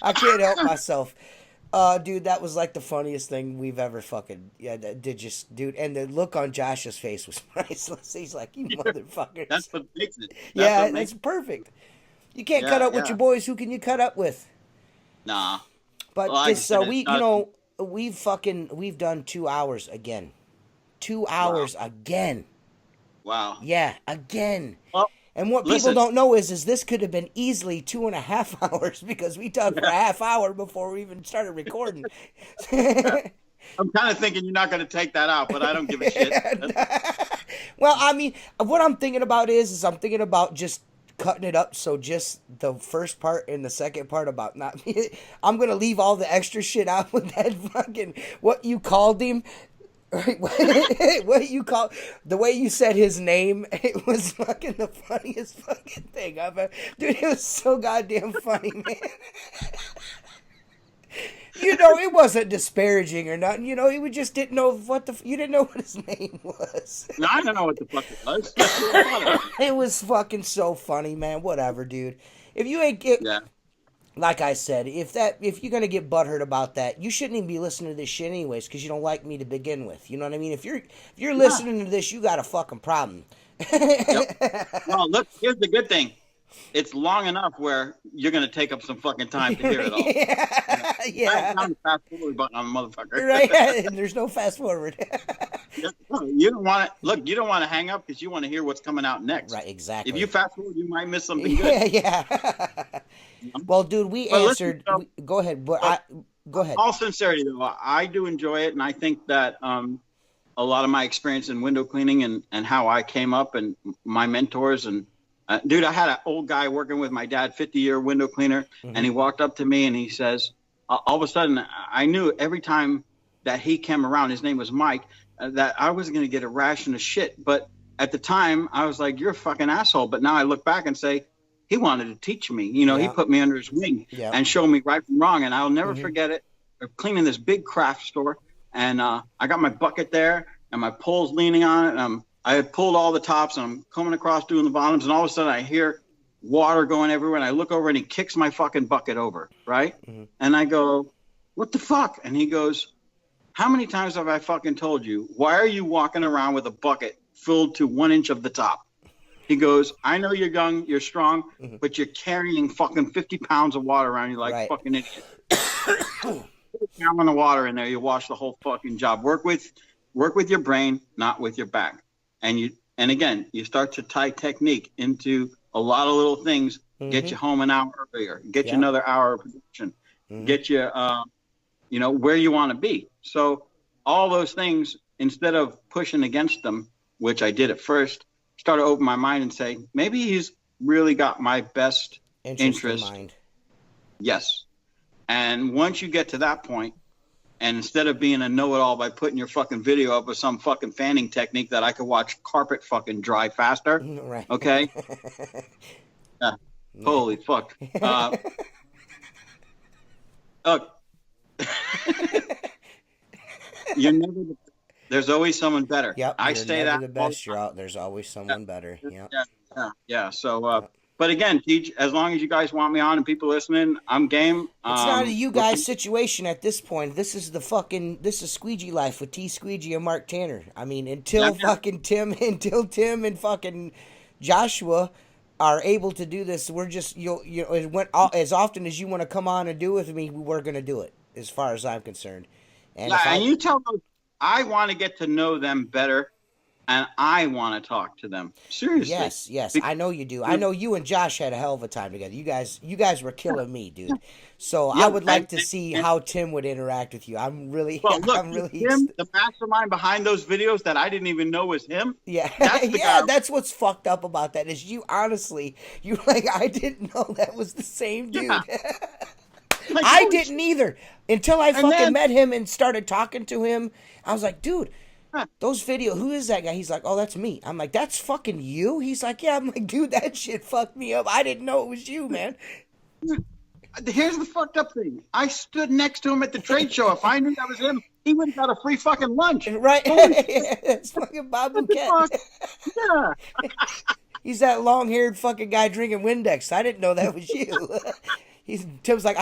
I can't help myself. Dude, that was like the funniest thing we've ever fucking dude. And the look on Josh's face was priceless. He's like, "You motherfuckers." That's what makes it. That's perfect. You can't cut up with your boys. Who can you cut up with? Nah. But we've done 2 hours again. 2 hours again. Wow. Yeah, again. Well, and what people don't know is this could have been easily 2.5 hours, because we talked for a half hour before we even started recording. I'm kind of thinking you're not going to take that out, but I don't give a shit. Well, I mean, what I'm thinking about is I'm thinking about just cutting it up, so just the first part and the second part about not me. I'm going to leave all the extra shit out with that fucking, what you called him. What you call the way you said his name, it was fucking the funniest fucking thing I've ever. Dude, it was so goddamn funny, man. It wasn't disparaging or nothing. You just didn't know you didn't know what his name was. No, I don't know what the fuck it was. It was fucking so funny, man. Whatever, dude. If you ain't like I said, if you're gonna get butthurt about that, you shouldn't even be listening to this shit anyways, because you don't like me to begin with. You know what I mean? If you're listening to this, you got a fucking problem. Yep. Well, look, here's the good thing. It's long enough where you're going to take up some fucking time to hear it all. Yeah. I'm fast forward button on the motherfucker. Right. There's no fast forward. You don't want to look. You don't want to hang up because you want to hear what's coming out next. Right. Exactly. If you fast forward, you might miss something good. Yeah. Well, dude, we answered. Go ahead. Go ahead. All sincerity, though, I do enjoy it, and I think that a lot of my experience in window cleaning and how I came up and my mentors and. Dude, I had an old guy working with my dad, 50-year window cleaner, and he walked up to me and he says, all of a sudden, I knew every time that he came around, his name was Mike, that I wasn't going to get a ration of shit. But at the time, I was like, you're a fucking asshole. But now I look back and say, he wanted to teach me. You know, he put me under his wing and showed me right from wrong. And I'll never forget it. We're cleaning this big craft store, and I got my bucket there and my pole's leaning on it, and I had pulled all the tops and I'm coming across doing the bottoms, and all of a sudden I hear water going everywhere, and I look over and he kicks my fucking bucket over, right? And I go, what the fuck? And he goes, how many times have I fucking told you, why are you walking around with a bucket filled to 1 inch of the top? He goes, I know you're young, you're strong, but you're carrying fucking 50 pounds of water around you like fucking idiot. Put a gallon of water in there, you wash the whole fucking job. Work with your brain, not with your back. And again, you start to tie technique into a lot of little things. Get you home an hour earlier. Get you another hour of production. Get you, where you want to be. So all those things, instead of pushing against them, which I did at first, started to open my mind and say, maybe he's really got my best interest in mind. Yes. And once you get to that point, and instead of being a know-it-all by putting your fucking video up with some fucking fanning technique that I could watch carpet fucking dry faster, okay? Holy fuck. Look, there's always someone better. Yep, I you're say never that. the best you're out. There's always someone better. Yep. Yeah. So, but again, Teach, as long as you guys want me on and people listening, I'm game. It's not a you guys situation at this point. This is Squeegee life with T Squeegee and Mark Tanner. I mean, until Tim and fucking Joshua are able to do this, we're just as often as you want to come on and do it with me, we're gonna do it. As far as I'm concerned, and you tell them I want to get to know them better. And I want to talk to them. Seriously. Yes. I know you do. I know you and Josh had a hell of a time together. You guys were killing me, dude. So I would like to see how Tim would interact with you. I'm really Tim, the mastermind behind those videos that I didn't even know was him. Yeah. That's what's fucked up about that is you honestly, I didn't know that was the same dude. Yeah. I didn't either until I met him and started talking to him. I was like, dude, those videos, who is that guy? He's like, oh, that's me. I'm like, that's fucking you? He's like, yeah. I'm like, dude, that shit fucked me up. I didn't know it was you, man. Here's the fucked up thing. I stood next to him at the trade show. If I knew that was him, he would have got a free fucking lunch. Right. It's fucking Bob Bouquet. Yeah. He's that long-haired fucking guy drinking Windex. I didn't know that was you. Tim's like,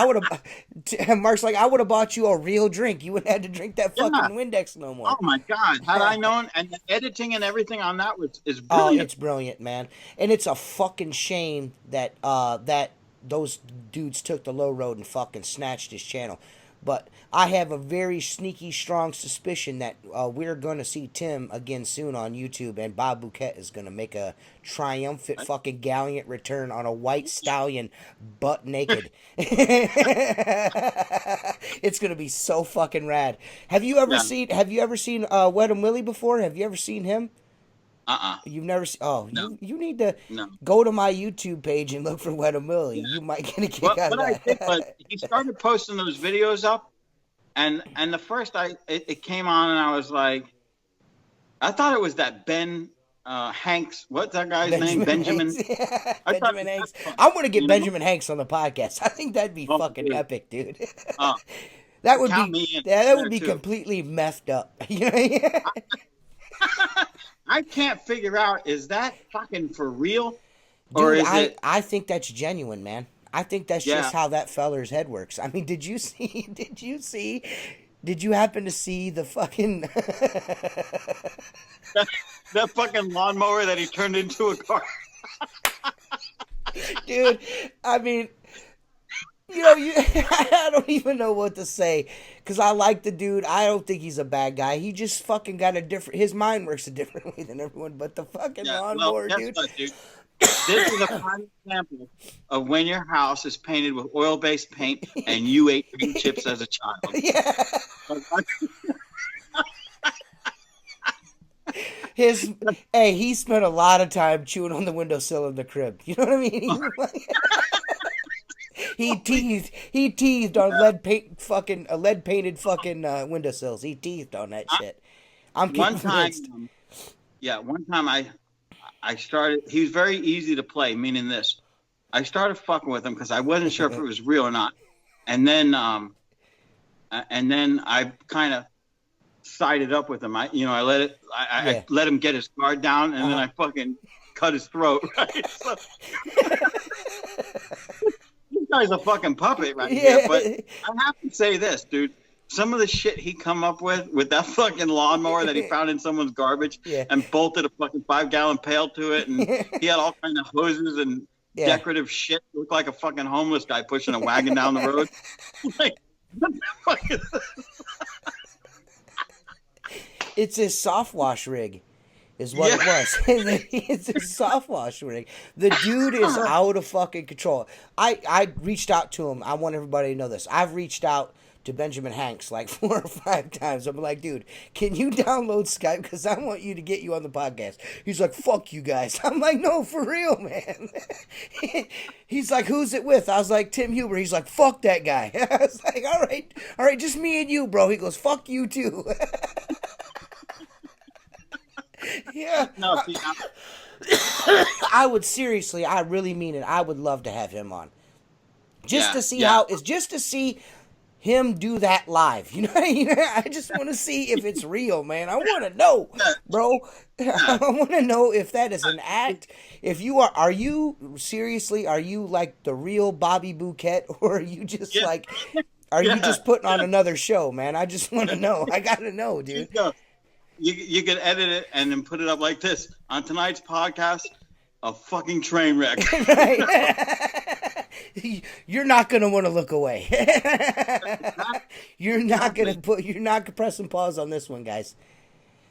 Mark's like, I would have bought you a real drink. You wouldn't have had to drink that fucking Windex no more. Oh my God. Had I known, and the editing and everything on that is brilliant. Oh, it's brilliant, man. And it's a fucking shame that that those dudes took the low road and fucking snatched his channel. But I have a very sneaky, strong suspicion that we're going to see Tim again soon on YouTube, and Bob Bouquet is going to make a triumphant fucking gallant return on a white stallion, butt naked. It's going to be so fucking rad. Have you ever seen Wet 'em Willie before? Have you ever seen him? You've never seen? Oh, no. You need to go to my YouTube page and look for Wet 'em Willie. You might get a kick out of that. I did, but he started posting those videos up, and the first it came on, and I was like, I thought it was that Ben Hanks. What's that guy's name? Benjamin. Yeah, Benjamin Hanks. I'm gonna get Benjamin Hanks on the podcast. I think that'd be fucking epic, dude. That would be completely messed up. I can't figure out, is that fucking for real? Or dude, is it? I think that's genuine, man. I think that's just how that feller's head works. I mean, did you happen to see the fucking that fucking lawnmower that he turned into a car? Dude, I mean, I don't even know what to say, because I like the dude. I don't think he's a bad guy. He just fucking got his mind works a different way than everyone, but the fucking lawnmower, dude. What, dude. This is a prime example of when your house is painted with oil-based paint and you ate paint chips as a child. Yeah. He spent a lot of time chewing on the windowsill of the crib. You know what I mean? He teethed on lead painted fucking windowsills. He teethed on that shit. I'm convinced. One time I started. He was very easy to play. Meaning this, I started fucking with him because I wasn't sure if it was real or not, and then I kind of sided up with him. I let him get his guard down, and then I fucking cut his throat. Right? So, this guy's a fucking puppet right here. But I have to say this, dude. Some of the shit he come up with that fucking lawnmower that he found in someone's garbage and bolted a fucking 5-gallon pail to it, and he had all kinds of hoses and decorative shit. Looked like a fucking homeless guy pushing a wagon down the road. Like, what the fuck is this? It's his soft wash rig, is what it was. It's his soft wash rig. The dude is out of fucking control. I reached out to him. I want everybody to know this. I've reached out to Benjamin Hanks like 4 or 5 times. I'm like, dude, can you download Skype? Because I want you to get you on the podcast. He's like, fuck you guys. I'm like, no, for real, man. He's like, who's it with? I was like, Tim Huber. He's like, fuck that guy. I was like, all right, just me and you, bro. He goes, fuck you too. Yeah. No, see, I would seriously, I really mean it. I would love to have him on. Just to see just to see him do that live. You know what I mean? I just want to see if it's real, man. I want to know, bro. I want to know if that is an act. If you are you like the real Bobby Bouquet, or are you just like, are you just putting on another show, man? I just want to know. I got to know, dude. You could edit it and then put it up like this. On tonight's podcast, a fucking train wreck. You're not going to want to look away. You're not pressing pause on this one, guys.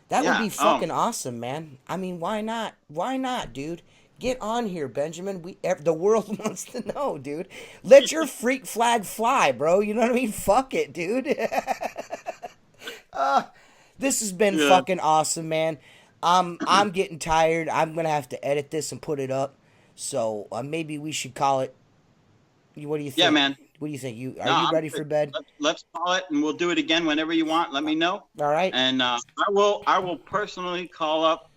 That would be fucking awesome, man. I mean, why not? Why not, dude? Get on here, Benjamin. The world wants to know, dude. Let your freak flag fly, bro. You know what I mean? Fuck it, dude. This has been fucking awesome, man. I'm getting tired. I'm going to have to edit this and put it up. So maybe we should call it. What do you think? Yeah, man. What do you think? Are you ready for bed? Let's call it, and we'll do it again whenever you want. Let me know. All right. And I will personally call up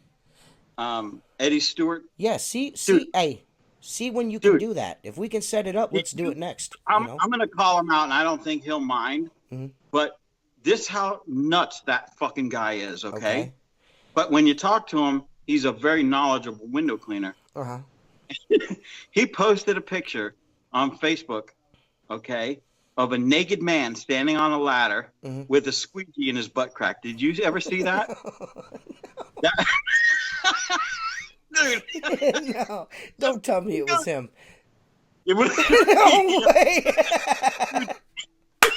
Eddie Stewart. Yeah, see when you can do that. If we can set it up, let's do it next. I'm going to call him out, and I don't think he'll mind. Mm-hmm. But this how nuts that fucking guy is, okay? But when you talk to him, he's a very knowledgeable window cleaner. Uh-huh. He posted a picture on Facebook, okay, of a naked man standing on a ladder with a squeegee in his butt crack. Did you ever see that? Dude. No, don't tell me it was him. It was no way.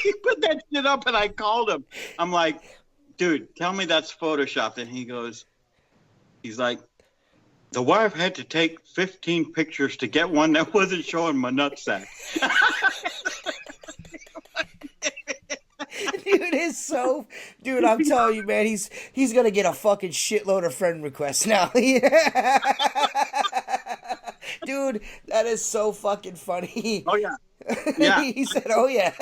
He put that shit up, and I called him. I'm like, dude, tell me that's photoshopped. And he's like, the wife had to take 15 pictures to get one that wasn't showing my nutsack. Dude, I'm telling you, man, he's gonna get a fucking shitload of friend requests now. Dude, that is so fucking funny. Oh yeah. Yeah. He said, oh yeah.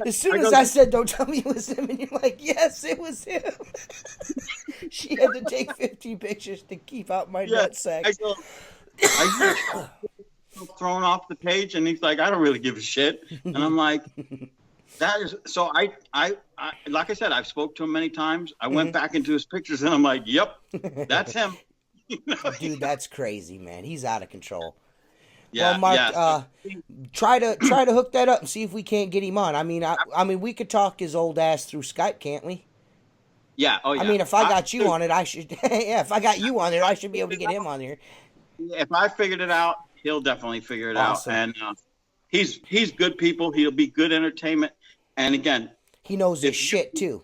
As soon as I said, don't tell me it was him, and you're like, yes, it was him. She had to take 15 pictures to keep out my nutsack. I thrown off the page, and he's like, I don't really give a shit. And I'm like, that is so. I like I said, I've spoke to him many times. I went back into his pictures, and I'm like, yep, that's him. Dude, that's crazy, man. He's out of control. Yeah, well, Mark, yeah. try to hook that up and see if we can't get him on. I mean, we could talk his old ass through Skype, can't we? Yeah. Oh, yeah. I mean, if I got you on it, I should. Yeah, if I got you on there, I should be able to get him on there. If I figured it out, he'll definitely figure it Awesome. out. And he's good people. He'll be good entertainment. And again, he knows his shit too.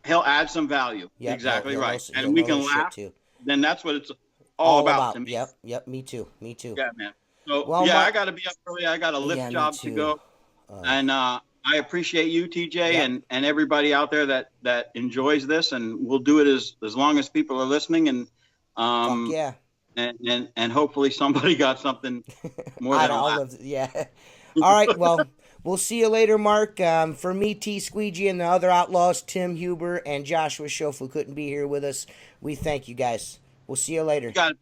He'll add some value. Yep, exactly right. He'll And we can laugh. too. Then that's what it's all about to me. Yep. Me too. Yeah, man. So Well, I got to be up early. I got a lift job to go. And I appreciate you, TJ, and everybody out there that enjoys this. And we'll do it as long as people are listening. And yeah. And hopefully somebody got something more than all that. Yeah. All right. Well, we'll see you later, Mark. For me, T. Squeegee, and the other outlaws, Tim Huber and Joshua Schof, who couldn't be here with us, we thank you guys. We'll see you later. You got it.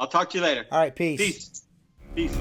I'll talk to you later. All right. Peace. Peace.